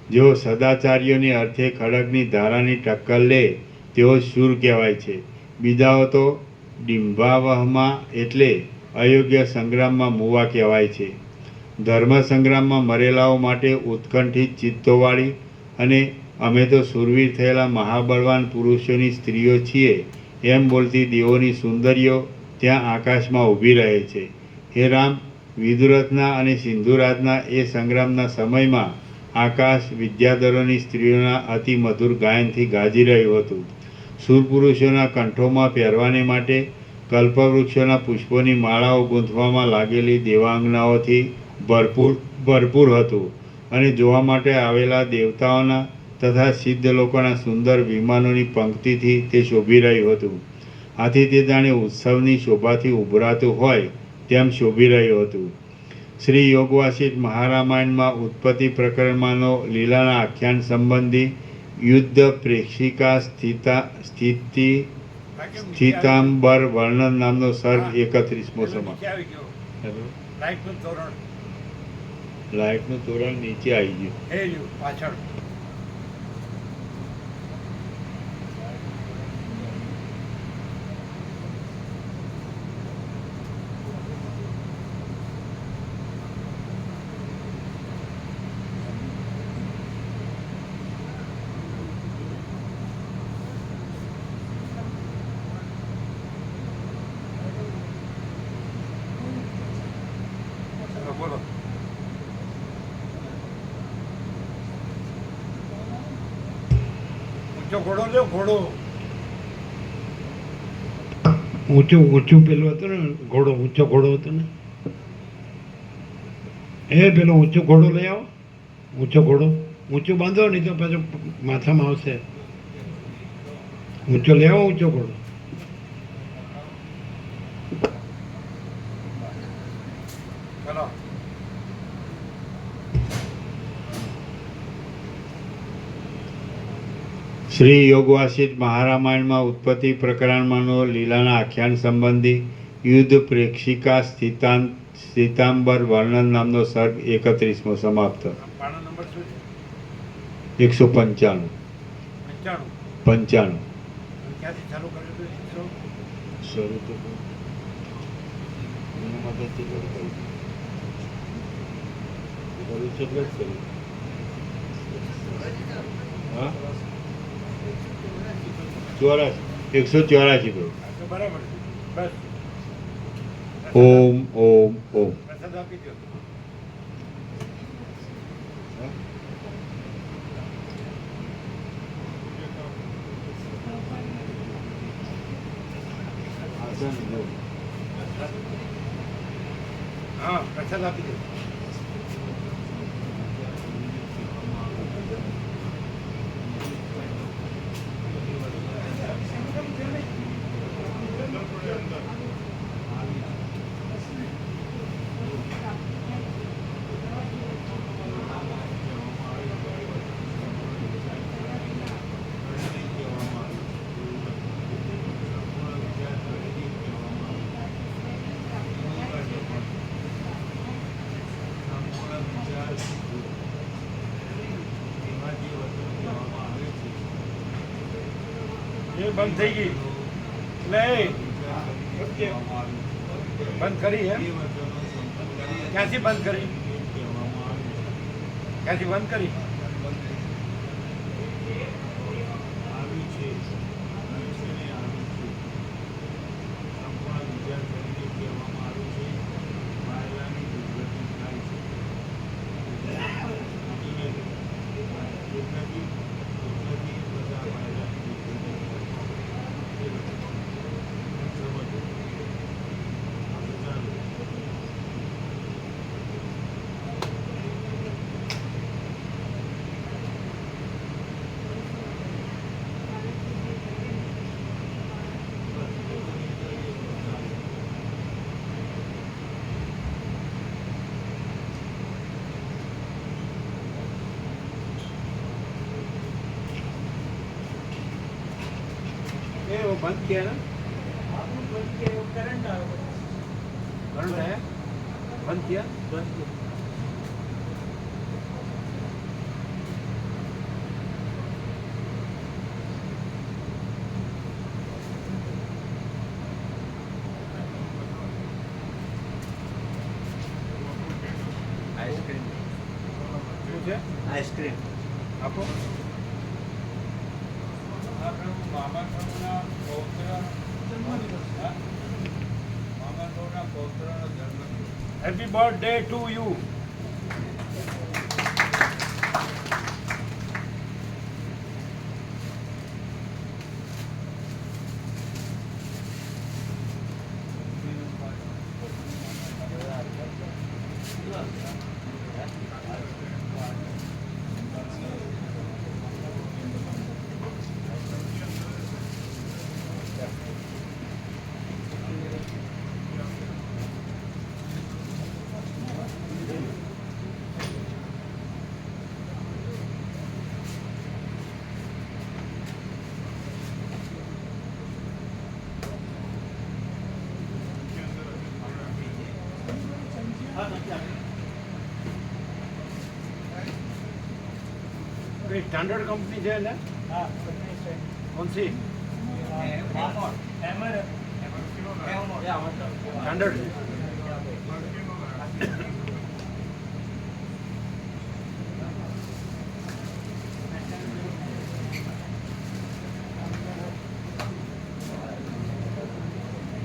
જેઓ સદાચાર્યોની અર્થે ખડગની ધારાની ટક્કર લે તેઓ શૂર કહેવાય છે. બીજાઓ તો ડિંભાવહમાં એટલે અયોગ્ય સંગ્રામમાં મુવા કહેવાય છે. ધર્મ સંગ્રામમાં મરેલાઓ માટે ઉત્કંઠિત ચિત્તોવાળી અને અમે તો શૂરવીર થયેલા મહાબળવાન પુરુષોની સ્ત્રીઓ છીએ એમ બોલતી દેવોની સુંદરીઓ ત્યાં આકાશમાં ઊભી રહે છે. હે રામ, વિદુરથના અને સિંધુરાજના એ સંગ્રામના સમયમાં આકાશ વિદ્યાધરોની સ્ત્રીઓના અતિ મધુર ગાયનથી ગાજી રહ્યું હતું. શૂરપુરુષોના કંઠોમાં પહેરવાને માટે કલ્પવૃક્ષોના પુષ્પોની માળાઓ ગૂંથવામાં લાગેલી દેવાંગનાઓથી ભરપૂર હતું અને જોવા માટે આવેલા દેવતાઓના તથા સિદ્ધ લોકોના સુંદર વિમાનોની પંક્તિથી તે શોભી રહ્યું હતું. આથી તે જાણે ઉત્સવની શોભાથી ઉભરાતું હોય તેમ શોભી રહ્યું હતું. શ્રી યોગવાસિષ્ઠ મહારામાયણમાં ઉત્પત્તિ પ્રકરણમાંનો લીલાના આખ્યાન સંબંધી યુદ્ધ પ્રેક્ષિકા સ્થિતાંબર વર્ણન નામનો સર્ગ 31મો સમાપ્ત. નીચે આવી ગયો લાઇટનું તોરણ લાઇટનું તોરણ નીચે આવી ગયું. એ રહ્યું પાછળ. બોલો. ઊંચો ઘોડો લ્યો, ઘોડો. ઊંચું પેલું હતું ને ઘોડો, ઊંચો ઘોડો હતો ને એ પેલો ઊંચો ઘોડો લઈ આવો. ઊંચો ઘોડો ઊંચું બાંધો નહીં તો પાછું માથામાં આવશે. ઊંચો લઈ આવો, ઊંચો ઘોડો. ચલો. શ્રી યોગવાસિષ્ઠ મહારામાયણમાં ઉત્પત્તિ પ્રકરણમાંનો લીલાના આખ્યાન સંબંધી યુદ્ધ પ્રેક્ષિકા સ્થિતાંબર વર્ણન નામનો સર્ગ 31મો સમાપ્ત. પાનો નંબર શું છે? 195. 95. 95. ક્યાંથી ચાલુ કર્યું હતું શિક્ષો? શરૂ તો એના માટે જ કર્યું છે એટલે જ કર્યું. હા, 184 ભાઈ. તો બરાબર છે. બસ ઓમ ઓમ ઓમ. પ્રસાદ આપી દો. હા, પ્રસાદ આપી દો. એ બંધ થઈ ગઈ એટલે બંધ કરી હે? ક્યાંથી બંધ કરી? ક્યાંથી બંધ કરી? ये वो बंद किया ना करंट आ करंट है बंद किया आइसक्रीम मुझे आइसक्रीम आपको हैप्पी बर्थडे टू यू कोई स्टैंडर्ड कंपनी है ना कौन सी स्टैंडर्ड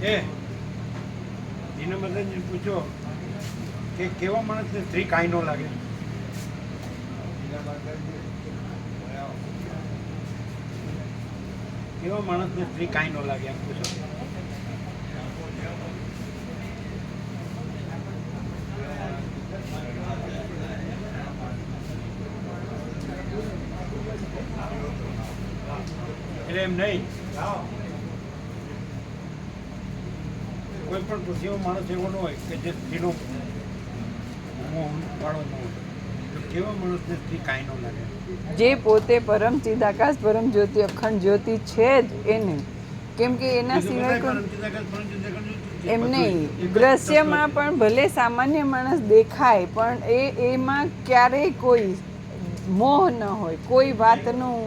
એ એને બધાને પૂછો કે કેવા માણસને સ્ત્રી કાંઈ ન લાગે કેવા માણસને સ્ત્રી કાંઈ ન લાગે એમ પૂછો એટલે એમ નહીં કોઈ પણ પૃથ્વીનો માણસ એવો ન હોય કે જે સ્ત્રીનો મોહ વાળો ન હોય તો કેવા માણસને સ્ત્રી કાંઈ ન લાગે જે પોતે પરમ ચિદાકાશ પરમ જ્યોતિ અખંડ જ્યોતિ છે જ એને કેમ કે એના સિવાય કોઈ એમ નહીં દ્રશ્યમાં પણ ભલે સામાન્ય માણસ દેખાય પણ એમાં ક્યારેય કોઈ મોહ ન હોય કોઈ વાતનું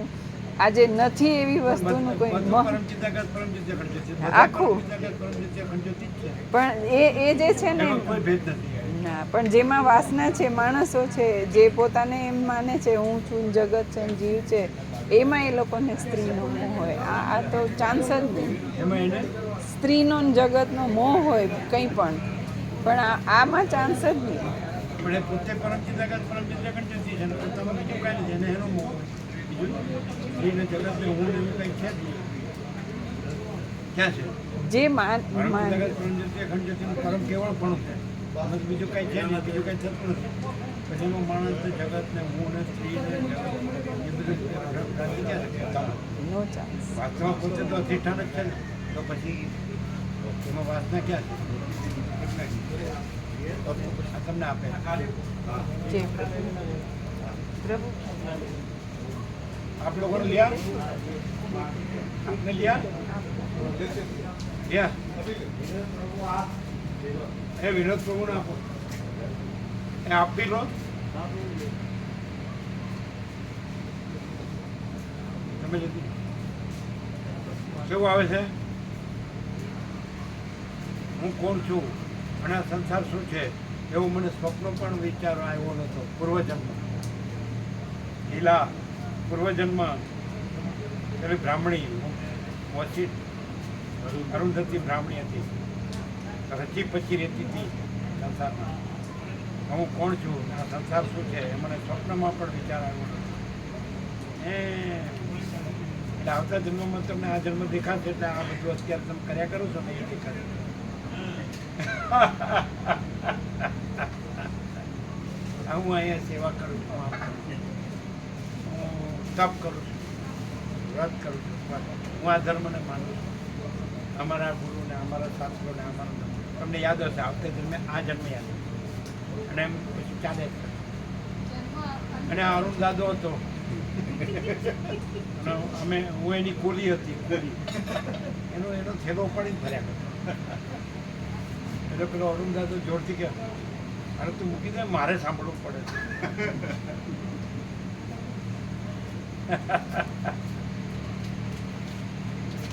આજે નથી એવી વસ્તુનું કોઈ મોહ આખું પણ એ જે છે ને કોઈ ભેદ નથી ના પણ જેમાં વાસના છે માણસો છે જે પોતાને એમ માને છે હું છું જગત છે જીવ છે એમાં એ લોકોને સ્ત્રીનો મોહ હોય આ તો ચાન્સ જ નહીં એમાં એને સ્ત્રીનો ને જગતનો મોહ હોય કંઈ પણ આમાં ચાન્સ જ નહીં પણ એ પોતે પરમચિદાકાશ પરમચિદાકાશ કંજોતી છે ને પોતામાં બીજું કાંઈ નથી એને એનો મોહ હોય બીજું સ્ત્રીને જગતને હું એવું કંઈ છે જ નહીં ક્યાં છે જે પરમચિદાકાશ પરમજ્યોતિ અખંડ જ્યોતિનું પરમ કેવળ પણ છે બસ બીજું કાંઈ છે નહીં બીજું કાંઈ થતું નથી પછી એમાં માણસને જગતને હું ને સ્ત્રીને જગત એ બધું ક્યાં છે નો ચાન્સ વાસ્તવમાં પોતે તો અધિષ્ઠાન જ છે ને તો પછી એમાં વાસના ક્યાં છે આ તમને આપે જે પ્રભુ आप लोगों ने लिया आपने लिया लिया એ વિનોદ પ્રભુને આપો એ આપ બી લો તમે લીધું કેવું આવે છે હું કોણ છું અને આ સંસાર શું છે એવું મને સ્વપ્ન પણ વિચાર આવ્યો નહોતો પૂર્વજન્મ લીલા પૂર્વજન્મ પેલી બ્રાહ્મણી મોચી અરુંધતી બ્રાહ્મણી હતી રચી પછી રહેતી હતી સંસારમાં હું કોણ છું આ સંસાર શું છે એ મને સ્વપ્નમાં પણ વિચાર આવ્યો એટલે આવતા જન્મમાં તમને આ જન્મ દેખાશે એટલે આ બધું અત્યારે તમે કર્યા કરો છો ને એ દેખાશે હું અહીંયા સેવા કરું છું તપ કરું છું વ્રત કરું છું હું આ ધર્મને માનું છું અમારા ગુરુને અમારા શાસ્ત્રોને અમારા તમને યાદ હશે આવતે જન્મે આ જન્મ યાદ હશે અને એમ પછી ચાલે અને આ અરુણ દાદો હતો અને હું એની કોલી હતી કોલી એનો થેલો પડીને ભર્યા કરતો. એટલે પેલો અરુણદા તો જોરથી કે અરે તું મૂકી દે, મારે સાંભળવું પડે.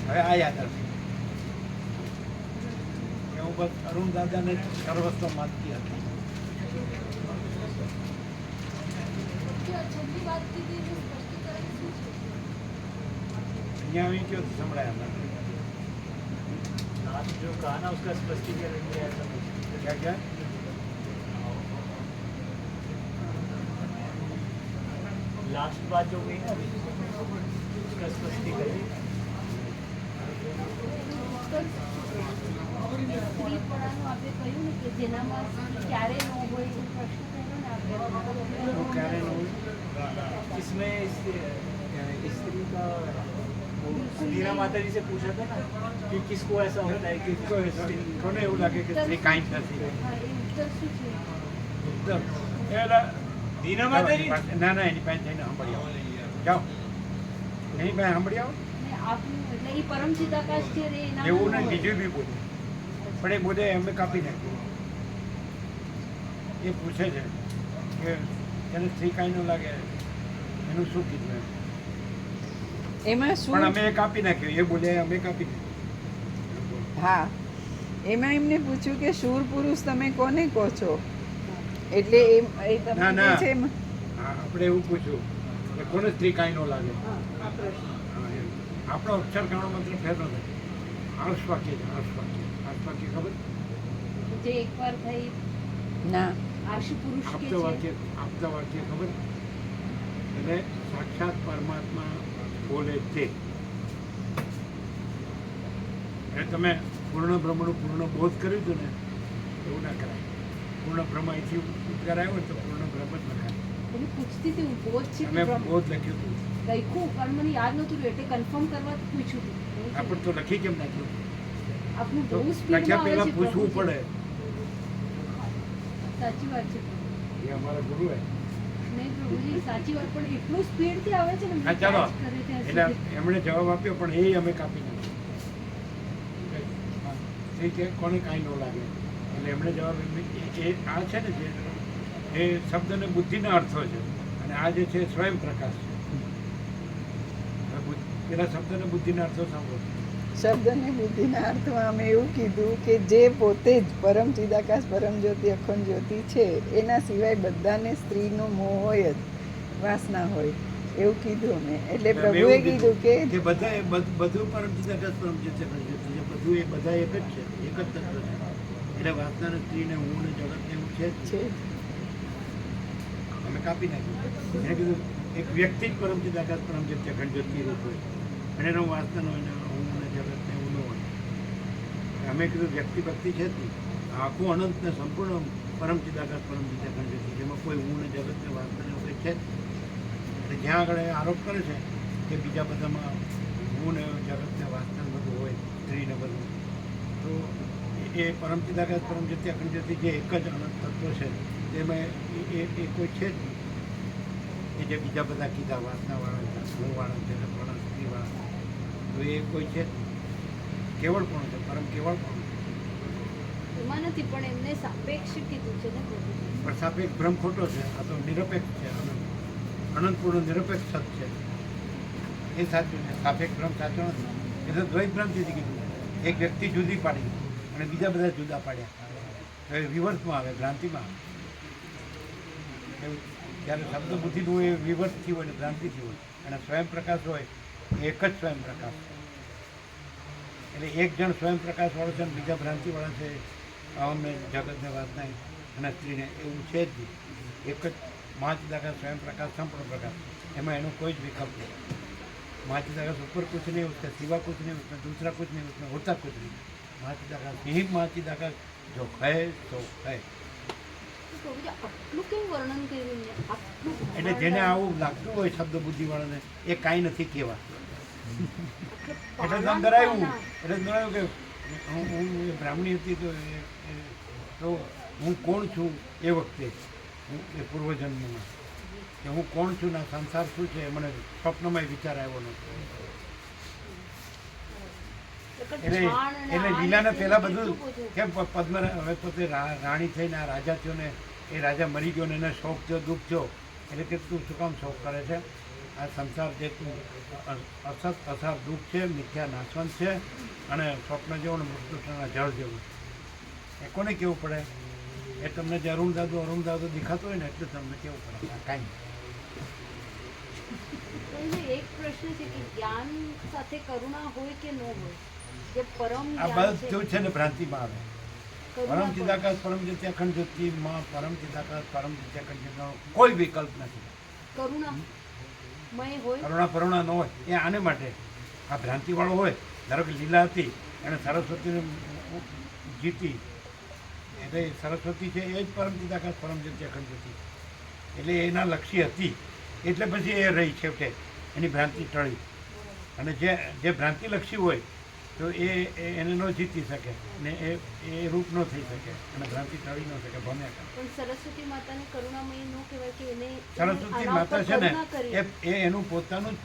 હવે આ યાદ આવશે કે હું બસ અરુણ દાદાને સર્વસ્વ માનતી હતી. અહીંયા આવી ગયો તો સંભળાયા મને. आप जो कहा ना उसका स्पष्टीकरण दिया है सब। ક્યાં ક્યાં लास्ट बात जो हुई ना अभी, उसका स्पष्टीकरण સ્ત્રીપણાનું આપણે કહ્યું ને કે જેનામાં ક્યારે ન હોય એ પ્રશ્ન થયેલો ને આપણે હું ક્યારે ન હોય? इसमें स्त्री का मीरा माता जी से पूछा था ना कि किसको ऐसा होता है कि કોને એવું લાગે કે સ્ત્રી કાંઈ જ નથી? હા એ ઉત્તર શું છે? એકદમ એટલે मीरा माता जी ના ના એની પાસે જઈને સાંભળી આવો. જાઓ એની પાસે સાંભળી આવો. ને આપનું એટલે એ પરમ ચિદાકાશ છે રે એના એવું ને બીજું બી બોલે પણ એ બોલે અમે કાપી નાખ્યું. એ પૂછે છે કે એને સ્ત્રી કાંઈ ન લાગે એનું શું કીધું એમ. એમાં પણ શું અમે એ કાપી નાખ્યું. એ બોલે અમે કાપી નાખ્યું. હા એમાં એમને પૂછ્યું કે શૂર પુરુષ તમે કોને કહો છો? એટલે એ તમે ના, જે ના. છે હા, આપણે એવું પૂછ્યું કે કોને સ્ત્રી કાંઈ ન લાગે. હા આ પ્રશ્ન હા, એમ. આપણો અક્ષર કાણો મંત્ર ફેર ન થાય. આળસવાક્ય છે આળસવાક્ય. આળસવાક્ય ખબર? જે એકવાર થઈ ના આશુ પુરુષ કે આપતા છે વાક્ય આપતા વાક્ય ખબર? એટલે સાક્ષાત પરમાત્મા બોલે તે. એટલે તમે પૂર્ણ બ્રહ્મનું પૂર્ણ બોધ કર્યું હતું ને એવું ના કરાય. પૂર્ણ બ્રહ્મ અહીંથી ઉદ્ગાર આવ્યો ને તો પૂર્ણ બ્રહ્મ જ લખાય. એટલે પૂછતી હતી હું બોધ છે અમે કે બ્રહ્મ? બોધ લખ્યું હતું. લખ્યું પણ મને યાદ નહોતું રહ્યું એટલે કન્ફર્મ કરવા પૂછ્યું હતું એવું છે. આપણે તો લખી કેમ નાખ્યું? આપનું તો બહુ લખ્યા સ્પીડમાં આવે પહેલા છે પૂછવું પડે. સાચી વાત છે એ અમારા ગુરુ હે. નહીં પ્રભુજી સાચી વાત પણ એટલું સ્પીડથી આવે છે ને હા ચાલો catch કરે ત્યાં એટલે સુધી. એમણે જવાબ આપ્યો પણ એ અમે કાપી નાખ્યો. એ કે કોને કાંઈ ન લાગે એટલે એમણે જવાબ એ આ છે ને જે એ શબ્દને બુદ્ધિના અર્થો છે અને આ જે છે સ્વયં પ્રકાશ છે. પેલા શબ્દને બુદ્ધિના અર્થો સાંભળો. શબ્દની બુદ્ધિના અર્થમાં અમે એવું કીધું કે જે પોતે જ પરમ ચિદાકાશ પરમ જ્યોતિ અખંડ જ્યોતિ છે એના સિવાય બધાને સ્ત્રીનો મોહ હોય જ, વાસના હોય એવું કીધું અમે. એટલે અમે પ્રભુએ એવું કીધું કે બધા બધું પરમ ચિદાકાશ પરમ જ્યોતિ અખંડ જ્યોતિ છે. બધું એ બધા એક જ છે, એક જ તત્વ છે. એટલે વાસનાને સ્ત્રીને હું ને જગતને એવું છે જ. છે અમે કાપી નાખ્યું. એને કીધું એક વ્યક્તિ જ પરમ ચિદાકાશ પરમ જ્યોતિ અખંડ જ્યોતિ રૂપ હોય અને એનો વાસના હોય ને હું ને જગતને એવું ન હોય. અમે કીધું વ્યક્તિ ભક્તિ છે જ નહીં. આખું અનંત ને સંપૂર્ણ પરમ ચિદાકાશ પરમ જ્યોતિ અખંડ જ્યોતિ જેમાં કોઈ હું ને જગતને વાસના એવું કંઈ છે જ નહીં. એટલે જ્યાં આગળ એ આરોપ કરે છે કે બીજા બધામાં હું ને જગતને વાસના બધું હોય, સ્ત્રીને બધું, તો એ પરમ ચિદાકાશ પરમ જ્યોતિ અખંડ જ્યોતિ જે એક જ અનંત તત્વ છે તેમાં એ કોઈ છે જ નહીં. એ જે બીજા બધા કીધા વાસનાવાળા છે, હું છે ને પણ સ્ત્રીવાળા, તો એ કોઈ છે જ નહીં. કેવળપણું છે, પરમ કેવળપણું છે. એમાં નથી પણ એમને સાપેક્ષ કીધું છે ને પ્રભુજી. પણ સાપેક્ષ ભ્રમ ખોટો છે. આ તો નિરપેક્ષ છે. અનંતપૂર્ણ નિરપેક્ષ સત છે. એ સાચું છે. સાપેક્ષ ભ્રમ સાચો નથી. એ તો દ્વૈત ભ્રમથી કીધું. એક વ્યક્તિ જુદી પાડી અને બીજા બધા જુદા પાડ્યા. તો એ વિવર્તમાં આવે, ભ્રાંતિમાં આવે. એવું જ્યારે શબ્દ બુદ્ધિનું એ વિવર્તથી હોય ને ભ્રાંતિથી હોય અને સ્વયં પ્રકાશ હોય એ એક જ સ્વયં પ્રકાશ છે. એટલે એક જણ સ્વયં પ્રકાશવાળો છે અને બીજા ભ્રાંતિવાળા છે. અમને જગતને વાસના અને સ્ત્રીને એવું છે જ નહીં. એક જ મહાચિદાકાશ સ્વયં प्रकाश संपूर्ण प्रकाश एમાં એનો કોઈ જ વિકલ્પ नहीं. महाचिदाकाश ऊपर कुछ नहीं, उसके सिवा कुछ नहीं, उसमें दूसरा कुछ नहीं, उसमें होता कुछ नहीं. महाचिदाकाश ही महाचिदाकाश जो है तो है. પ્રભુજી આટલું કેમ વર્ણન કર્યું ને આટલું એટલે જેને આવું લાગતું હોય શબ્દ બુદ્ધિવાળાને એ કાંઈ નથી કહેવા એટલે જ અંદર આવ્યું. એટલે જ ગણાયું કે હું બ્રાહ્મણી હતી તો હું કોણ છું એ વખતે હું એ પૂર્વજન્મમાં કે હું કોણ છું ને આ સંસાર શું છે એ મને સ્વપ્નમાં વિચાર આવ્યો નહોતો. એટલે એટલે લીલાને પહેલાં બધું કેમ પદ્મ હવે પોતે રાણી થઈને આ રાજા થયો ને એ રાજા મરી ગયો ને એને શોખ થયો, દુઃખ થયો, એટલે કે તું શું કામ શોખ કરે છે? આ સંસાર જે તું અસત અસાર દુઃખ છે, મિથ્યા નાશવંત છે અને સ્વપ્ન જેવું ને મૃત્યુના જળ જેવું. એ કોને કેવું પડે? એ તમને જે અરુણ દાદો દેખાતો હોય ને એટલે તમને કેવું પડે કાંઈ. એક પ્રશ્ન છે કે જ્ઞાન સાથે કરુણા હોય કે ન હોય? જે પરમ આ જ્ઞાન છે, બધું છે ને ભ્રાંતિમાં આવે. કરુણા પરમ ચિદાકાશ પરમ જ્યોતિ અખંડ જ્યોતિમાં પરમ ચિદાકાશ પરમ જ્યોતિ અખંડ જ્યોતિનો કોઈ વિકલ્પ નથી. કરુણામય હોય. કરુણા પરુણા ન હોય એ આને માટે આ ભ્રાંતિવાળો હોય. ધારો કે લીલા હતી એણે સરસ્વતીને જીતી, એટલે સરસ્વતી છે એ જ પરમ ચિદાકાશ પરમ જ્યોતિ અખંડ જ્યોતિ, એટલે એના લક્ષી હતી એટલે પછી એ રહી છેવટે એની ભ્રાંતિ ટળી. અને જે ભ્રાંતિલક્ષી હોય તો એને ન જીતી શકે ને એ રૂપ ન થઈ શકે અને ભ્રાંતિ ટળી ન શકે, ભમ્યા કરે. પણ સરસ્વતી માતાને કરુણામય ન કહેવાય કે એને સરસ્વતી આના માતા ઉપર છે ને કરુણા કરી. એ એનું પોતાનું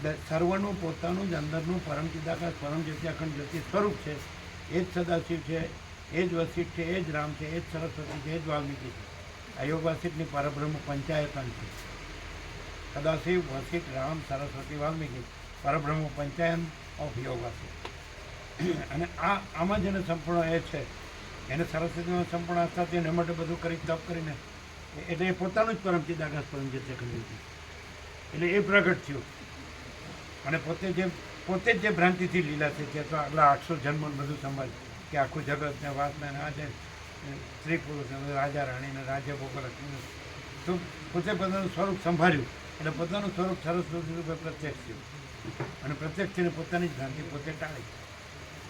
જ સર્વનું પોતાનું જ અંદરનું પરમ ચિદાકાશ પરમ જ્યોતિ અખંડ જ્યોતિ સ્વરૂપ છે. એ જ સદાશિવ છે, એ જ વસિષ્ઠ છે, એ જ રામ છે, એ જ સરસ્વતી છે, એ જ વાલ્મીકી છે. આ યોગ વાસિષ્ઠની પરબ્રહ્મ પંચાયતન છે. સદાશિવ, વસિષ્ઠ, રામ, સરસ્વતી, વાલ્મીકી પરબ્રહ્મ પંચાયન ઓફ યોગ વાસિષ્ઠ. અને આમાં જેને સંપૂર્ણ એ છે એને સરસ્વતીમાં સંપૂર્ણ આસ્થા હતી એના માટે બધું કરી તપ કરીને એટલે એ પોતાનું જ પરમ ચિદાકાશ પરમ જ્યોતિ અખંડ જ્યોતિ એટલે એ પ્રગટ થયું. અને પોતે જ જે ભ્રાંતિથી લીલા છે તે તો આગલા 800 જન્મ બધું સંભાળ્યું કે આખું જગત ને વાસના ને આ જે સ્ત્રી પુરુષ રાજા રાણી ને રાજા ગોપાલ તો પોતે પોતાનું સ્વરૂપ સંભાળ્યું એટલે પોતાનું સ્વરૂપ સરસ્વતી રૂપે પ્રત્યક્ષ થયું. અને પ્રત્યક્ષ થઈને પોતાની જ ભ્રાંતિ પોતે ટાળી.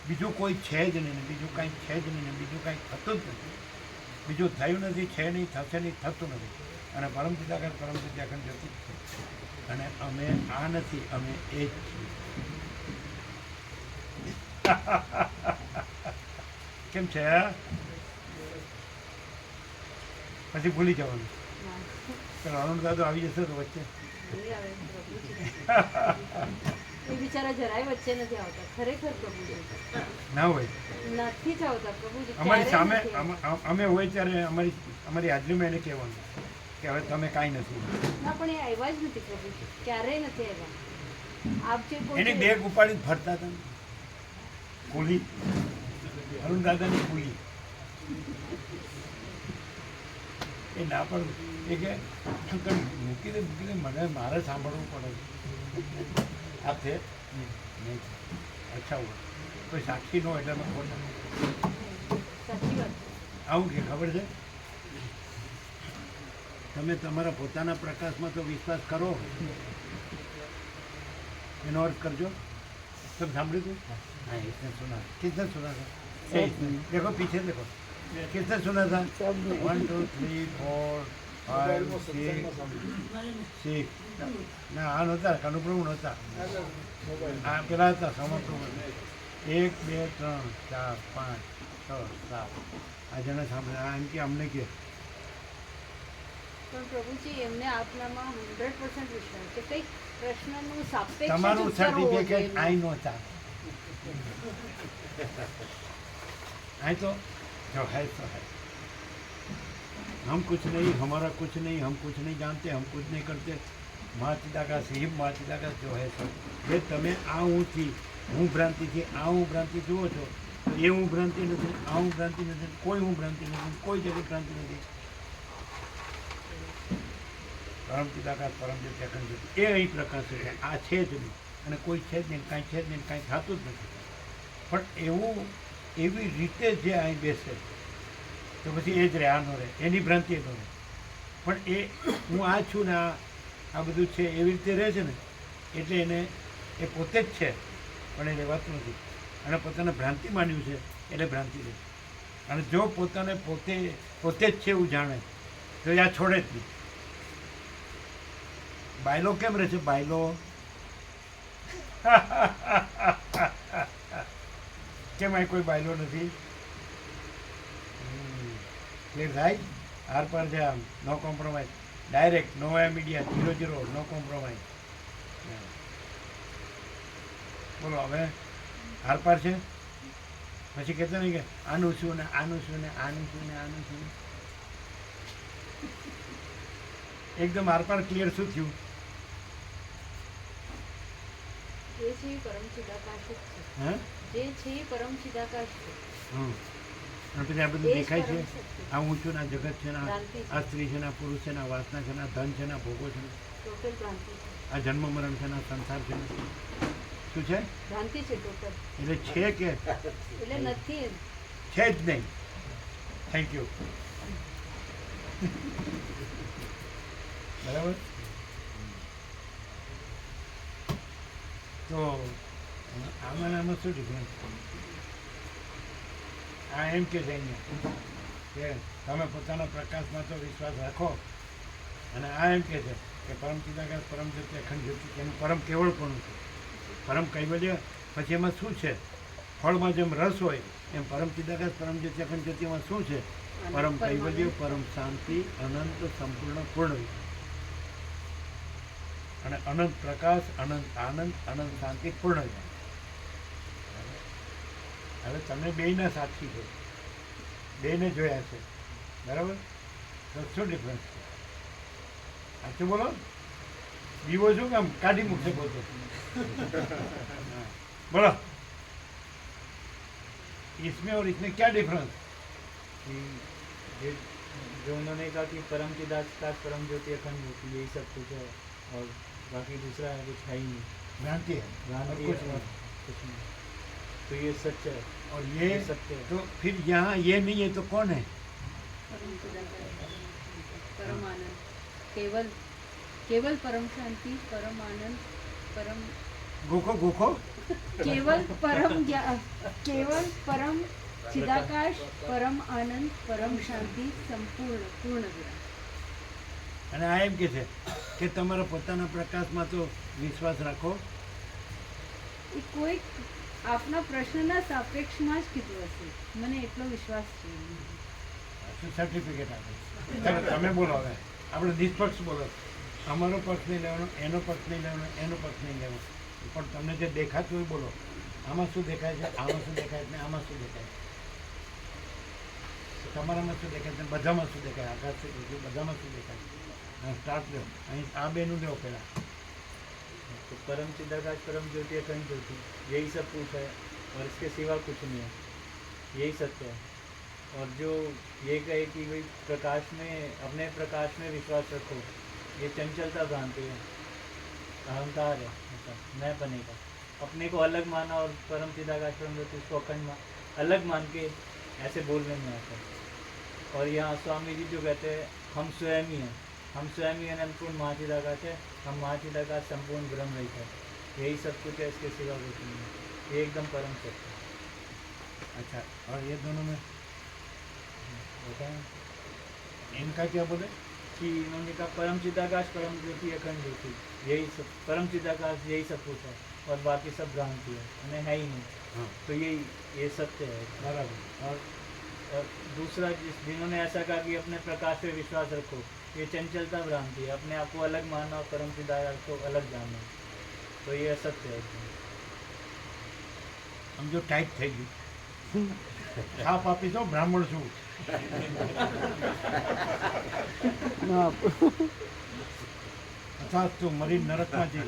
બીજું કોઈ છે જ નહીં ને બીજું કાંઈ છે જ નહીં ને બીજું કાંઈ થતું જ નથી. બીજું થયું નથી, છે નહીં, થશે નહીં, થતું નથી. અને પરમ ચિદાકાશ પરમ જ્યોતિ અખંડ જ્યોતિ છે. અને અમે આ નથી, અમે એ જ છીએ. કેમ છે? પછી ભૂલી જવાનું. પેલો અરુણ દાદો આવી જશે તો વચ્ચે નહીં આવે પ્રભુજી. એ બિચારા જરાય વચ્ચે નથી આવતા ખરેખર પ્રભુજી. ના હોય નથી જ આવતા પ્રભુજી. અમારી સામે ક્યારેય નથી આવતા. અમે હોય ત્યારે અમારી હાજરીમાં એને કહેવાનું કે હવે તમે કાંઈ નથી. ના પણ એ આવ્યા જ નથી પ્રભુજી, ક્યારેય નથી આવ્યા. આપ જે કહો એની છો- બેગ ઉપાડી ફરતા હતા ને. કુલી અરુણ દાદાની કુલી એ ના પણ એ કે શંકર મૂકી દે મને મારે સાંભળવું પડે છે. આ છે નહીં અચ્છા હોય કોઈ સાક્ષી ન હોય એટલે અમે ખોટા. સાચી વાત છે. આવું કે ખબર છે તમે તમારા પોતાના પ્રકાશમાં તો વિશ્વાસ કરો એનો અર્થ કરજો. सब सामने थे? हाँ इसने सुना. किसने सुना था? देखो पीछे देखो. किसने सुना था? 1 2 3 4 5 6 ના આ નહોતા કનુપ્રભુ નહોતા. આ પેલા હતા સમપ્રભુ. 1 2 3 4 5 6 7 આ જણા સાંભળે આ એમ કે અમને કે પણ પ્રભુજી એમને આપનામાં 100% વિશ્વાસ છે. કંઈક પ્રશ્નનું સાપેક્ષ તમારું જ ઉત્તર હોવો સર્ટિફિકેટ જોઈએ. આઈ નો ચાલે. आए तो जो है तो है. हम कुछ नहीं, हमारा कुछ नहीं, हम कुछ नहीं जानते, हम कुछ नहीं करते. माचिदा का सिंह माचिदा का जो है सब ये તમે આ હું થી હું ભ્રાંતિથી આ હું ભ્રાંતિ જુઓ છો તો એ હું ભ્રાંતિ નથી, આ હું ભ્રાંતિ નથી, કોઈ હું ભ્રાંતિ નથી, કોઈ જગ્યાએ ભ્રાંતિ નથી. પરમ ચિદાકાશ પરમ જ્યોતિ અખંડ જ્યોતિ એ અહીં પ્રકાશ છે. આ છે જ નહીં અને કોઈ છે જ નહીં, કાંઈ છે જ નહીં, કાંઈ થતું જ નથી. પણ એવું એવી રીતે જે અહીં બેસે તો પછી એ જ રહે, આ ન રહે, એની ભ્રાંતિ ન રહે. પણ એ હું આ છું ને આ બધું છે એવી રીતે રહે છે ને એટલે એને એ પોતે જ છે પણ એ રહેવાતું નથી. અને પોતાને ભ્રાંતિ માન્યું છે એટલે ભ્રાંતિ રહે. અને જો પોતાને પોતે જ છે એવું જાણે તો એ આ છોડે જ નહીં. બાયલો કેમ રહે છે? બાયલો કેમ અહીં કોઈ બાયલો નથી? ક્લિયર થાય? આર પાર છે આમ નો કોમ્પ્રોમાઇઝ. ડાયરેક્ટ નો મીડિયા 0-0 નો કોમ્પ્રોમાઇઝ. બોલો હવે આરપાર છે. પછી કહેતા નહીં કે આનું શું ને આનું શું ને આનું શું ને આનું શું. એકદમ આરપાર ક્લિયર શું થયું? જે છે એ પરમ ચિદાકાશ જ છે. હા જે છે એ પરમ ચિદાકાશ છે. હમ. અને પછી આ બધું એ જ દેખાય છે. પરમ સત્ય. આ ઊંચું ના જગત છે ને ભ્રાંતિ છે. આ સ્ત્રી છે ને આ પુરુષ છે ને આ વાસના છે ને આ ધન છે ને આ ભોગો છે ને ટોટલ ભ્રાંતિ છે. આ જન્મ મરણ છે ને આ સંસાર છે ને શું છે? ભ્રાંતિ છે ટોટલ. એટલે છે કે એટલે નથી એમ. છે જ નહીં. Thank you. બરાબર. તો આમાં ને આમાં શું ડિફરન્સ? આ એમ કે છે અહીંયા કે તમે પોતાના પ્રકાશમાં તો વિશ્વાસ રાખો, અને આ એમ કે છે કે પરમ ચિદાકાશ પરમ જ્યોતિ અખંડ જ્યોતિ એનું પરમ કેવળપણું છે. પરમ કૈવલ્ય પછી એમાં શું છે? ફળમાં જેમ રસ હોય એમ પરમ ચિદાકાશ પરમ જ્યોતિ અખંડ જ્યોતિમાં શું છે? પરમ કૈવલ્ય, પરમ શાંતિ, અનંત સંપૂર્ણ પૂર્ણ અને અનંત પ્રકાશ, અનંત આનંદ, અનંત શાંતિ, પૂર્ણ જ્ઞાન. હવે તમે બેયના સાક્ષી છો, બેયને જોયા છે, બરાબર? તો શું ડિફરન્સ છે? સાચું બોલો. દીવો શું કામ કાઢી મૂકશે પોતે? बोलो इसमें और इसमें क्या डिफरेंस? कि ये जो उन्होंने कहा कि परम चिदाकाश परम ज्योति अखंड ज्योति यही सब कुछ है और बाकी दूसरा है कुछ है ही नहीं. भ्रांति है, भ्रांति और है और कुछ नहीं. तो ये सच है. और ये सत्य है. तो फिर यहाँ ये नहीं है तो कौन है? परम चिदाकाश, परम आनंद, केवल केवल परम शांति, परम आनंद, परम गोखो गोखो केवल परम केवल परम चिदाकाश, परम आनंद, परम शांति, संपूर्ण पूर्ण જ્ઞાન. અને આ એમ કે છે કે તમારા પોતાના પ્રકાશમાં તો વિશ્વાસ રાખો. એ કોઈ આપના પ્રશ્નના સાપેક્ષમાં જ કીધું હશે. મને એટલો વિશ્વાસ છે. સર્ટિફિકેટ આપે. ચાલો તમે બોલો. હવે આપણે નિષ્પક્ષ બોલો. અમારો પક્ષ નહીં લેવાનો, એનો પક્ષ નહીં લેવાનો, એનો પક્ષ નહીં લેવાનો, પણ તમને જે દેખાતું હોય બોલો. આમાં શું દેખાય છે, આમાં શું દેખાય છે, આમાં શું દેખાય છે, તમારામાં શું દેખાય છે, બધામાં શું દેખાય, આકાશ શું દેખાય, બધામાં શું દેખાય છે? સ્ટાર્ટ લો. અહીં આ બેનું લો પહેલાં. तो परम चिदाकाश परम ज्योति अखंड ज्योति यही सब कुछ है और इसके सिवा कुछ नहीं है. यही सत्य है. और जो ये कहे कि भाई प्रकाश में अपने प्रकाश में विश्वास रखो, ये चंचलता भ्रांति है, अहंकार है, मतलब मैं बने का अपने को अलग माना और परम चिदाकाश परम ज्योति उसको अखंड अलग मान के ऐसे बोलने में आता है. और यहाँ स्वामी जी जो कहते हैं हम स्वयं ही हैं, हम स्वयं ही अनंतपूर्ण महाचिदाकाश है, हम महाचिदाकाश संपूर्ण ब्रह्म रहित है. यही सब कुछ है, इसके सिवा कुछ नहीं है. ये एकदम परम सत्य है. अच्छा, और ये दोनों में बताएं इनका क्या बोले? कि इन्होंने कहा परम चिदाकाश परम ज्योति अखंड ज्योति यही सब परम चिदाकाश यही सब कुछ है और बाकी सब भ्रांति है, हमें है ही नहीं. हाँ तो ये सत्य है. बराबर. और दूसरा जिन्होंने ऐसा कहा कि अपने प्रकाश पे विश्वास रखो, ये चंचलता भ्रांति है, अपने आप को अलग मानना और परम चिदाकाश को अलग जानना. तो ये असत्य है. हम जो टाइट થઈ ગયું. છાપ આપી દો, બ્રાહ્મણ છું. ન આપું. अर्थात तो मरी नरक में जी ન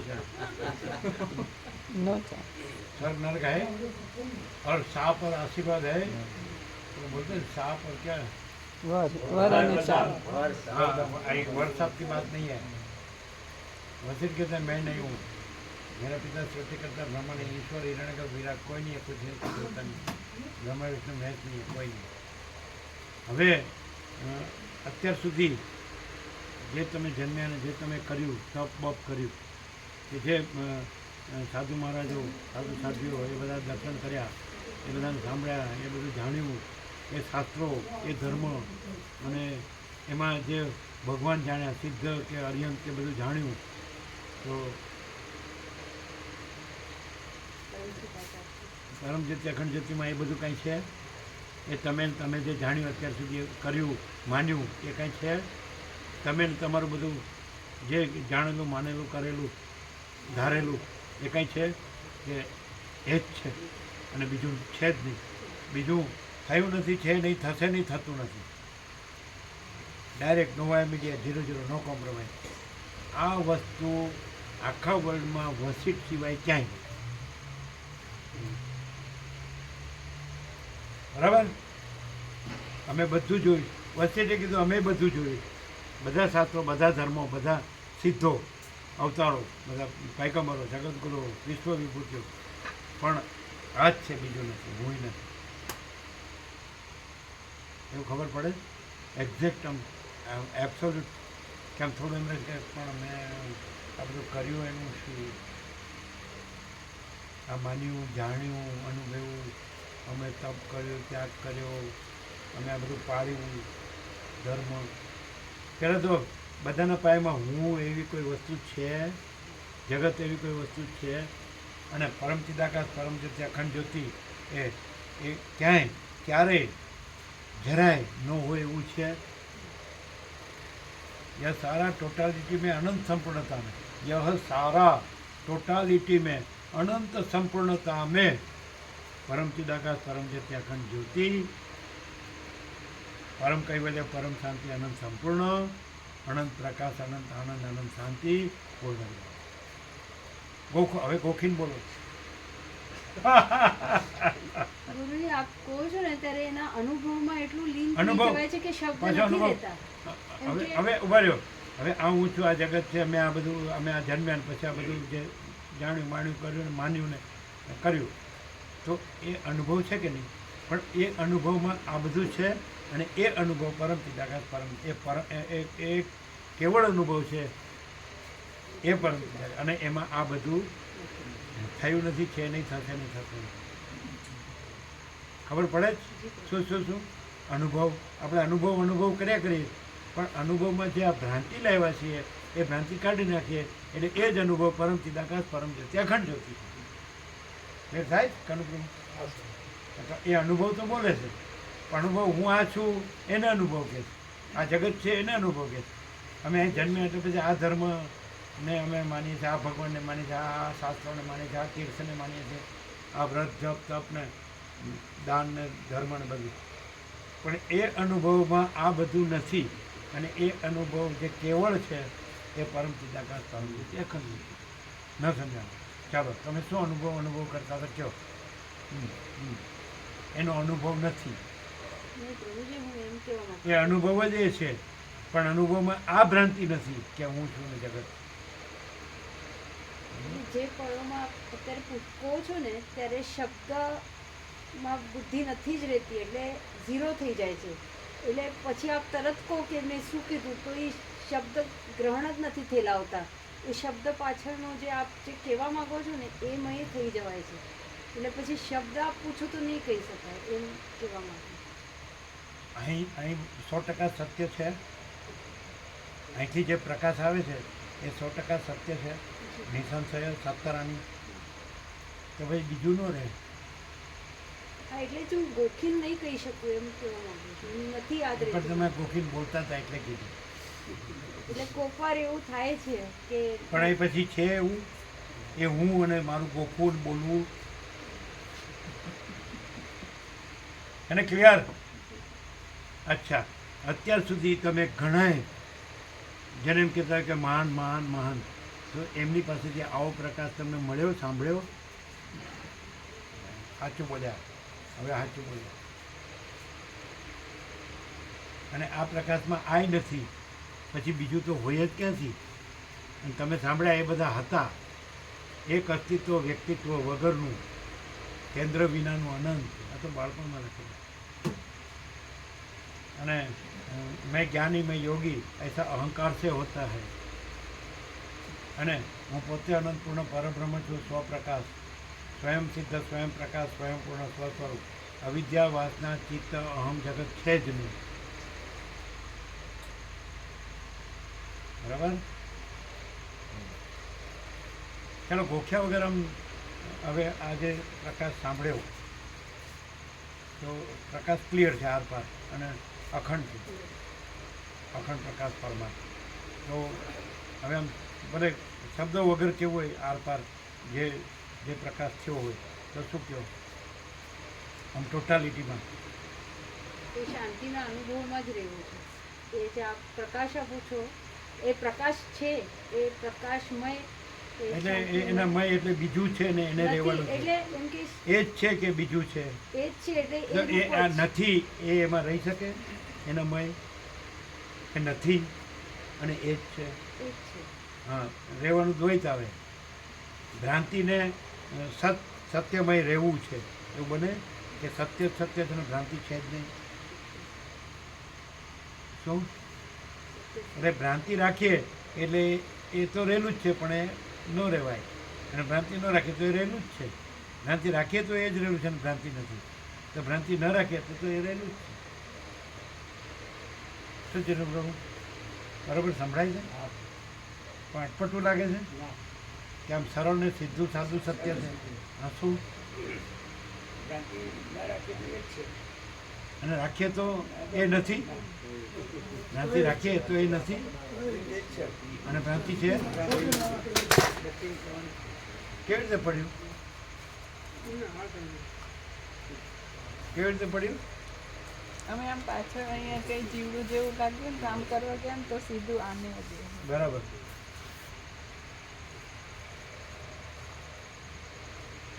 ચાલે. स्वर्ग नरक है और साप और आशीर्वाद है. तो बोलते हैं साप और क्या? વર અને સાપ. हाँ, वर साप की बात नहीं है. वसील कहते हैं मैं नहीं हूँ, मेरा पिता सृष्टि करता ब्रह्मण ईश्वर हिरण्यगर्भ विराट कोई नहीं है, कुछ होता नहीं. ब्रह्मा विष्णु महेश नहीं है, कोई नहीं. હવે અત્યાર સુધી જે તમે જન્મ્યા અને જે તમે કર્યું, તપ બપ કર્યું, કે જે સાધુ મહારાજો સાધુ સાધ્વીઓ એ બધા દર્શન કર્યા, એ બધાને સાંભળ્યા, એ બધું જાણ્યું, એ શાસ્ત્રો, એ ધર્મ, અને એમાં જે ભગવાન જાણ્યા, સિદ્ધ કે અર્યંત કે બધું જાણ્યું, તો પરમ જ્યોતિ અખંડ જ્યોતિમાં એ બધું કાંઈ છે? એ તમે જે જાણ્યું અત્યાર સુધી કર્યું, માન્યું, એ કાંઈ છે? તમે ને તમારું બધું જે જાણેલું માનેલું કરેલું ધારેલું એ કંઈ છે કે એ જ છે અને બીજું છે જ નહીં. બીજું થયું નથી, છે નહીં, થશે નહીં, થતું નથી. ડાયરેક્ટ નો ઇમીડિયેટ 0-0, નો કોમ્પ્રોમાઇઝ. આ વસ્તુ આખા વર્લ્ડમાં વસીટ સિવાય ક્યાંય નહીં. બરાબર? અમે બધું જોયું. વસીટે કીધું અમે બધું જોયું. બધા શાસ્ત્રો, બધા ધર્મો, બધા સિદ્ધો, અવતારો, બધા પૈગંબરો, જગતગુરુ, વિશ્વ વિભૂતિઓ, પણ આ જ છે, બીજું નથી, હું નથી. એવું ખબર પડે એક્ઝેક્ટ આમ એબ્સોલ્યુટ કે આમ થોડું એમ કે પણ મેં આ બધું કર્યું એનું શું, આ માન્યું, જાણ્યું, અનુભવ્યું, અમે તપ કર્યો, ત્યાગ કર્યો, અમે આ બધું પાળ્યું ધર્મ. પહેલાં તો બધાના પાયામાં હું એવી કોઈ વસ્તુ છે, જગત એવી કોઈ વસ્તુ છે, અને પરમ ચિદાકાશ પરમ જ્યોતિ અખંડ જ્યોતિ એ ક્યાંય ક્યારેય જરાય ન હોય એવું છે. यह सारा टोटालिटी में अनंत संपूर्णता में, यह सारा टोटालिटी में अनंत संपूर्णता में परम चिदाकाश परम ज्योति अखंड ज्योति परम कैवल्य परम शांति अनंत संपूर्ण अनंत प्रकाश अनंत आनंद अनंत शांति पूर्ण. હવે ગોખીને બોલો. ગુરુજી આપ કહો છો ને ત્યારે એના અનુભવમાં એટલું લીન થઈ અનુભવ. જવાય છે કે શબ્દ પાછો નથી અનુભવ. રહેતા. એમ હવે કે હવે ઉભા રહ્યો. હવે આ હું છું, આ જગત છે, અમે આ બધું, અમે આ જન્મ્યા ને પછી આ બધું જે જાણ્યું માણ્યું કર્યું ને માન્યું ને કર્યું, તો એ અનુભવ છે કે નહીં? પણ એ અનુભવમાં આ બધું છે, અને એ અનુભવ પરમ ચિદાકાશ પરમ એ કેવળ અનુભવ છે, એ પરમ ચિદાકાશ, અને એમાં આ બધું થયું નથી, છે નહીં, થશે નહીં, થશે નહીં. ખબર પડે જ શું શું શું અનુભવ આપણે અનુભવ કર્યા કરીએ, પણ અનુભવમાં જે આ ભ્રાંતિ લાવ્યા છીએ એ ભ્રાંતિ કાઢી નાખીએ એટલે એ જ અનુભવ પરમ ચિદાકાશ પરમ જ્યોતિ અખંડ જ્યોતિ એ થાય કનુકૃમ. એ અનુભવ તો બોલે છે, પણ અનુભવ હું આ છું એને અનુભવ કે છે, આ જગત છે એને અનુભવ કે છે. અમે અહીં જન્મ્યા એટલે પછી આ ધર્મ ને અમે માનીએ છીએ, આ ભગવાનને માનીએ છીએ, આ શાસ્ત્રોને માનીએ છીએ, આ તીર્થને માનીએ છીએ, આ વ્રત જપ તપ ને દાન ને ધર્મ ને બધું, પણ એ અનુભવમાં આ બધું નથી. અને એ અનુભવ જે કેવળ છે એ પરમ ચિદાકાશ પરમ જ્યોતિ અખંડ ન સમજાણું. ચાલો તમે શું અનુભવ કરતા હતા કહો. એનો અનુભવ નથી, નહીં, ગુરુજી હું એમ કહેવા માંગુ એ અનુભવ જ એ છે, પણ અનુભવમાં આ ભ્રાંતિ નથી કે હું છું ને જગત. છું. જે પળોમાં અત્યારે કહો છો ને ત્યારે શબ્દમાં બુદ્ધિ નથી જ રહેતી, એટલે ઝીરો થઈ જાય છે. એટલે પછી આપ તરત કહો કે મેં શું કીધું, તો એ શબ્દ ગ્રહણ જ નથી થેલાવતા. એ શબ્દ પાછળનો જે આપ જે કહેવા માંગો છો ને એ મય થઈ જવાય છે. એટલે પછી શબ્દ આપ પૂછો તો નહીં કહી શકાય એમ કહેવા માંગુ. અહીં 100% સત્ય છે. અહીંથી જે પ્રકાશ આવે છે એ 100% સત્ય છે, નિસંશય સત્તરાની. તો ભાઈ બીજું ન રહે. હા, એટલે જ હું ગોખીન નહીં કહી શકું એમ કહેવા માંગુ છું. નથી યાદ પણ રહેતું. તમે ગોખીને બોલતા હતા એટલે કીધું. એટલે કોક વાર એવું થાય છે કે પણ એ પછી છે એવું એ હું અને મારું ગોખવું ને બોલવું એને ક્લિયર. અચ્છા, અત્યાર સુધી તમે ઘણાએ જેને એમ કહેતા હોય કે મહાન મહાન મહાન, તો એમની પાસેથી આવો પ્રકાશ તમને મળ્યો, સાંભળ્યો? સાચું બોલ્યા, હવે સાચું બોલ્યા. અને આ પ્રકાશમાં આય નથી, પછી બીજું તો હોય જ ક્યાંથી? અને તમે સાંભળ્યા એ બધા હતા, એક અસ્તિત્વ વ્યક્તિત્વ વગરનું, કેન્દ્ર વિનાનું અનંત. આ તો બાળપણમાં લખેલું. અને મેં જ્ઞાની મેં યોગી ऐसा અહંકાર से होता है. અને હું પોતે અનંતપૂર્ણ પરબ્રહ્મ છું, સ્વપ્રકાશ, સ્વયં સિદ્ધ, સ્વયં પ્રકાશ, સ્વયં પૂર્ણ સ્વસ્વરૂપ. અવિદ્યા વાસના ચિત્ત અહમ જગત છે જ નહીં. બરાબર? ચાલો ગોખ્યા વગર આમ હવે આજે પ્રકાશ સાંભળ્યો તો પ્રકાશ ક્લિયર છે આર પાર, અને અખંડ છે, અખંડ પ્રકાશ પરમાત્મા. તો હવે આમ ભલે શબ્દો વગર કેવું હોય આર પાર જે જે પ્રકાશ થયો હોય તો શું કહો આમ ટોટાલિટીમાં? એ શાંતિના અનુભવમાં જ રહેવું છે. એ જે આપ પ્રકાશ આપો છો એ પ્રકાશ છે, એ પ્રકાશમય એ એટલે શાંતિમય. એના મય એટલે બીજું છે ને એને નથી, રહેવાનું છે. એટલે એમ કે એ જ છે કે બીજું છે? એ જ છે એટલે તો એ એ આ રૂપ જ. નથી એ એમાં રહી શકે? એના મય એ નથી અને એ જ છે. એ જ છે. હા, રહેવાનું દ્વૈત આવે. ભ્રાંતિને સત્યમય રહેવું છે એવું બને કે સત્ય સત્ય છે ને ભ્રાંતિ છે જ નહીં? શું? એટલે ભ્રાંતિ રાખીએ એટલે એ તો રહેલું જ છે પણ એ ન રહેવાય, અને ભ્રાંતિ ન રાખીએ તો એ રહેલું જ છે. ભ્રાંતિ રાખીએ તો એ જ રહેલું છે અને ભ્રાંતિ નથી. તો ભ્રાંતિ ન રાખીએ તો એ રહેલું જ છે. શું છે પ્રભુ? બરાબર સંભળાય છે? પણ અટપટું લાગે છે કે આમ સરળ ને સીધું સાદું સત્ય છે? હા, શું? અને રાખીએ તો એ નથી? ભ્રાંતિ રાખીએ તો એ નથી અને ભ્રાંતિ છે? કેવી રીતે પડ્યું? કેવી રીતે પડ્યું? અમે આમ પાછળ અહીંયા કંઈ જીવડું જેવું લાગ્યું ને કામ કરવા ગયા ને તો સીધું આને જ. બરાબર.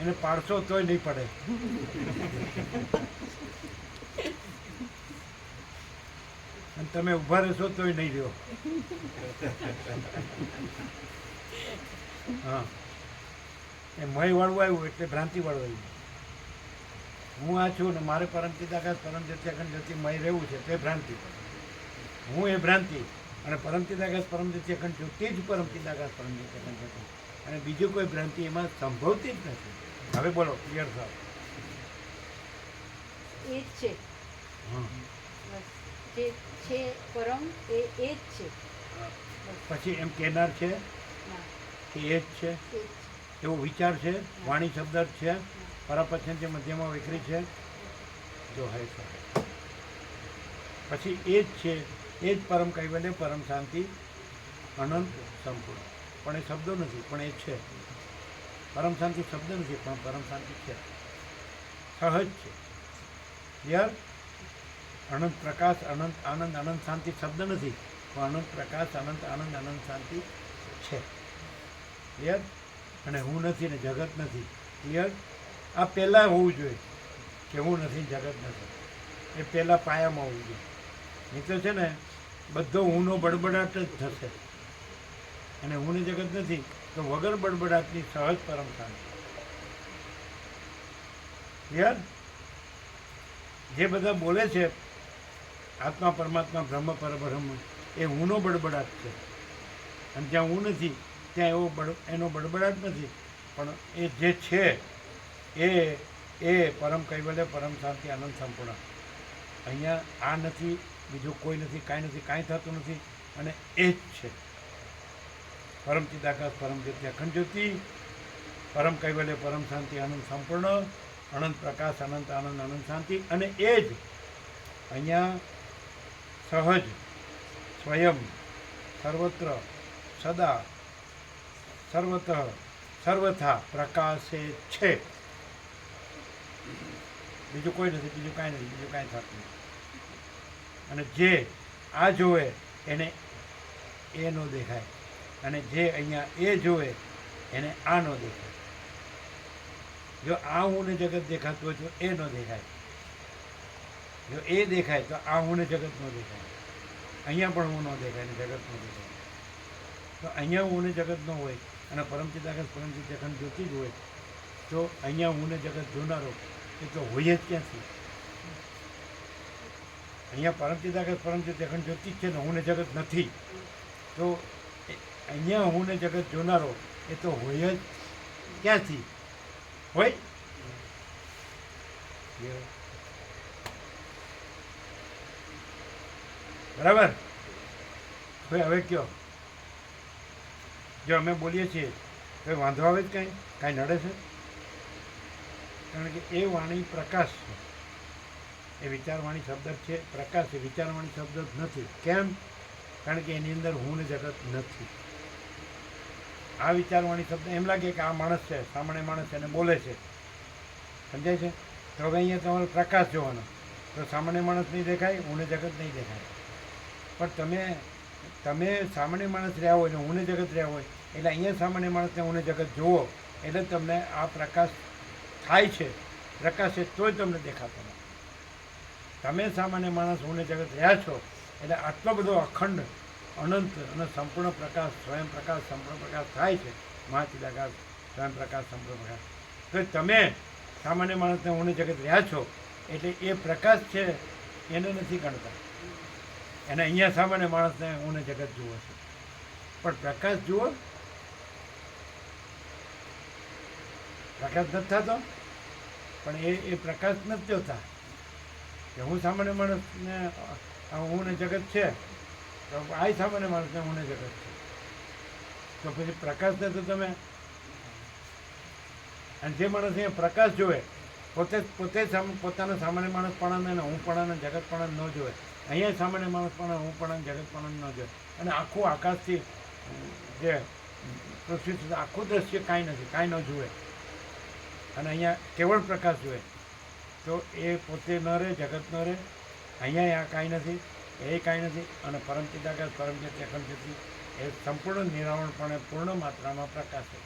એને પાડશો તોય નહીં પડે. અને તમે ઊભા રહેશો તોય નહીં રહ્યો. હા, એ મય વાળવું આવ્યું એટલે ભ્રાંતિ વાળવું આવ્યું. હું આ છું ને મારે પરમચિદાકાશ પરમજ્યોતિ અખંડ જ્યોતિ મય રહેવું છે તે ભ્રાંતિ. હું એ ભ્રાંતિ અને પરમચિદાકાશ પરમજ્યોતિ અખંડ જ્યોતિ જ પરમચિદાકાશ પરમજ્યોતિ અખંડ જ્યોતિ, અને બીજું કોઈ ભ્રાંતિ એમાં સંભવતી જ નથી. હવે બોલો ક્લિયર થાવ. એ જ છે. હા, બસ જે છે પરમ એ જ છે. પછી એમ કહેનાર છે ના, કે એ જ છે એ જ છે. એવો વિચાર છે, વાણી શબ્દ છે, પરાપછન જે મધ્યમાં વિખરી છે, જો હૈ સા. પછી એ જ છે, એ જ પરમ કૈવલ્ય, પરમ શાંતિ, અનંત સંપૂર્ણ. પણ એ શબ્દો નથી, પણ એ છે. પરમ શાંતિ શબ્દ નથી પણ પરમ શાંતિ છે, સહજ છે. ક્લિયર? અનંત પ્રકાશ, અનંત આનંદ, અનંત શાંતિ શબ્દ નથી પણ અનંત પ્રકાશ, અનંત આનંદ, અનંત શાંતિ છે. ક્લિયર? અને હું નથી ને જગત નથી. ક્લિયર? આ પહેલાં હોવું જોઈએ કે હું નથી, જગત નથી. એ પહેલાં પાયામાં હોવું જોઈએ. નહીં તો છે ને બધો હુંનો બડબડાટ જ થશે, અને હું ને જગત નથી તો વગર બડબડાટની સહજ પરમ શાંતિ. ક્લિયર? જે બધા બોલે છે આત્મા પરમાત્મા બ્રહ્મ પરબ્રહ્મ, એ હુંનો બડબડાટ છે. અને જ્યાં હું નથી ત્યાં એનો બડબડાટ નથી, પણ એ જે છે એ પરમ કૈવલ્ય, પરમ શાંતિ, આનંદ સંપૂર્ણ. અહીંયા આ નથી, બીજું કોઈ નથી, કાંઈ નથી, કાંઈ થતું નથી, અને એ જ છે. પરમ ચિદાકાશ પરમ જ્યોતિ અખંડ જ્યોતિ, પરમ કૈવલ્ય, પરમ શાંતિ, આનંદ સંપૂર્ણ, અનંત પ્રકાશ, અનંત આનંદ, અનંત શાંતિ. અને એ જ અહીંયા સહજ, સ્વયં, સર્વત્ર, સદા, સર્વતઃ, સર્વથા પ્રકાશે છે. બીજું કોઈ નથી, બીજું કાંઈ નથી, બીજું કાંઈ થતું નથી. અને જે આ જોવે એને એ ન દેખાય, અને જે અહીંયા એ જોવે એને આ ન દેખાય. જો આ હું ને જગત દેખાતું હોય તો એ ન દેખાય, જો એ દેખાય તો આ હું ને જગત ન દેખાય. અહીંયા પણ હું ન દેખાય ને જગત ન દેખાય. તો અહીંયા હું ને જગત ન હોય અને પરમચિદાકાશ પરમચિદ અખંડ જ્યોતિ જ હોય તો અહીંયા હું ને જગત જોનારો એ તો હોય જ ક્યાંથી? અહીંયા પરમચિદાકાશ પરમચિદ અખંડ જ્યોતિ જ છે ને હું ને જગત નથી, તો અહીંયા હું ને જગત જોનારો એ તો હોય જ ક્યાંથી? હોય? બરાબર? હવે કયો, જો અમે બોલીએ છીએ તો વાંધો આવે જ કાંઈ નડે છે? કારણ કે એ વાણી પ્રકાશ છે, એ વિચારવાણી શબ્દ છે. પ્રકાશ એ વિચારવાણી શબ્દ જ નથી. કેમ? કારણ કે એની અંદર હું ને જગત નથી. આ વિચારવાણી શબ્દ એમ લાગે કે આ માણસ છે, સામાન્ય માણસ એને બોલે છે, સમજાય છે? તો હવે અહીંયા તમારો પ્રકાશ જોવાનો, તો સામાન્ય માણસ નહીં દેખાય, હું ને જગત નહીં દેખાય. પણ તમે સામાન્ય માણસ રહ્યા હોય ને હું ને જગત રહ્યા હોય, એટલે અહીંયા સામાન્ય માણસને હું ને જગત જુઓ એટલે તમને આ પ્રકાશ થાય છે, પ્રકાશ છે તો જ તમને દેખાતો નથી. તમે સામાન્ય માણસ હું ને જગત રહ્યા છો એટલે આટલો બધો અખંડ અનંત અને સંપૂર્ણ પ્રકાશ, સ્વયં પ્રકાશ, સંપૂર્ણ પ્રકાશ થાય છે, મહાચિદાકાશ સ્વયં પ્રકાશ, સંપૂર્ણ પ્રકાશ. તો તમે સામાન્ય માણસને હું ને જગત રહ્યા છો એટલે એ પ્રકાશ છે એને નથી ગણતા, એને અહીંયા સામાન્ય માણસને હું ને જગત જુઓ છે. પણ પ્રકાશ જુઓ, પ્રકાશ નથી થતો, પણ એ પ્રકાશ નથી જોતા કે હું સામાન્ય માણસને હું ને જગત છે, તો આ સામાન્ય માણસને હું ને જગત છે. તો પછી પ્રકાશને તો તમે, અને જે માણસ અહીંયા પ્રકાશ જોવે પોતે પોતાના સામાન્ય માણસપણાને હું પણ જગત પણ ન જોવે, અહીંયા સામાન્ય માણસ પણ હું પણ જગત પણ ન જોવે, અને આખું આકાશથી જે પૃથ્વી સુધી આખું દ્રશ્ય કાંઈ નથી, કાંઈ ન જુએ, અને અહીંયા કેવળ પ્રકાશ જુએ, તો એ પોતે ન રહે, જગત ન રહે. અહીંયા આ કાંઈ નથી, એ કાંઈ નથી, અને પરમચિદાકાશ પરમજ્યોતિ અખંડ જ્યોતિ એ સંપૂર્ણ નિરાવરણપણે પૂર્ણ માત્રામાં પ્રકાશે.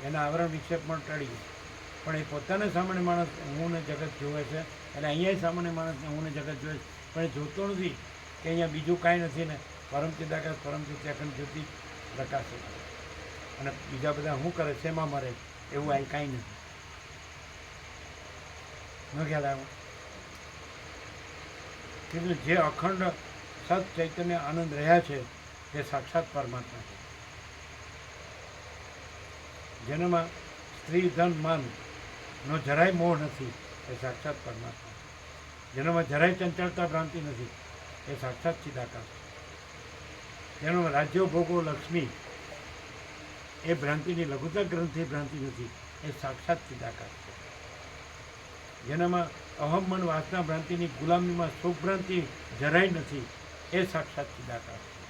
એના આવરણ વિક્ષેપ પણ ટળી ગયું, પણ એ પોતાને સામાન્ય માણસ હું ને જગત જોવે છે, એટલે અહીંયા સામાન્ય માણસને હું ને જગત જોવે છે, પણ એ જોતો નથી કે અહીંયા બીજું કાંઈ નથી ને પરમચિદાકાશ પરમજ્યોતિ અખંડ જ્યોતિ પ્રકાશે, અને બીજા બધા શું કરે છે એમાં મરે, એવું અહીં કાંઈ નથી. ન ખ્યાલ આવ્યો? એટલે જે અખંડ સત ચૈતન્ય આનંદ રહ્યા છે તે સાક્ષાત પરમાત્મા છે, જેનામાં સ્ત્રી ધન માનનો જરાય મોહ નથી, એ સાક્ષાત પરમાત્મા છે. જેનામાં જરાય ચંચળતા ભ્રાંતિ નથી, એ સાક્ષાત ચિદાકાશ છે. જેનામાં રાજ્યો ભોગો લક્ષ્મી એ ભ્રાંતિની લઘુતર ગ્રંથિ ભ્રાંતિ નથી, એ સાક્ષાત ચિદાકાશ છે. જેનામાં અહમ મન વાસના ભ્રાંતિની ગુલામીમાં સુખ ભ્રાંતિ જરાય નથી, એ સાક્ષાત ચિદાકાશ છે.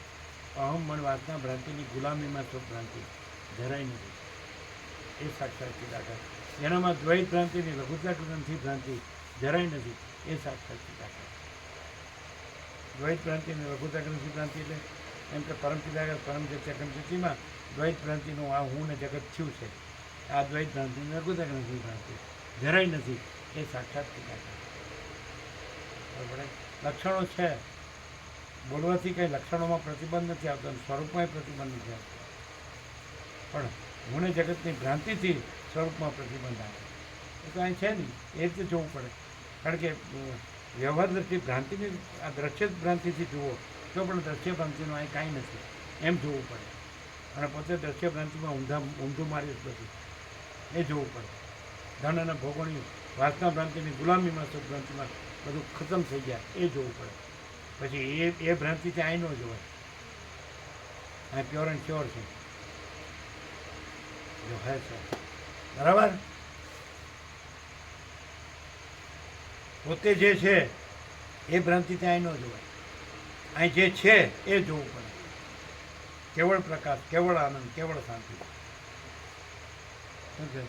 અહમ મન વાસના ભ્રાંતિની ગુલામીમાં સુખ ભ્રાંતિ જરાય નથી, એ સાક્ષાત ચિદાકાશ. જેનામાં દ્વૈત ભ્રાંતિની લઘુતર ગ્રંથિ ભ્રાંતિ જરાય નથી, એ સાક્ષાત ચિદાકાશ. દ્વૈત ભ્રાંતિની લઘુતર ગ્રંથિ ભ્રાંતિ એટલે એમ કે પરમચિદાકાશ પરમજ્યોતિ અખંડ જ્યોતિમાં દ્વૈત ભ્રાંતિનું આ હું ને જગત થયું છે, આ દ્વૈત ભ્રાંતિની લઘુતર ગ્રંથિ ભ્રાંતિ જરાય નથી, એ સાક્ષાત ચિદાકાશ. બરાબર? લક્ષણો છે, બોલવાથી કંઈ લક્ષણોમાં પ્રતિબંધ નથી આવતો, અને સ્વરૂપમાં પ્રતિબંધ નથી આવતો, પણ હું ને જગતની ભ્રાંતિથી સ્વરૂપમાં પ્રતિબંધ આવે. એ તો અહીં છે નહીં, એ રીતે જોવું પડે. કારણ કે વ્યવહાર દ્રષ્ટિ ભ્રાંતિની આ દ્રશ્ય ભ્રાંતિથી જુઓ તો પણ દ્રશ્ય ભ્રાંતિનું અહીં કાંઈ નથી, એમ જોવું પડે. અને પોતે દ્રશ્ય ભ્રાંતિમાં ઊંધું મારી બધું એ જોવું પડે. ધન અને ભોગોની વાસના ભ્રાંતિની ગુલામીમાં સુખ ભ્રાંતિમાં બધું ખતમ થઈ ગયા, એ જોવું પડે. પછી એ ભ્રાંતિથી અહીં ન જોવાય, અહીં પ્યોર એન્ડ શ્યોર છે, જો હે છે. બરાબર? પોતે જે છે એ ભ્રાંતિથી અહીં ન જોવાય, અહીં જે છે એ જોવું પડે. કેવળ પ્રકાશ, કેવળ આનંદ, કેવળ શાંતિ. શું છે?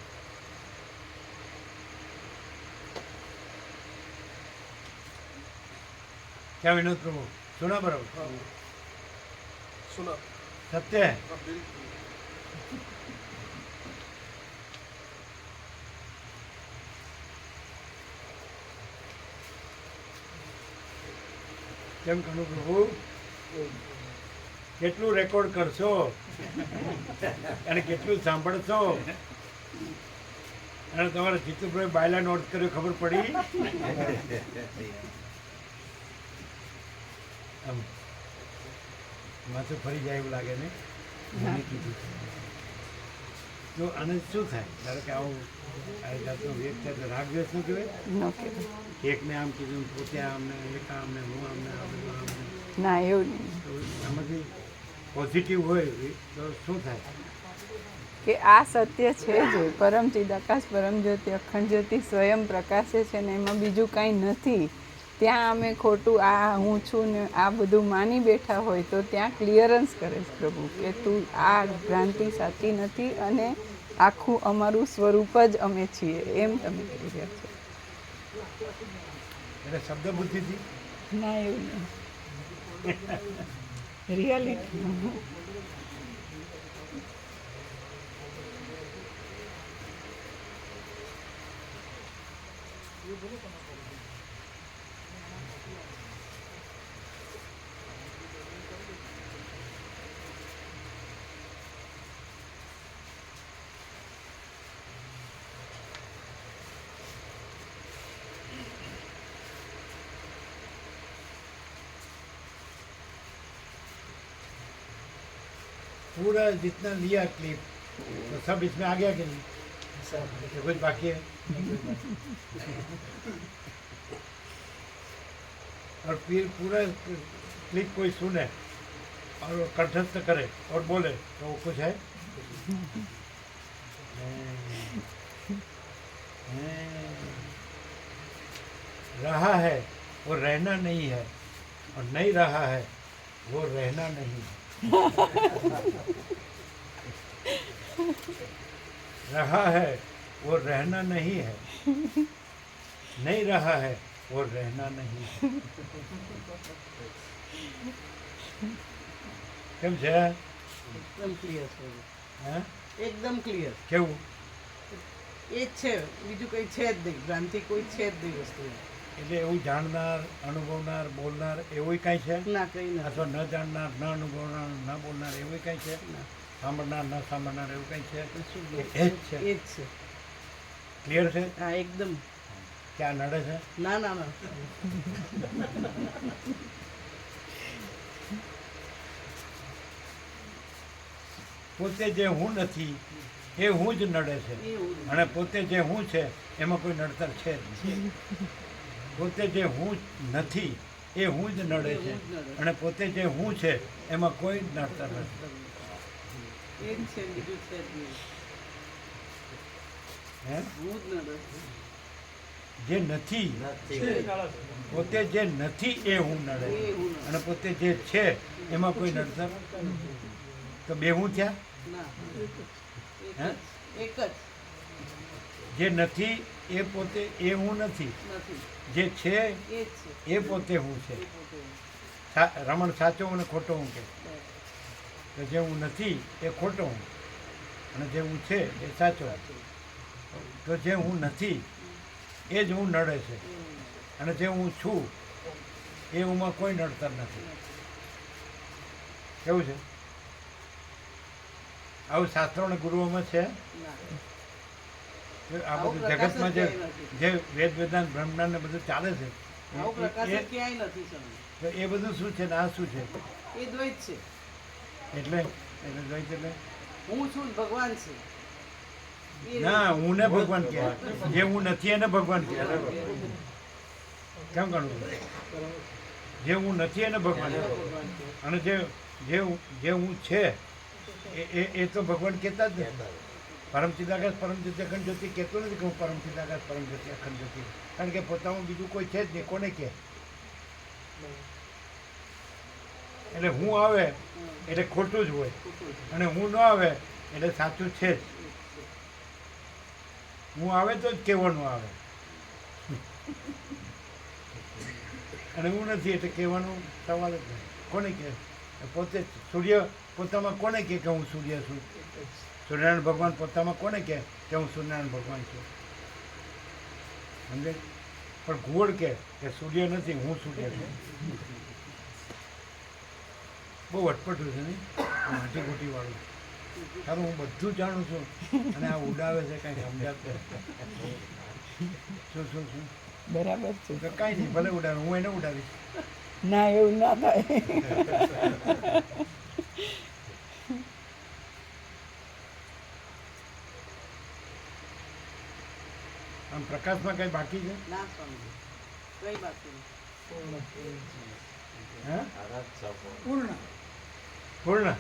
क्या विनोद प्रभु सुना बराबर? सुना। सत्य है? કેમ કનુ પ્રભુ કેટલું રેકોર્ડ કરશો અને કેટલું સાંભળશો, અને તમારા જીતુભાઈ બાયલા નોટ કર્યો ખબર પડી? આમ માથું ફરી જાય એવું લાગે ને? મને કીધું તો આને શું થાય? ધારો કે આવું આ જાતનો વેગ થાય તો રાગ દ્વેષ નું કહેવાય? એકને આમ કીધું, પોતે આમને, એક આમને, હું આમને, આમને. ના, એવું નહીં. તો આમાંથી પોઝિટિવ હોય તો શું થાય? કે આ સત્ય છે જ, પરમ ચિદાકાશ પરમ જ્યોતિ અખંડ જ્યોતિ સ્વયં પ્રકાશે છે ને એમાં બીજું કાંઈ નથી, ત્યાં અમે ખોટું આ હું છું ને આ બધું માની બેઠા હોય તો ત્યાં ક્લિયરન્સ કરે છે પ્રભુ કે તું આ ભ્રાંતિ સાચી નથી અને આખું અમારું સ્વરૂપ જ અમે છીએ એમ તમે કહી રહ્યા છો. એટલે શબ્દ બુદ્ધિથી ના એવું નહીં, રિયાલિટી. पूरा जितना लिया क्लिप तो सब इसमें आ गया कि नहीं? सब कुछ बाकी है? और फिर पूरा क्लिप कोई सुने और वो कंठस्थ करे और बोले तो वो कुछ है? रहा है वो रहना नहीं है और नहीं रहा है वो रहना नहीं है. रहा है वो रहना नहीं है, नहीं रहा है वो रहना नहीं है. કેમ છે? એકદમ ક્લિયર છે, હે? એકદમ ક્લિયર. કેવું? એ જ છે, બીજું કંઈ છે જ નહીં, ભ્રાંતિ કોઈ છે જ નહીં વસ્તુ. એટલે એવું જાણનાર, અનુભવનાર, બોલનાર એવું કાંઈ છે? ના કંઈ ના. અથવા ન જાણનાર, ન અનુભવનાર, ન બોલનાર એવું કાંઈ છે? સાંભળનાર, ન સાંભળનાર એવું કાંઈ છે? એ જ છે. એ જ છે. ક્લિયર છે? હા એકદમ. ક્યાં નડે છે? ના ના ના. પોતે જે હું નથી એ હું જ નડે છે અને પોતે જે હું છે એમાં કોઈ નડતર છે જ નહીં. પોતે જે હું નથી એ હું જ નડે છે અને પોતે જે હું છે એમાં કોઈ જ નડતર નથી. એ જ છે, બીજું છે જ નહીં. હે? હું જ નડે છે. જે નથી પોતે જે નથી એ હું નડે છે અને પોતે જે છે એમાં કોઈ નડતર તો બે હું થયા. ના હે? એક જ જે નથી એ પોતે એ હું નથી, નથી. જે છે એ જ છે. એ પોતે હું છે. એ પોતે. રમણ સાચો અને ખોટો હું કે તો જે હું નથી એ ખોટો હું અને જે હું છે એ સાચો. તો જે હું નથી એ જ હું નડે છે અને જે હું છું એ હુંમાં કોઈ નડતર નથી. કેવું છે? આવું શાસ્ત્રો અને ગુરુઓમાં છે. ના. આ આવું બધું જગતમાં જે પ્રકાશ જ જે વેદ વેદાંત બ્રહ્માંડ ને બધું ચાલે છે આવું પ્રકાશ જ એ- ક્યાંય નથી સમજ. તો એ બધું શું છે ને આ શું છે? એ દ્વૈત છે. એટલે એટલે દ્વૈત એટલે હું છું ને ભગવાન છે. એ ના હું ને ભગવાન કહે, જે હું નથી એને ભગવાન કહે. કેમ ગણવું? જે હું નથી એને ભગવાન કહે અને જે હું છે એ તો ભગવાન કહેતા જ નથી. પરમ ચિદાકાશ પરમ જ્યોતિ અખંડ જ્યોતિ કહેતો નથી કે હું પરમ ચિદાકાશ પરમ જ્યોતિ અખંડ જ્યોતિ, કારણ કે પોતાનું બીજું કોઈ છે જ નહીં. કોને કહે? એટલે હું આવે એટલે ખોટું જ હોય અને હું ન આવે એટલે સાચું છે જ. હું આવે તો જ કહેવાનું આવે અને હું નથી એટલે કહેવાનું સવાલ જ નહીં. કોને કહે? પોતે સૂર્ય પોતામાં કોને કહે કે હું સૂર્ય છું? સૂર્યનારાયણ ભગવાન પોતામાં કોને કહે કે હું સૂર્યનારાયણ ભગવાન છું? સમજે? પણ ઘુવડ કહે કે સૂર્ય નથી હું સૂર્ય છું. બહુ અટપટું છે નહીં? હાથી ગોટી વાળું. સારું હું બધું જાણું છું અને આ ઉડાવે છે કાંઈ સમજાતું શું શું શું બરાબર છે. તો કાંઈ નહીં, ભલે ઉડાવે, હું એને ઉડાવીશ. ના એવું ના થાય. આમ પ્રકાશમાં કઈ બાકી છે? ના સ્વામી, કઈ બાકી નહીં. હે? પૂર્ણ.